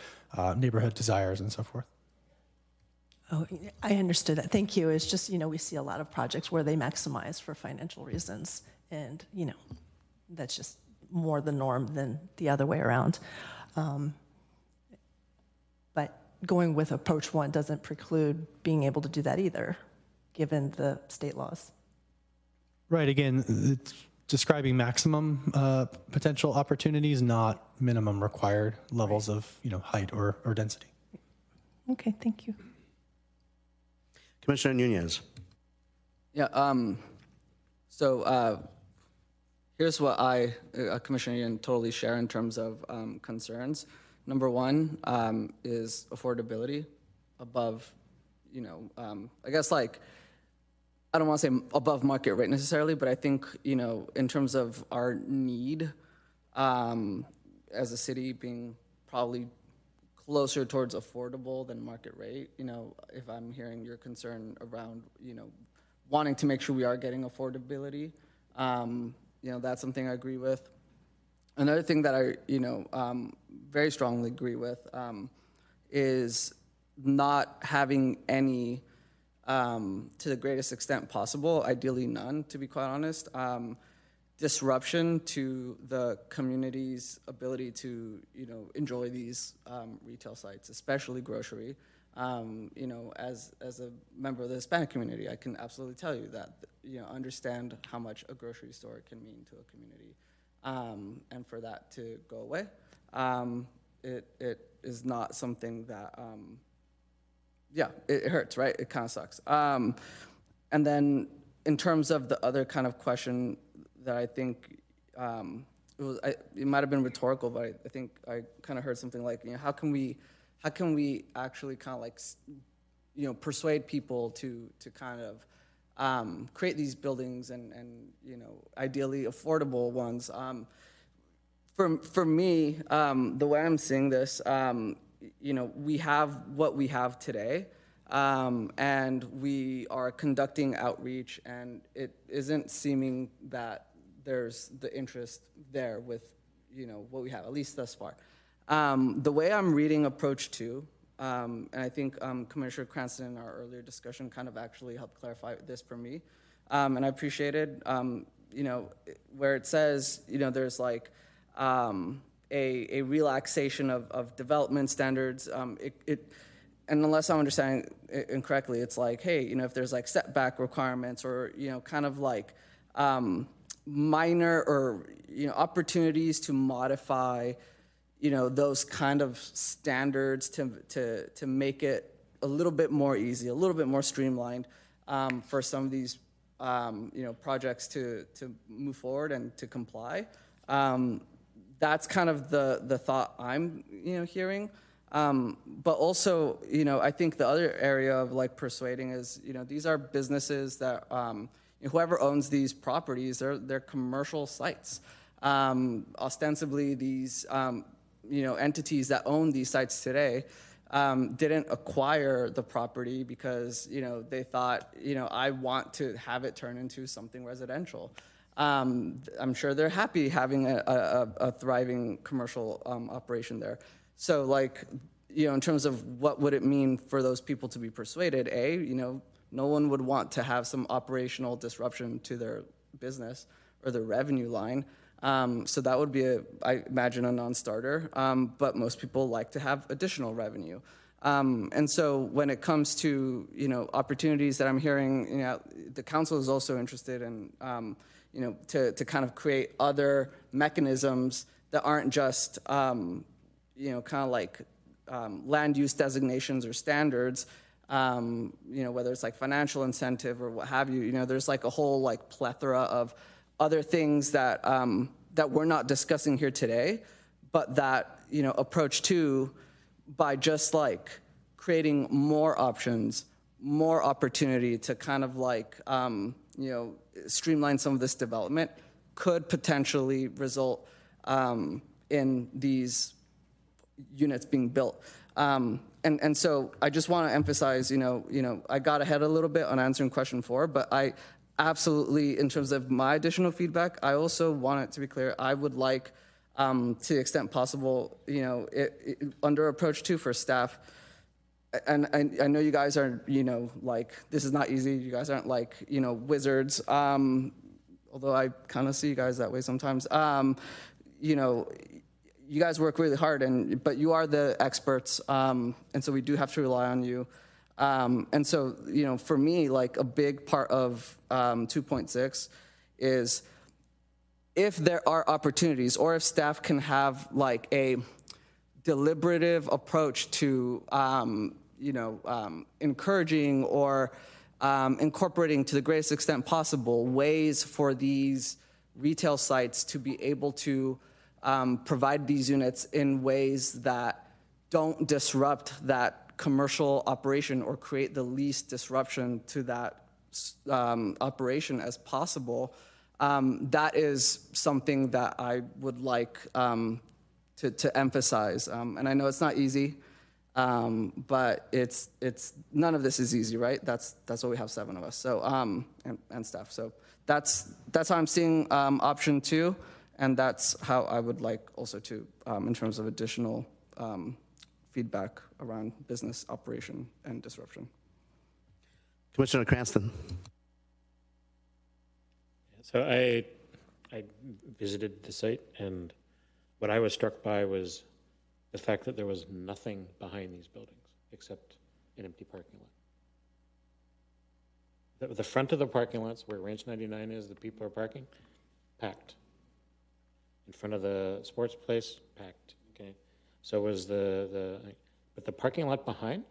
neighborhood desires and so forth. Oh, I understood that. Thank you. It's just, we see a lot of projects where they maximize for financial reasons. And, that's just more the norm than the other way around. But going with approach 1 doesn't preclude being able to do that either, given the state laws. Right. Again, it's describing maximum potential opportunities, not minimum required levels of height or density. Okay. Thank you. Commissioner Nunez. Yeah, so here's what I, Commissioner Ian, totally share in terms of concerns. Number 1 is affordability above, I guess like, I don't want to say above market rate necessarily, but I think, in terms of our need as a city being probably closer towards affordable than market rate, if I'm hearing your concern around, wanting to make sure we are getting affordability, that's something I agree with. Another thing that I, very strongly agree with is not having any, to the greatest extent possible, ideally none, to be quite honest, disruption to the community's ability to, enjoy these retail sites, especially grocery. As a member of the Hispanic community, I can absolutely tell you that, understand how much a grocery store can mean to a community, and for that to go away. it is not something that, it hurts, right? It kind of sucks. And then in terms of the other kind of question that I think, it might have been rhetorical, but I think I kind of heard something like, how can we actually kind of like, persuade people to kind of create these buildings and ideally affordable ones. For me, the way I'm seeing this, we have what we have today, and we are conducting outreach, and it isn't seeming that there's the interest there with, what we have, at least thus far. The way I'm reading approach 2, and I think Commissioner Cranston in our earlier discussion kind of actually helped clarify this for me, and I appreciated, where it says, there's like a relaxation of development standards. And unless I'm understanding it incorrectly, it's like, hey, if there's like setback requirements or, kind of like minor or, opportunities to modify, those kind of standards to make it a little bit more easy, a little bit more streamlined for some of these, projects to move forward and to comply. That's kind of the thought I'm, hearing. But also, I think the other area of like persuading is, these are businesses that, whoever owns these properties, they're commercial sites. Ostensibly, these, entities that own these sites today didn't acquire the property because, they thought, I want to have it turn into something residential. I'm sure they're happy having a thriving commercial operation there. So, like, in terms of what would it mean for those people to be persuaded, no one would want to have some operational disruption to their business or their revenue line. So that would be, I imagine, a non-starter. But most people like to have additional revenue. And so when it comes to, opportunities that I'm hearing, the council is also interested in, to kind of create other mechanisms that aren't just, kind of like land use designations or standards, whether it's like financial incentive or what have you. There's like a whole like plethora of other things that that we're not discussing here today, but that approach to by just like creating more options, more opportunity to kind of like streamline some of this development could potentially result in these units being built. And so I just want to emphasize, I got ahead a little bit on answering question 4, but I absolutely, in terms of my additional feedback, I also want it to be clear, I would like, to the extent possible, under approach 2 for staff, and I know you guys are, like, this is not easy. You guys aren't like, wizards, although I kind of see you guys that way sometimes. You guys work really hard, but you are the experts, and so we do have to rely on you. And so, for me, like a big part of 2.6 is if there are opportunities or if staff can have like a deliberative approach to, encouraging or incorporating to the greatest extent possible ways for these retail sites to be able to provide these units in ways that don't disrupt that commercial operation or create the least disruption to that operation as possible. That is something that I would like to emphasize. And I know it's not easy, but it's none of this is easy, right? That's why we have 7 of us. So and staff. So that's how I'm seeing option 2. And that's how I would like also to, in terms of additional feedback around business operation and disruption. Commissioner Cranston. So I visited the site, and what I was struck by was the fact that there was nothing behind these buildings except an empty parking lot. The front of the parking lots where Ranch 99 is, the people are parking, packed. In front of the sports place, packed, okay? So was but the parking lot behind,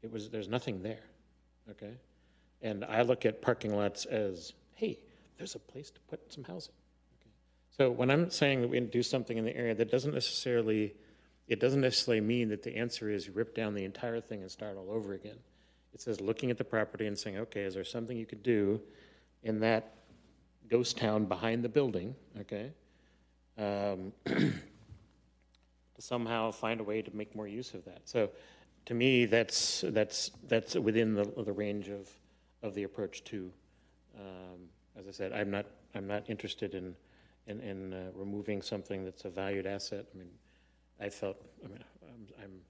there's nothing there, okay? And I look at parking lots as, hey, there's a place to put some housing. Okay? So when I'm saying that we do something in the area, that doesn't necessarily mean that the answer is rip down the entire thing and start all over again. It says looking at the property and saying, okay, is there something you could do in that ghost town behind the building, okay? To somehow find a way to make more use of that. So to me, that's within the range of the approach too. As I said, I'm not interested in removing something that's a valued asset. I mean, I'm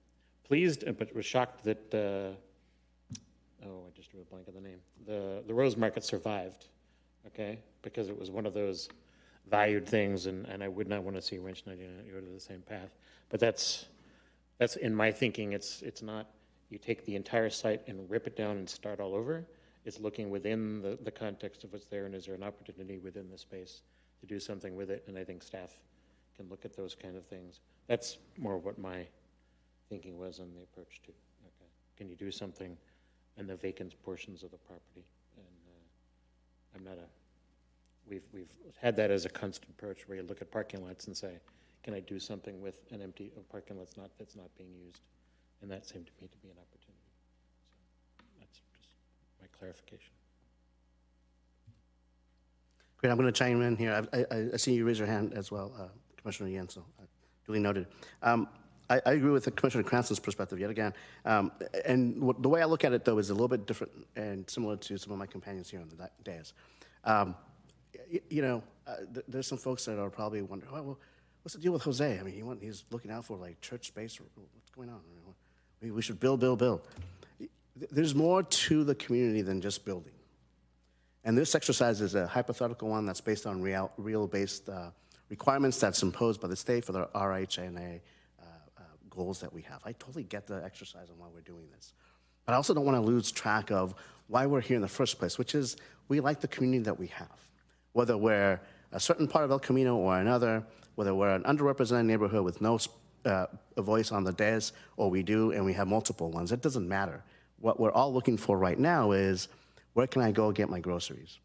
pleased, but was shocked that, I just drew a blank of the name. The Rose Market survived, okay? Because it was one of those valued things, and I would not want to see Ranch 99 go to the same path. But that's in my thinking, it's not, you take the entire site and rip it down and start all over. It's looking within the context of what's there, and is there an opportunity within the space to do something with it? And I think staff can look at those kind of things. That's more what my thinking was on the approach to. Okay, can you do something in the vacant portions of the property? And we've had that as a constant approach where you look at parking lots and say, can I do something with an empty parking lot that's not being used? And that seemed to me to be an opportunity. So that's just my clarification. Great, I'm going to chime in here. I see you raise your hand as well, Commissioner Yen, so duly noted. I agree with Commissioner Cranston's perspective yet again. And the way I look at it, though, is a little bit different and similar to some of my companions here on the dais. There's some folks that are probably wondering, well, what's the deal with Jose? I mean, he's looking out for like church space, or what's going on? We should build. There's more to the community than just building. And this exercise is a hypothetical one that's based on real-based requirements that's imposed by the state for the RHNA goals that we have. I totally get the exercise on why we're doing this. But I also don't want to lose track of why we're here in the first place, which is we like the community that we have. Whether we're a certain part of El Camino or another, whether we're an underrepresented neighborhood with no voice on the dais, or we do and we have multiple ones, it doesn't matter. What we're all looking for right now is, where can I go get my groceries?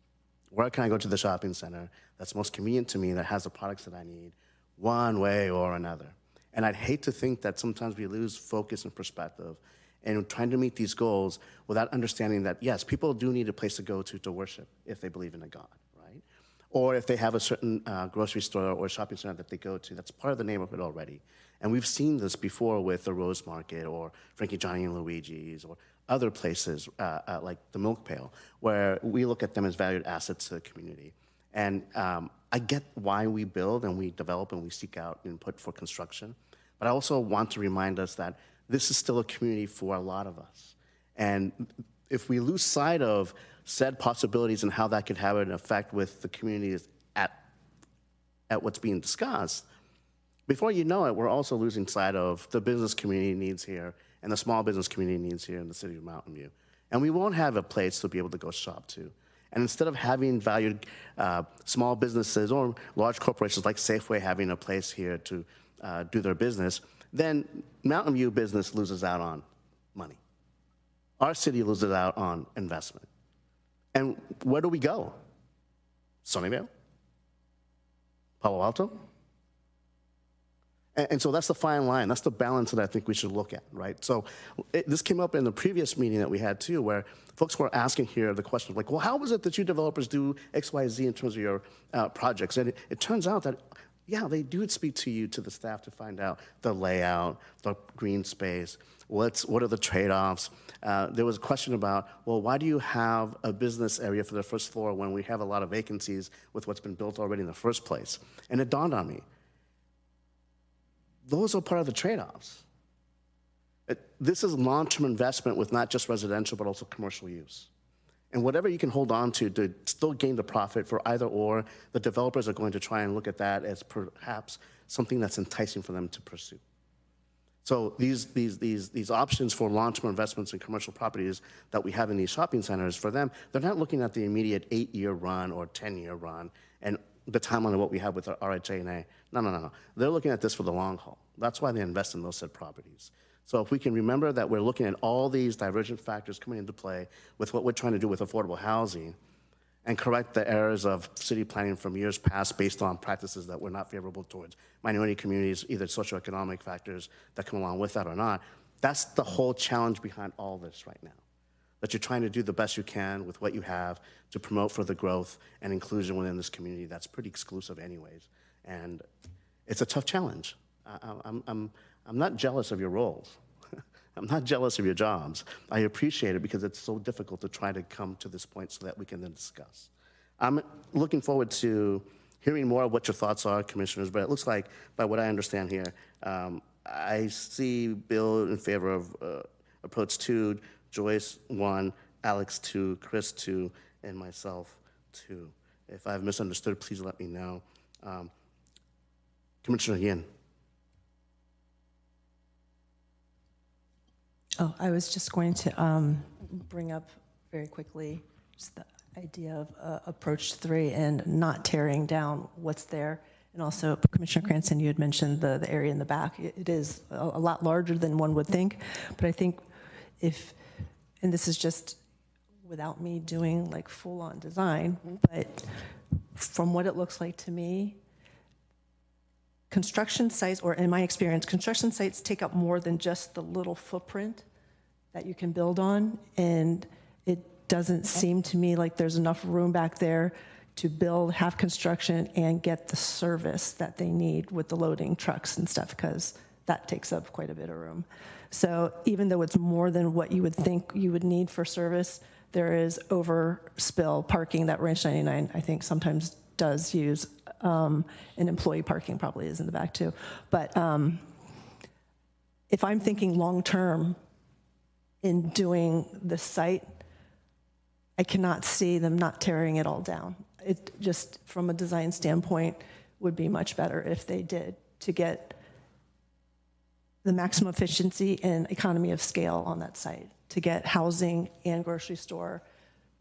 Where can I go to the shopping center that's most convenient to me, that has the products that I need, one way or another? And I'd hate to think that sometimes we lose focus and perspective and trying to meet these goals without understanding that, yes, people do need a place to go to worship if they believe in a God, right? Or if they have a certain grocery store or shopping center that they go to, that's part of the neighborhood already. And we've seen this before with the Rose Market or Frankie, Johnny, and Luigi's, or other places like the Milk Pail, where we look at them as valued assets to the community. And I get why we build and we develop and we seek out input for construction, but I also want to remind us that this is still a community for a lot of us. And if we lose sight of said possibilities and how that could have an effect with the communities at what's being discussed, before you know it, we're also losing sight of the business community needs here and the small business community needs here in the city of Mountain View. And we won't have a place to be able to go shop to. And instead of having valued small businesses or large corporations like Safeway having a place here to do their business, then Mountain View business loses out on money. Our city loses out on investment. And where do we go? Sunnyvale? Palo Alto? And so that's the fine line. That's the balance that I think we should look at, right? So this came up in the previous meeting that we had too, where folks were asking here the question like, well, how is it that you developers do X, Y, Z in terms of your projects? And it turns out that, yeah, they do speak to you, to the staff, to find out the layout, the green space, what are the trade-offs. There was a question about, well, why do you have a business area for the first floor when we have a lot of vacancies with what's been built already in the first place? And it dawned on me, those are part of the trade-offs. This is long-term investment with not just residential, but also commercial use. And whatever you can hold on to still gain the profit for either or, the developers are going to try and look at that as perhaps something that's enticing for them to pursue. So these options for long-term investments in commercial properties that we have in these shopping centers, for them, they're not looking at the immediate 8-year run or 10-year run and the timeline of what we have with our RHA&A. No. They're looking at this for the long haul. That's why they invest in those said properties. So if we can remember that we're looking at all these divergent factors coming into play with what we're trying to do with affordable housing and correct the errors of city planning from years past based on practices that were not favorable towards minority communities, either socioeconomic factors that come along with that or not, that's the whole challenge behind all this right now. That you're trying to do the best you can with what you have to promote further growth and inclusion within this community that's pretty exclusive anyways. And it's a tough challenge. I'm not jealous of your roles. I'm not jealous of your jobs. I appreciate it because it's so difficult to try to come to this point so that we can then discuss. I'm looking forward to hearing more of what your thoughts are, commissioners, but it looks like, by what I understand here, I see Bill in favor of approach 2, Joyce 1, Alex 2, Chris 2, and myself 2. If I've misunderstood, please let me know. Commissioner Yin. Oh, I was just going to bring up very quickly just the idea of approach 3 and not tearing down what's there. And also, Commissioner Cranston, you had mentioned the area in the back. It is a lot larger than one would think, but I think if, and this is just without me doing like full-on design, but from what it looks like to me, construction sites, or in my experience, construction sites take up more than just the little footprint that you can build on, and it doesn't seem to me like there's enough room back there to build, have construction, and get the service that they need with the loading trucks and stuff, because that takes up quite a bit of room. So even though it's more than what you would think you would need for service, there is overspill parking that Ranch 99, I think, sometimes does use, and employee parking probably is in the back too. But if I'm thinking long-term in doing the site, I cannot see them not tearing it all down. It just, from a design standpoint, would be much better if they did, to get the maximum efficiency and economy of scale on that site, to get housing and grocery store,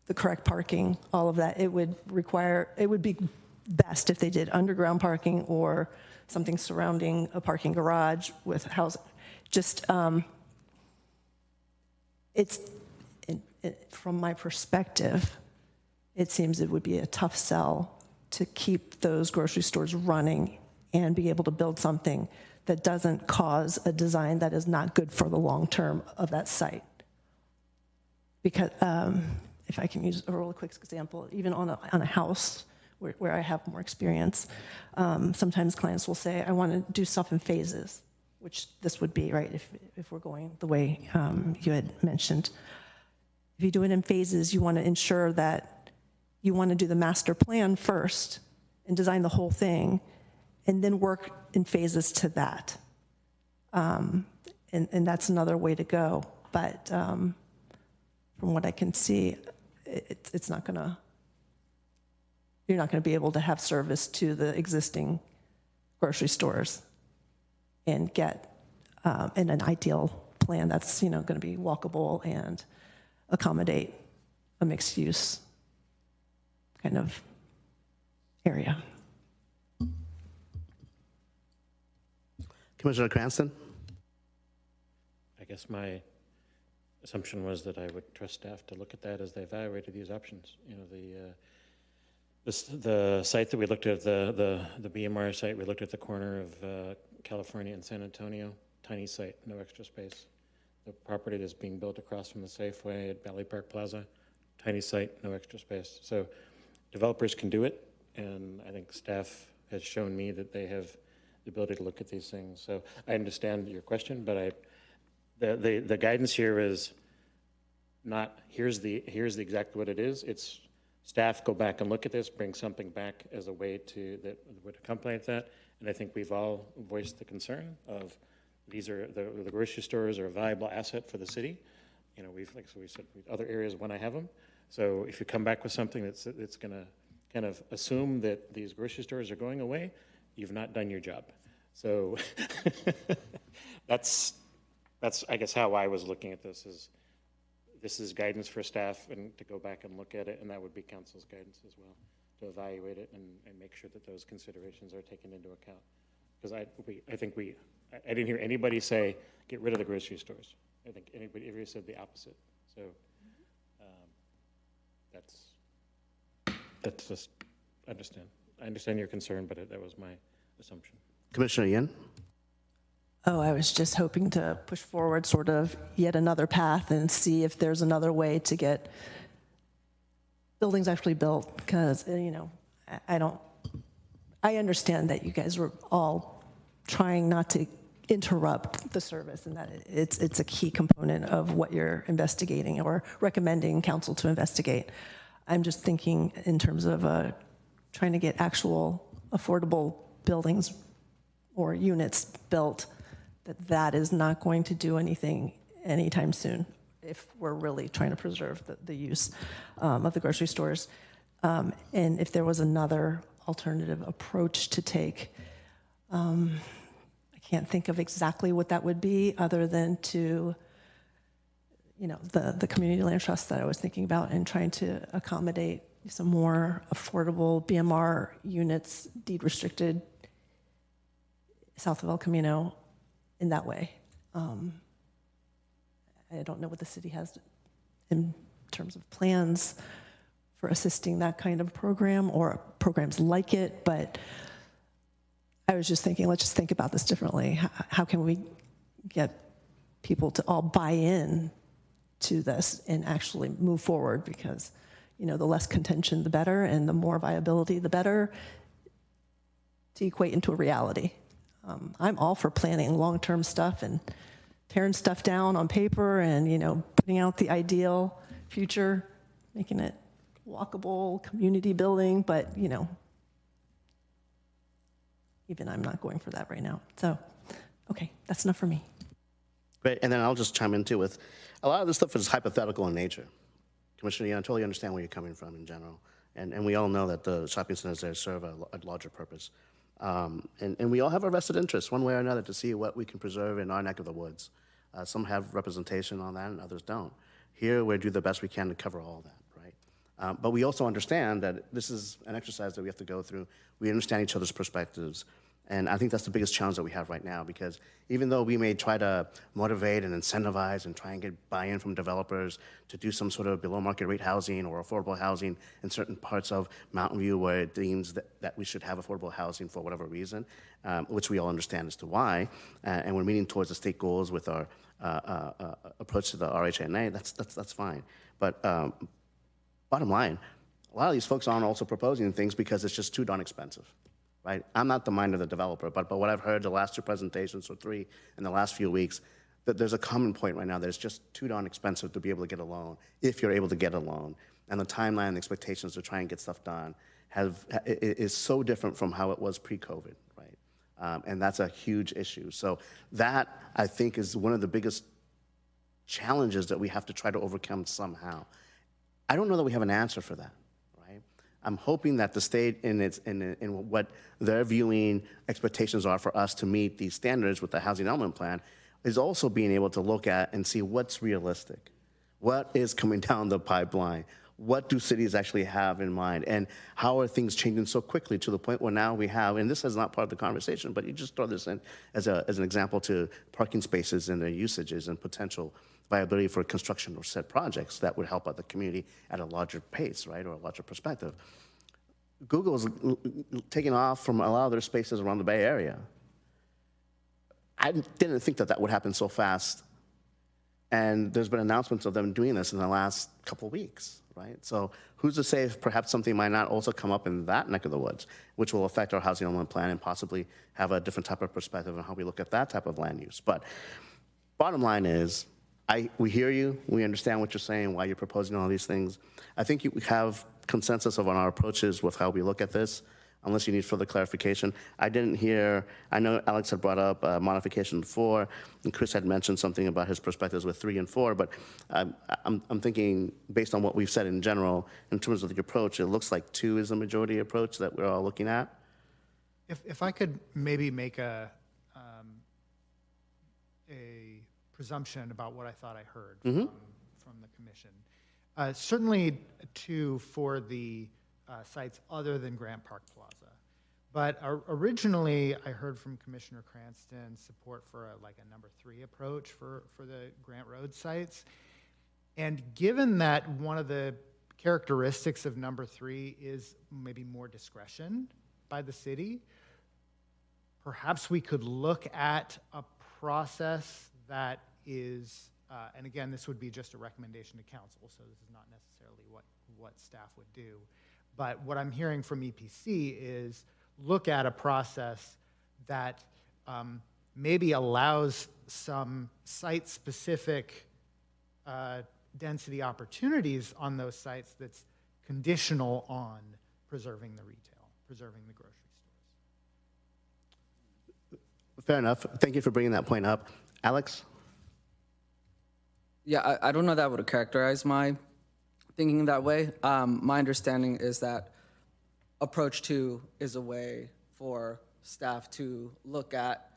the correct parking, all of that. It would require, it would be best if they did underground parking or something surrounding a parking garage with housing. Just, from my perspective, it seems it would be a tough sell to keep those grocery stores running and be able to build something that doesn't cause a design that is not good for the long term of that site. Because if I can use a real quick example, even on a house where I have more experience, sometimes clients will say, I want to do stuff in phases, which this would be, right, if we're going the way you had mentioned. If you do it in phases, you want to ensure that you want to do the master plan first and design the whole thing, and then work in phases to that. And that's another way to go. But from what I can see, it's not gonna, you're not gonna be able to have service to the existing grocery stores and get in an ideal plan that's, you know, gonna be walkable and accommodate a mixed use kind of area. Commissioner Cranston? I guess my assumption was that I would trust staff to look at that as they evaluated these options. You know, the site that we looked at, the BMR site, we looked at the corner of California and San Antonio, tiny site, no extra space. The property that's being built across from the Safeway at Valley Park Plaza, tiny site, no extra space. So developers can do it, and I think staff has shown me that they have the ability to look at these things. So I understand your question, but the guidance here is not here's exactly what it is. It's staff go back and look at this, bring something back as a way to that would accompany that. And I think we've all voiced the concern of these are the grocery stores are a viable asset for the city. You know, we've, like we said, other areas when I have them. So if you come back with something that's going to kind of assume that these grocery stores are going away, you've not done your job. So that's I guess how I was looking at this is this is guidance for staff and to go back and look at it, and that would be council's guidance as well. to evaluate it and make sure that those considerations are taken into account. Because I didn't hear anybody say, get rid of the grocery stores. I think everybody said the opposite. So that's just, I understand your concern, but that was my assumption. Commissioner Yin? Oh, I was just hoping to push forward sort of yet another path and see if there's another way to get buildings actually built, because, I understand that you guys were all trying not to interrupt the service, and that it's a key component of what you're investigating or recommending council to investigate. I'm just thinking in terms of trying to get actual affordable buildings or units built, that is not going to do anything anytime soon if we're really trying to preserve the use of the grocery stores. And if there was another alternative approach to take, I can't think of exactly what that would be other than to, the community land trust that I was thinking about and trying to accommodate some more affordable BMR units, deed restricted, south of El Camino in that way. I don't know what the city has in terms of plans for assisting that kind of program or programs like it, but I was just thinking, let's just think about this differently. How can we get people to all buy in to this and actually move forward? Because, the less contention, the better, and the more viability, the better, to equate into a reality. I'm all for planning long-term stuff and tearing stuff down on paper and, putting out the ideal future, making it walkable, community building, but, even I'm not going for that right now. So, okay, that's enough for me. Great, and then I'll just chime in too with, a lot of this stuff is hypothetical in nature. Commissioner, I totally understand where you're coming from in general. And we all know that the shopping centers there serve a larger purpose. And we all have a vested interest, one way or another, to see what we can preserve in our neck of the woods. Some have representation on that and others don't. Here, we do the best we can to cover all that, right? But we also understand that this is an exercise that we have to go through. We understand each other's perspectives. And I think that's the biggest challenge that we have right now, because even though we may try to motivate and incentivize and try and get buy-in from developers to do some sort of below market rate housing or affordable housing in certain parts of Mountain View where it deems that we should have affordable housing for whatever reason, which we all understand as to why, and we're meeting towards the state goals with our approach to the RHNA, that's fine. But bottom line, a lot of these folks aren't also proposing things because it's just too darn expensive. Right? I'm not the mind of the developer, but what I've heard the last two presentations or three in the last few weeks, that there's a common point right now that it's just too darn expensive to be able to get a loan, if you're able to get a loan. And the timeline and expectations to try and get stuff done is so different from how it was pre-COVID, right? And that's a huge issue. So that, I think, is one of the biggest challenges that we have to try to overcome somehow. I don't know that we have an answer for that. I'm hoping that the state, in what their viewing expectations are for us to meet these standards with the housing element plan, is also being able to look at and see what's realistic, what is coming down the pipeline, what do cities actually have in mind, and how are things changing so quickly to the point where now we have, and this is not part of the conversation, but you just throw this in as an example to parking spaces and their usages and potential viability for construction or set projects that would help out the community at a larger pace, right, or a larger perspective. Google's taking off from a lot of their spaces around the Bay Area. I didn't think that would happen so fast. And there's been announcements of them doing this in the last couple of weeks, right? So who's to say if perhaps something might not also come up in that neck of the woods, which will affect our housing element plan and possibly have a different type of perspective on how we look at that type of land use. But bottom line is, we hear you, we understand what you're saying, why you're proposing all these things. I think we have consensus on our approaches with how we look at this, unless you need further clarification. I didn't hear, I know Alex had brought up modification 4, and Chris had mentioned something about his perspectives with 3 and 4, but I'm thinking, based on what we've said in general, in terms of the approach, it looks like 2 is the majority approach that we're all looking at. If I could maybe make a presumption about what I thought I heard from the commission. Certainly 2 for the sites other than Grant Park Plaza. But originally, I heard from Commissioner Cranston support for a number 3 approach for the Grant Road sites. And given that one of the characteristics of number 3 is maybe more discretion by the city, perhaps we could look at a process that is, and again, this would be just a recommendation to council, so this is not necessarily what staff would do. But what I'm hearing from EPC is look at a process that maybe allows some site-specific density opportunities on those sites that's conditional on preserving the retail, preserving the grocery stores. Fair enough. Thank you for bringing that point up. Alex? Yeah, I don't know that would characterize my thinking that way. My understanding is that approach 2 is a way for staff to look at,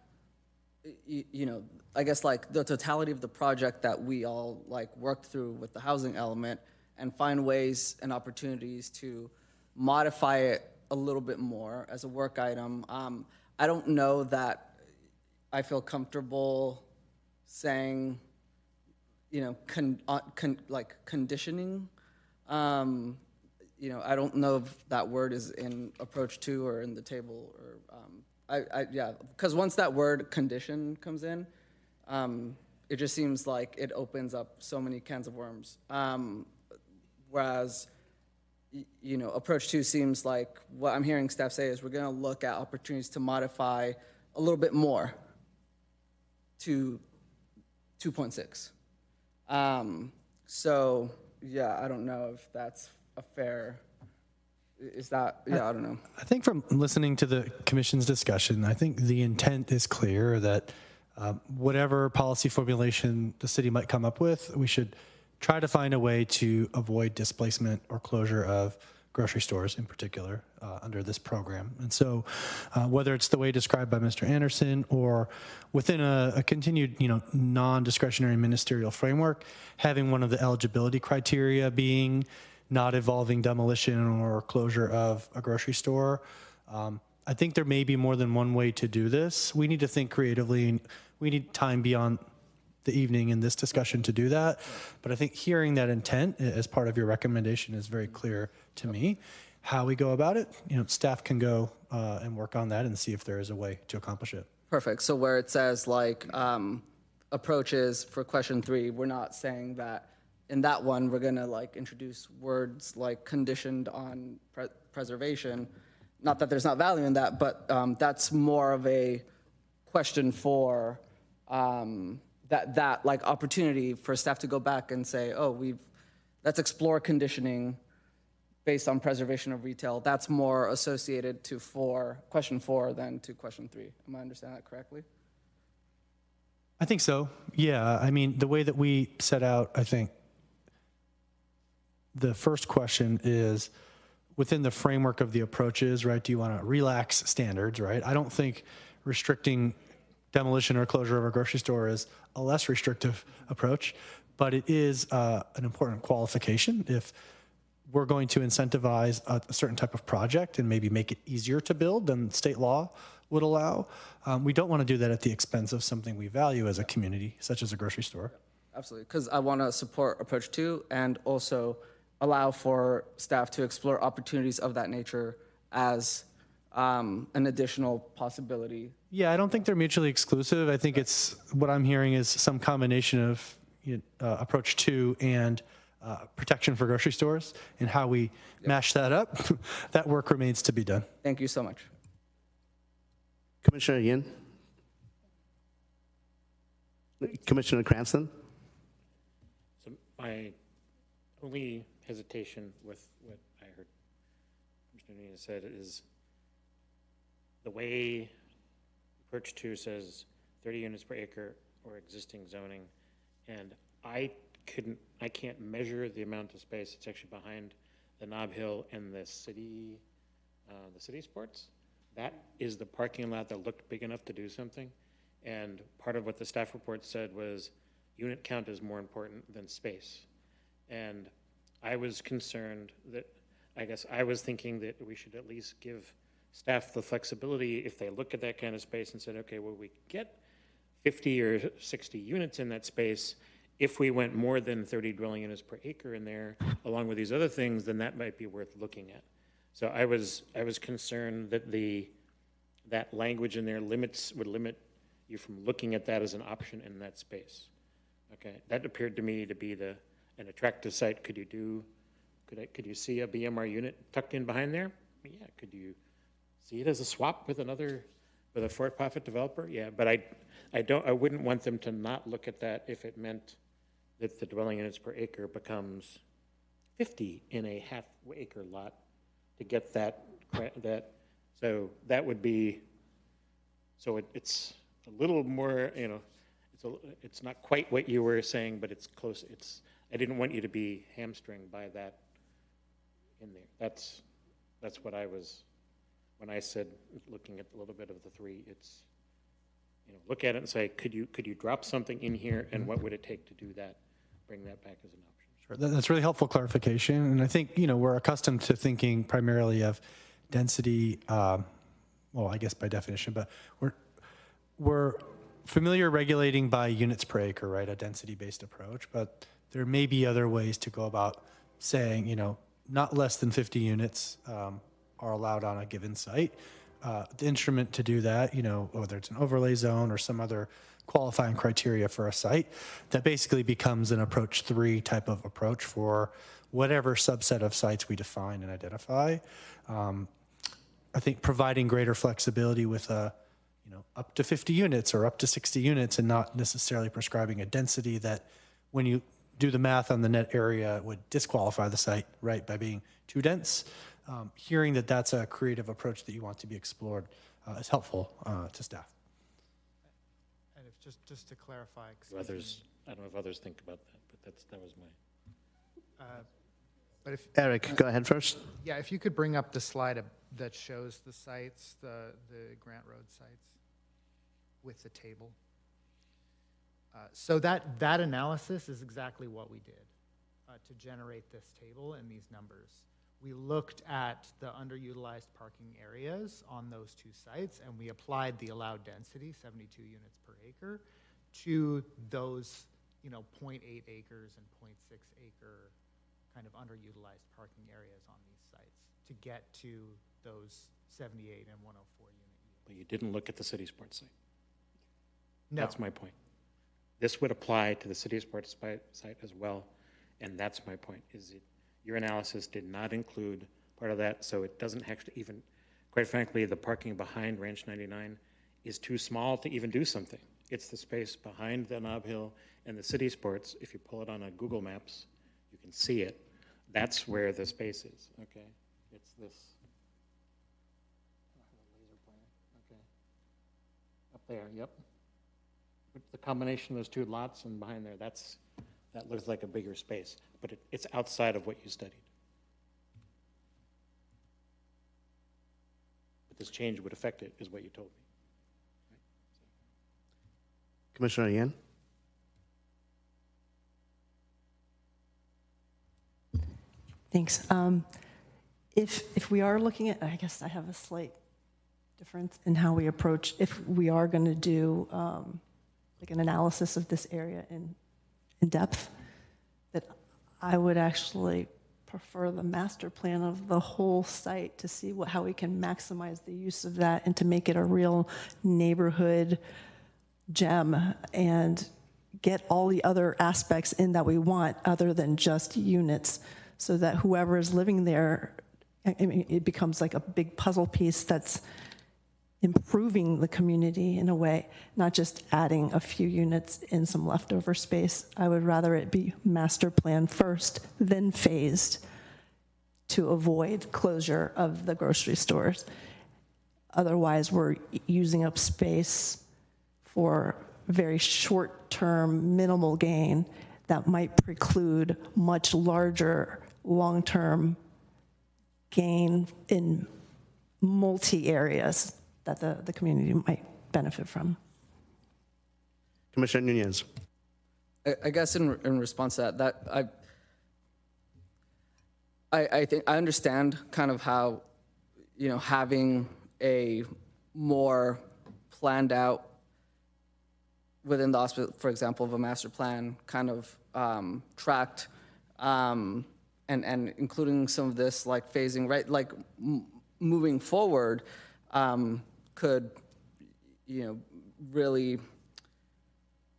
I guess like the totality of the project that we all like worked through with the housing element and find ways and opportunities to modify it a little bit more as a work item. I don't know that I feel comfortable saying, like conditioning. I don't know if that word is in approach 2 or in the table, or because once that word condition comes in, it just seems like it opens up so many cans of worms. Whereas, approach 2 seems like what I'm hearing staff say is we're going to look at opportunities to modify a little bit more to 2.6. So yeah, I don't know if that's a fair. Is that, I don't know. I think from listening to the commission's discussion, I think the intent is clear that whatever policy formulation the city might come up with, we should try to find a way to avoid displacement or closure of grocery stores in particular under this program. And so whether it's the way described by Mr. Anderson or within a continued, non-discretionary ministerial framework, having one of the eligibility criteria being not involving demolition or closure of a grocery store. I think there may be more than one way to do this. We need to think creatively. We need time beyond the evening in this discussion to do that. But I think hearing that intent as part of your recommendation is very clear to me. How we go about it, staff can go and work on that and see if there is a way to accomplish it. Perfect. So where it says like approaches for question 3, we're not saying that in that one, we're going to like introduce words like conditioned on preservation. Not that there's not value in that, but that's more of a question for that like opportunity for staff to go back and say, oh, let's explore conditioning based on preservation of retail. That's more associated to question 4 than to question 3. Am I understanding that correctly? I think so. Yeah. I mean, the way that we set out, I think, the first question is within the framework of the approaches, right? Do you want to relax standards, right? I don't think restricting demolition or closure of a grocery store is a less restrictive approach, but it is an important qualification. If we're going to incentivize a certain type of project and maybe make it easier to build than state law would allow, we don't want to do that at the expense of something we value as a community, such as a grocery store. Absolutely, because I want to support approach 2 and also allow for staff to explore opportunities of that nature as an additional possibility. Yeah, I don't think they're mutually exclusive. I think it's what I'm hearing is some combination of approach 2 and protection for grocery stores, and how we mash that up. That work remains to be done. Thank you so much. Commissioner Yin? Commissioner Cranston? So my only hesitation with what I heard Commissioner Nunez said is the way approach 2 says 30 units per acre or existing zoning, and I can't measure the amount of space that's actually behind the Nob Hill and the city sports. That is the parking lot that looked big enough to do something. And part of what the staff report said was unit count is more important than space. And I was concerned that I guess I was thinking that we should at least give staff the flexibility if they look at that kind of space and said, okay, well, we get 50 or 60 units in that space. If we went more than 30 dwelling units per acre in there, along with these other things, then that might be worth looking at. So I was concerned that that language in there would limit you from looking at that as an option in that space. Okay, that appeared to me to be an attractive site. Could you see a BMR unit tucked in behind there? Yeah. Could you see it as a swap with a for-profit developer? Yeah, but I wouldn't want them to not look at that if it meant that the dwelling units per acre becomes 50 in a half-acre lot to get that. So that would be, so it's a little more, it's not quite what you were saying, but it's close. I didn't want you to be hamstringed by that in there. That's what I was, when I said, looking at a little bit of the three, it's, look at it and say, could you drop something in here, and what would it take to do that? Bring that back as an option. Sure. That's really helpful clarification. And I think, we're accustomed to thinking primarily of density, well, I guess by definition, but we're familiar regulating by units per acre, right? A density-based approach, but there may be other ways to go about saying, not less than 50 units are allowed on a given site. The instrument to do that, whether it's an overlay zone or some other qualifying criteria for a site, that basically becomes an approach 3 type of approach for whatever subset of sites we define and identify. I think providing greater flexibility with up to 50 units or up to 60 units, and not necessarily prescribing a density that, when you do the math on the net area, would disqualify the site, right, by being too dense. Hearing that that's a creative approach that you want to be explored is helpful to staff. And if just to clarify, I don't know if others think about that, but that was my. But if Eric, go ahead first. Yeah, if you could bring up the slide that shows the sites, the Grant Road sites, with the table. So that analysis is exactly what we did to generate this table and these numbers. We looked at the underutilized parking areas on those 2 sites, and we applied the allowed density, 72 units per acre, to those, 0.8 acres and 0.6 acre kind of underutilized parking areas on these sites to get to those 78 and 104 unit yields. But you didn't look at the city sports site. No. That's my point. This would apply to the city sports site as well, and that's my point, is your analysis did not include part of that, so it doesn't actually even, quite frankly, the parking behind Ranch 99 is too small to even do something. It's the space behind the Nob Hill and the city sports. If you pull it on a Google Maps, you can see it. That's where the space is, okay? It's this. Laser pointer, okay. Up there, yep. The combination of those 2 lots and behind there, that looks like a bigger space, but it's outside of what you studied. But this change would affect it, is what you told me. Right? Commissioner Yan? Thanks. If we are looking at, I guess I have a slight difference in how we approach, if we are going to do like an analysis of this area in depth, that I would actually prefer the master plan of the whole site to see how we can maximize the use of that and to make it a real neighborhood gem and get all the other aspects in that we want other than just units, so that whoever is living there, I mean, it becomes like a big puzzle piece that's improving the community in a way, not just adding a few units in some leftover space. I would rather it be master plan first, then phased, to avoid closure of the grocery stores. Otherwise, we're using up space for very short-term, minimal gain that might preclude much larger, long-term gain in multi-areas that the community might benefit from. Commissioner Nunez. I guess in response to that I think I understand kind of how, having a more planned out within the hospital, for example, of a master plan kind of tracked, and including some of this like phasing, right? Like moving forward could, really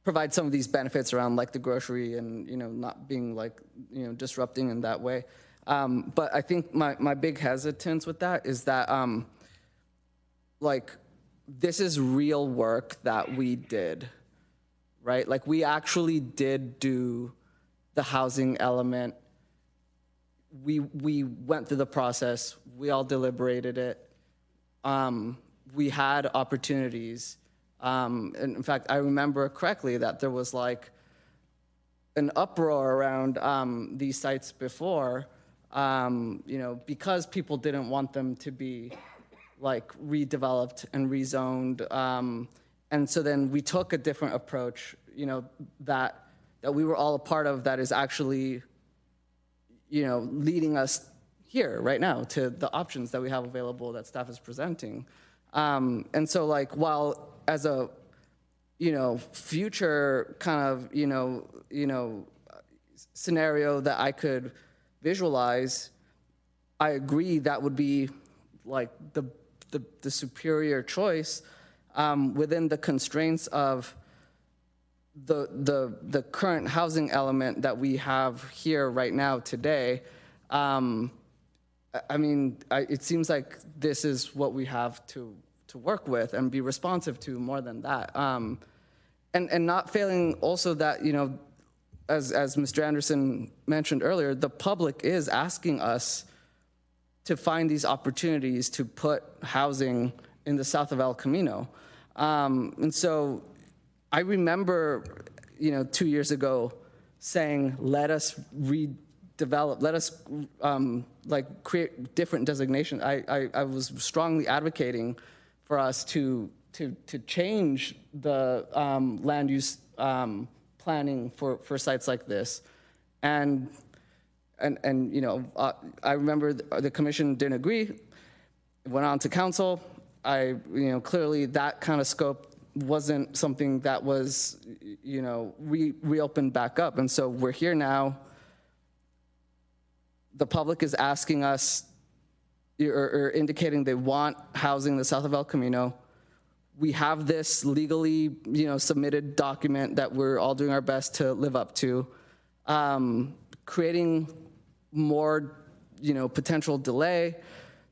provide some of these benefits around like the grocery and, not being like, disrupting in that way. But I think my big hesitance with that is that, like, this is real work that we did, right? Like, we actually did do the housing element. We went through the process. We all deliberated it. We had opportunities. And in fact, I remember correctly that there was like an uproar around these sites before, because people didn't want them to be like redeveloped and rezoned. And so then we took a different approach, that we were all a part of, that is actually, leading us here right now to the options that we have available that staff is presenting. And so like, while as a, future kind of, scenario that I could visualize, I agree that would be like the superior choice within the constraints of the current housing element that we have here right now today. It seems like this is what we have to work with and be responsive to more than that. And not failing also that, as Mr. Anderson mentioned earlier, the public is asking us to find these opportunities to put housing in the south of El Camino. And so I remember, 2 years ago saying, let us redevelop, let us create different designations. I was strongly advocating for us to change the land use planning for sites like this. And I remember the commission didn't agree. It went on to council. Clearly that kind of scope wasn't something that was, reopened back up. And so we're here now. The public is asking us or indicating they want housing in the south of El Camino. We have this legally, submitted document that we're all doing our best to live up to. Creating more, potential delay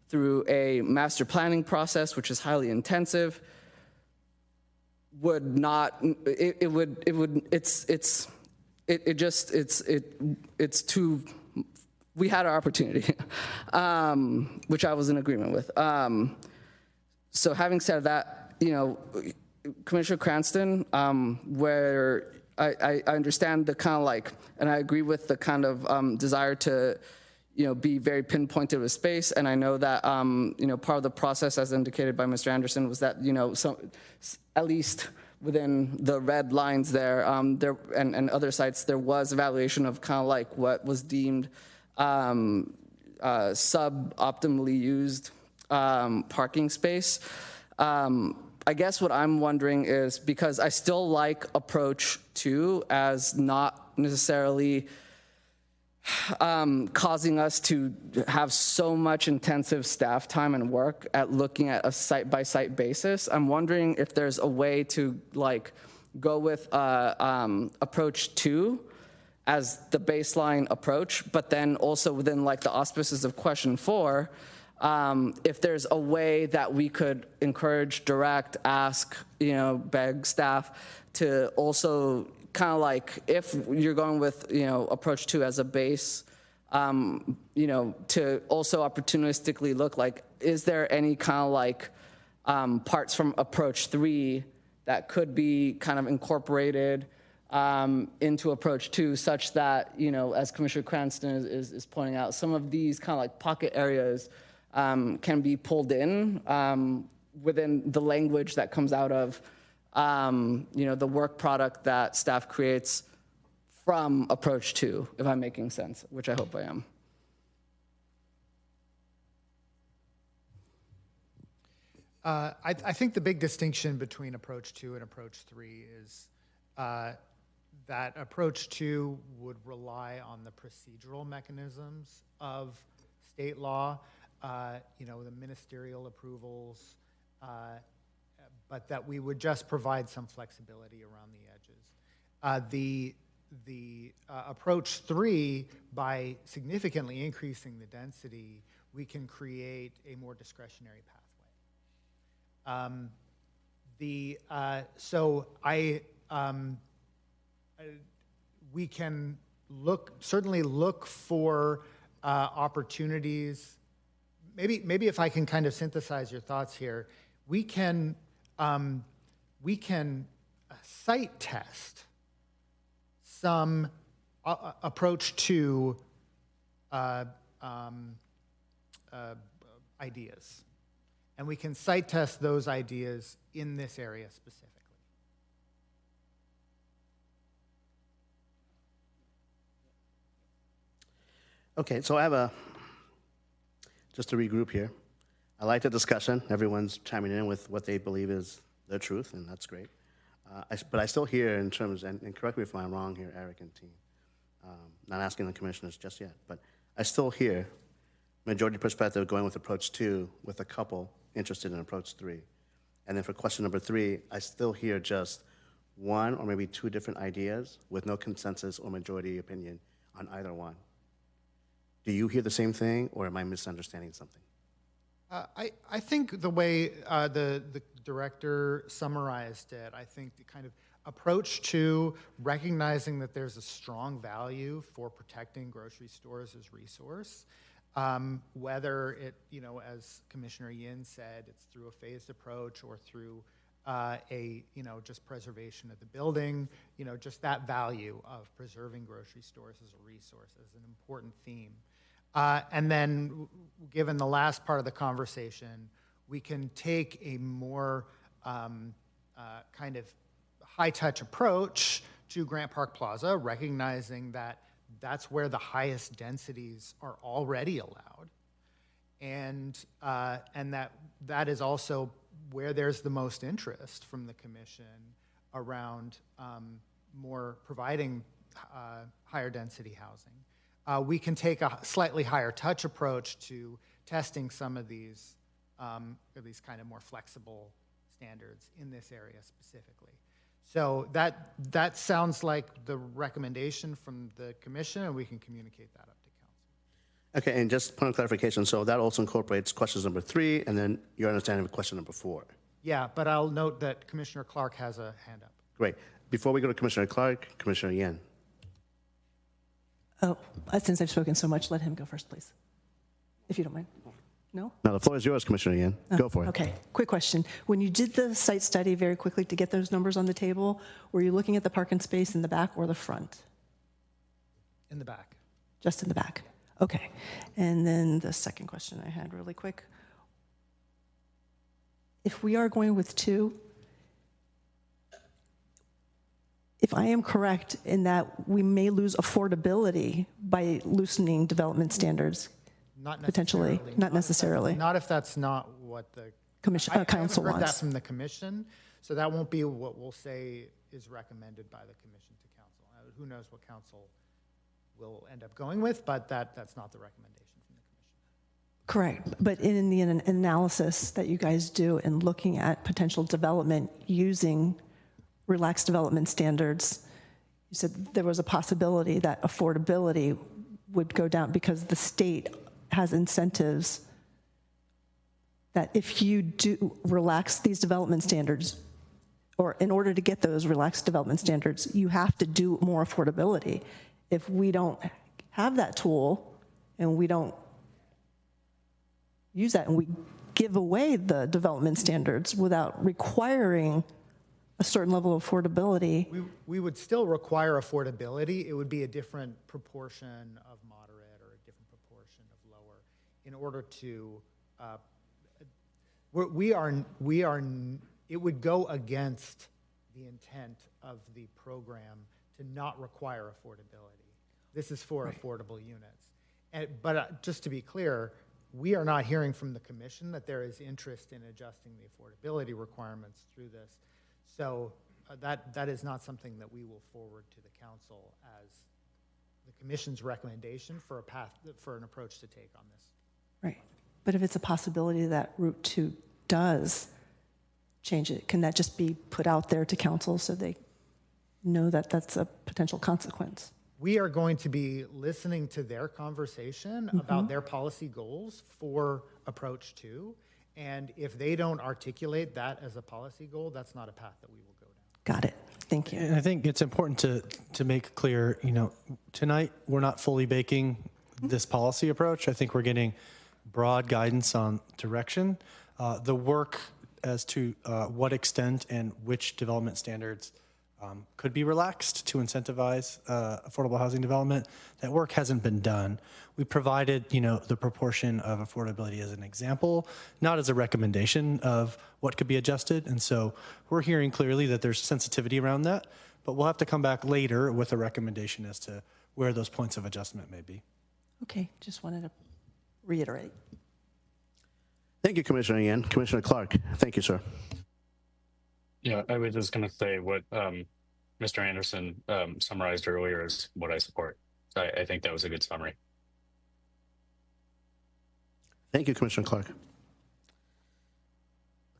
through a master planning process, which is highly intensive, would not. It's too. We had our opportunity, which I was in agreement with. So having said that, Commissioner Cranston, where I understand the kind of like, and I agree with the kind of desire to, be very pinpointed with space. And I know that, part of the process, as indicated by Mr. Anderson, was that, at least within the red lines there, and other sites, there was evaluation of kind of like what was deemed suboptimally used parking space. I guess what I'm wondering is, because I still like approach 2 as not necessarily causing us to have so much intensive staff time and work at looking at a site-by-site basis. I'm wondering if there's a way to like go with approach 2 as the baseline approach, but then also within like the auspices of question 4, if there's a way that we could encourage, direct, ask, beg staff to also kind of like, if you're going with, approach 2 as a base, to also opportunistically look like, is there any kind of like parts from approach 3 that could be kind of incorporated into approach 2, such that, as Commissioner Cranston is pointing out, some of these kind of like pocket areas can be pulled in within the language that comes out of, the work product that staff creates from approach 2, if I'm making sense, which I hope I am. I think the big distinction between approach 2 and approach 3 is that approach 2 would rely on the procedural mechanisms of state law, the ministerial approvals, but that we would just provide some flexibility around the edges. The approach 3, by significantly increasing the density, we can create a more discretionary pathway. We can certainly look for opportunities. Maybe if I can kind of synthesize your thoughts here, we can site test some approach to ideas. And we can site test those ideas in this area specifically. Okay, so I have just to regroup here. I like the discussion. Everyone's chiming in with what they believe is the truth, and that's great. But I still hear in terms, and correct me if I'm wrong here, Eric and team, not asking the commissioners just yet, but I still hear majority perspective going with approach 2 with a couple interested in approach 3. And then for question number 3, I still hear just 1 or maybe 2 different ideas with no consensus or majority opinion on either one. Do you hear the same thing, or am I misunderstanding something? I think the way the director summarized it, I think the kind of approach to recognizing that there's a strong value for protecting grocery stores as resource, whether it, as Commissioner Yin said, it's through a phased approach or through just preservation of the building, just that value of preserving grocery stores as a resource is an important theme. And then, given the last part of the conversation, we can take a more kind of high-touch approach to Grant Park Plaza, recognizing that that's where the highest densities are already allowed, and that is also where there's the most interest from the commission around more providing higher density housing. We can take a slightly higher touch approach to testing some of these kind of more flexible standards in this area specifically. So that sounds like the recommendation from the commission, and we can communicate that up to council. Okay, and just point of clarification, so that also incorporates questions number 3, and then your understanding of question number 4. Yeah, but I'll note that Commissioner Clark has a hand up. Great. Before we go to Commissioner Clark, Commissioner Yin. Oh, since I've spoken so much, let him go first, please, if you don't mind. No? Now, the floor is yours, Commissioner Yin. Go for it. Okay, quick question. When you did the site study very quickly to get those numbers on the table, were you looking at the parking space in the back or the front? In the back. Just in the back. Okay. And then the second question I had really quick. If we are going with 2, if I am correct in that we may lose affordability by loosening development standards, potentially, not necessarily. Not if that's not what the commission, council I haven't heard that wants. from the commission, so that won't be what we'll say is recommended by the commission to council. Who knows what council will end up going with, but that's not the recommendation from the commission. Correct, but in the analysis that you guys do in looking at potential development using relaxed development standards, you said there was a possibility that affordability would go down because the state has incentives that if you do relax these development standards, or in order to get those relaxed development standards, you have to do more affordability. If we don't have that tool and we don't use that and we give away the development standards without requiring a certain level of affordability. We would still require affordability. It would be a different proportion of moderate or a different proportion of lower in order to, it would go against the intent of the program to not require affordability. This is for affordable units. But just to be clear, we are not hearing from the commission that there is interest in adjusting the affordability requirements through this. So that is not something that we will forward to the council as the commission's recommendation for an approach to take on this. Right. But if it's a possibility that Route 2 does change it, can that just be put out there to council so they know that that's a potential consequence? We are going to be listening to their conversation about their policy goals for approach 2. And if they don't articulate that as a policy goal, that's not a path that we will go down. Got it. Thank you. And I think it's important to make clear, tonight we're not fully baking this policy approach. I think we're getting broad guidance on direction. The work as to what extent and which development standards could be relaxed to incentivize affordable housing development. That work hasn't been done. We provided, the proportion of affordability as an example, not as a recommendation of what could be adjusted. And so we're hearing clearly that there's sensitivity around that, but we'll have to come back later with a recommendation as to where those points of adjustment may be. Okay, just wanted to reiterate. Thank you, Commissioner Yan. Commissioner Clark, thank you, sir. Yeah, I was just going to say what Mr. Anderson summarized earlier is what I support. I think that was a good summary. Thank you, Commissioner Clark.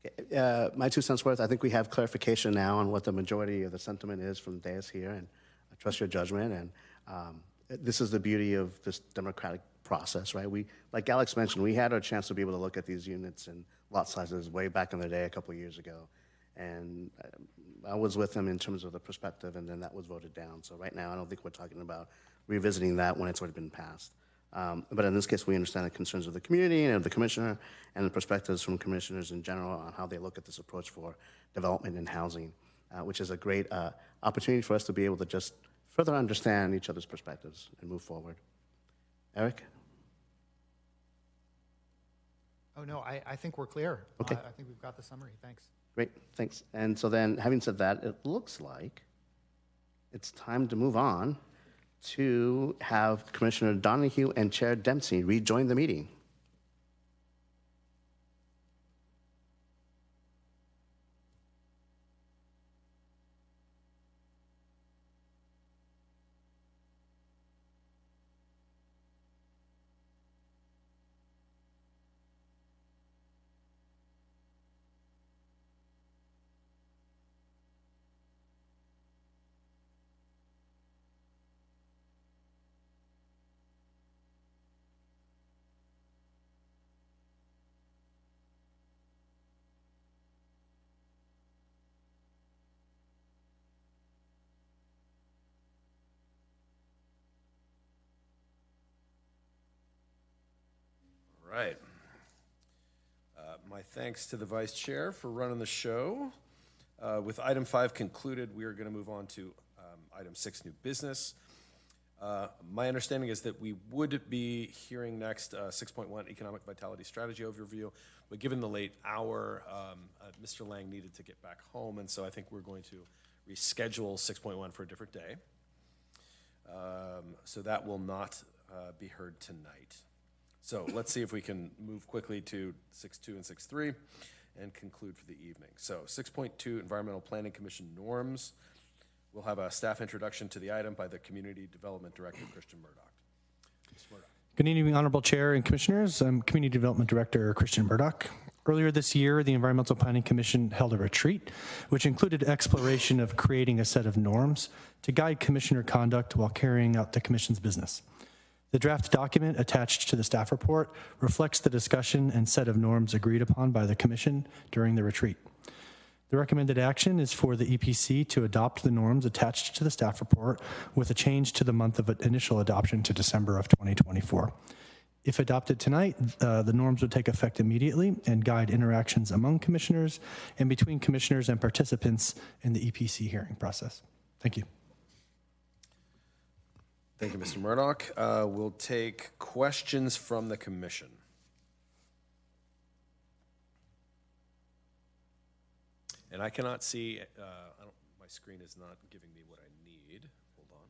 Okay, my 2 cents worth, I think we have clarification now on what the majority of the sentiment is from the dais here, and I trust your judgment. And this is the beauty of this democratic process, right? Like Alex mentioned, we had our chance to be able to look at these units and lot sizes way back in the day, a couple of years ago. And I was with him in terms of the perspective, and then that was voted down. So right now, I don't think we're talking about revisiting that when it's already been passed. But in this case, we understand the concerns of the community and of the commissioner and the perspectives from commissioners in general on how they look at this approach for development and housing, which is a great opportunity for us to be able to just further understand each other's perspectives and move forward. Eric? Oh, no, I think we're clear. Okay. I think we've got the summary. Thanks. Great, thanks. And so then, having said that, it looks like it's time to move on to have Commissioner Donahue and Chair Dempsey rejoin the meeting. Right. My thanks to the Vice Chair for running the show. With item 5 concluded, we are going to move on to item 6, new business. My understanding is that we would be hearing next 6.1 economic vitality strategy overview, but given the late hour, Mr. Lang needed to get back home, and so I think we're going to reschedule 6.1 for a different day. So that will not be heard tonight. So let's see if we can move quickly to 6.2 and 6.3 and conclude for the evening. So 6.2 Environmental Planning Commission norms. We'll have a staff introduction to the item by the Community Development Director, Christian Murdoch. Mr. Murdoch. Good evening, Honorable Chair and Commissioners. I'm Community Development Director Christian Murdoch. Earlier this year, the Environmental Planning Commission held a retreat, which included exploration of creating a set of norms to guide Commissioner conduct while carrying out the Commission's business. The draft document attached to the staff report reflects the discussion and set of norms agreed upon by the Commission during the retreat. The recommended action is for the EPC to adopt the norms attached to the staff report with a change to the month of initial adoption to December of 2024. If adopted tonight, the norms would take effect immediately and guide interactions among commissioners and between commissioners and participants in the EPC hearing process. Thank you. Thank you, Mr. Murdoch. We'll take questions from the commission. And I cannot see, my screen is not giving me what I need. Hold on.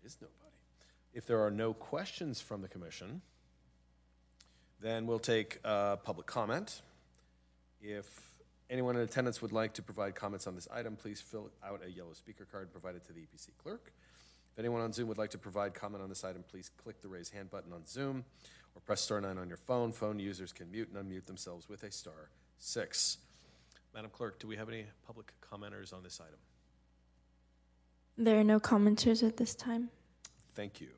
There is nobody. If there are no questions from the commission, then we'll take public comment. If anyone in attendance would like to provide comments on this item, please fill out a yellow speaker card provided to the EPC clerk. If anyone on Zoom would like to provide comment on this item, please click the raise hand button on Zoom or press *9 on your phone. Phone users can mute and unmute themselves with a *6. Madam Clerk, do we have any public commenters on this item? There are no commenters at this time. Thank you.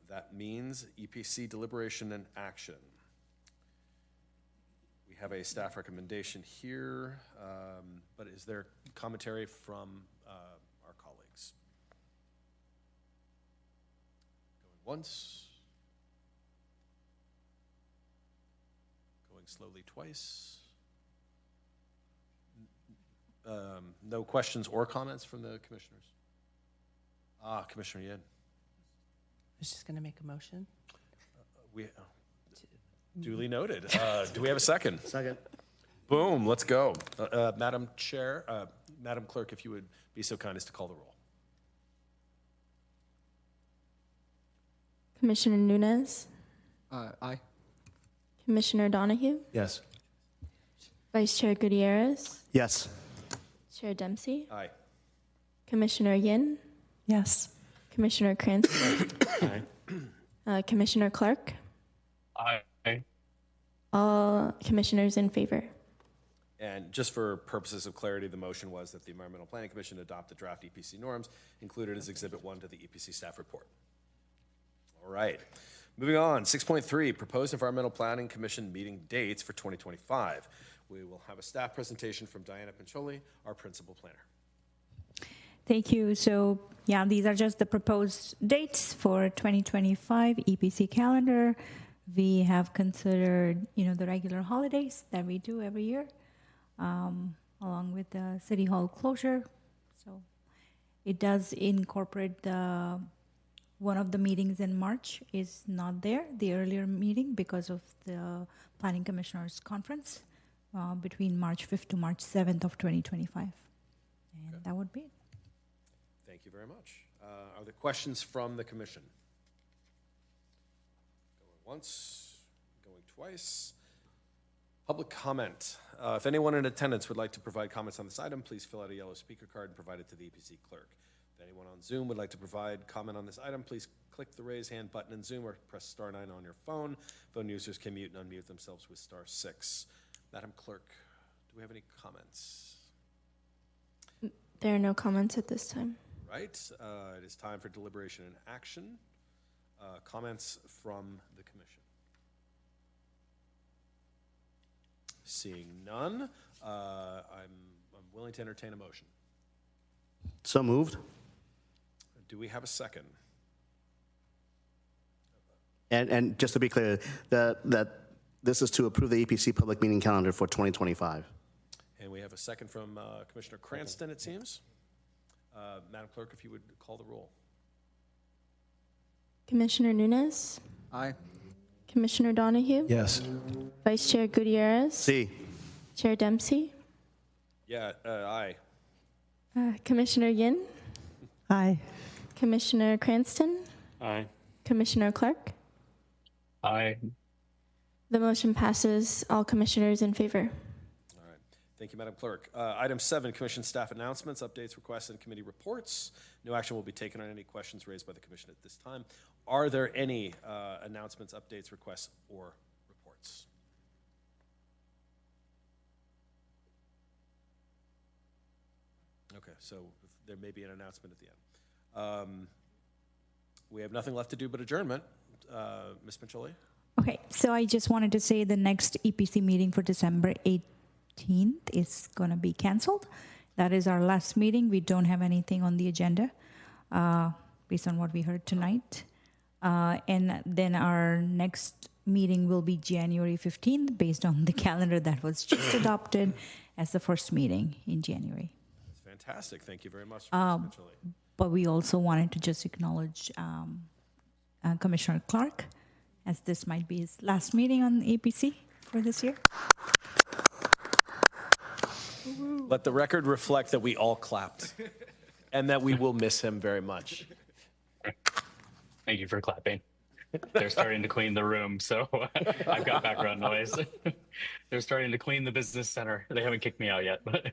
That means EPC deliberation and action. We have a staff recommendation here, but is there commentary from our colleagues? Going once. Going slowly twice. No questions or comments from the commissioners? Commissioner Yin. I was just going to make a motion. Duly noted. Do we have a second? Second. Boom, let's go. Madam Chair, Madam Clerk, if you would be so kind as to call the roll. Commissioner Nunes, Aye. Commissioner Donahue, Yes. Vice Chair Gutierrez, Yes. Chair Dempsey, Aye. Commissioner Yin, Yes. Commissioner Cranston, Commissioner Clark, Aye. all commissioners in favor. And just for purposes of clarity, the motion was that the Environmental Planning Commission adopt the draft EPC norms included as Exhibit 1 to the EPC staff report. All right. Moving on, 6.3, proposed Environmental Planning Commission meeting dates for 2025. We will have a staff presentation from Diana Pincholi, our principal planner. Thank you. So, yeah, these are just the proposed dates for 2025 EPC calendar. We have considered, the regular holidays that we do every year, along with the City Hall closure. So it does incorporate one of the meetings in March is not there, the earlier meeting, because of the Planning Commissioners Conference between March 5th to March 7th of 2025. And that would be it. Thank you very much. Are there questions from the commission? Going once, going twice. Public comment. If anyone in attendance would like to provide comments on this item, please fill out a yellow speaker card and provide it to the EPC clerk. If anyone on Zoom would like to provide comment on this item, please click the raise hand button in Zoom or press *9 on your phone. Phone users can mute and unmute themselves with *6. Madam Clerk, do we have any comments? There are no comments at this time. Right. It is time for deliberation and action. Comments from the commission. Seeing none, I'm willing to entertain a motion. So moved. Do we have a second? And just to be clear, that this is to approve the EPC public meeting calendar for 2025. And we have a second from Commissioner Cranston, it seems. Madam Clerk, if you would call the roll. Commissioner Nunes, Aye. Commissioner Donahue, Yes. Vice Chair Gutierrez, C. Chair Dempsey, Yeah, aye. Commissioner Yin, Aye. Commissioner Cranston, Aye. Commissioner Clark. Aye. The motion passes. All commissioners in favor. All right. Thank you, Madam Clerk. Item 7, Commission staff announcements, updates, requests, and committee reports. No action will be taken on any questions raised by the Commission at this time. Are there any announcements, updates, requests, or reports? Okay, so there may be an announcement at the end. We have nothing left to do but adjournment. Ms. Pincholi? Okay, so I just wanted to say the next EPC meeting for December 18th is going to be canceled. That is our last meeting. We don't have anything on the agenda based on what we heard tonight. And then our next meeting will be January 15th based on the calendar that was just adopted as the first meeting in January. That's fantastic. Thank you very much, Ms. Pincholi. But we also wanted to just acknowledge Commissioner Clark, as this might be his last meeting on APC for this year. Let the record reflect that we all clapped and that we will miss him very much. Thank you for clapping. They're starting to clean the room, so I've got background noise. They're starting to clean the business center. They haven't kicked me out yet. But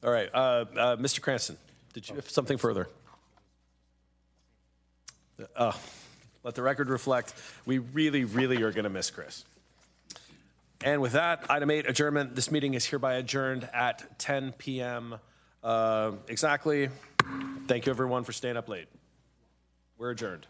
All right, Mr. Cranston, did you have something further? Let the record reflect, we really, really are going to miss Chris. And with that, item 8, adjournment. This meeting is hereby adjourned at 10 p.m. Exactly. Thank you, everyone, for staying up late. We're adjourned.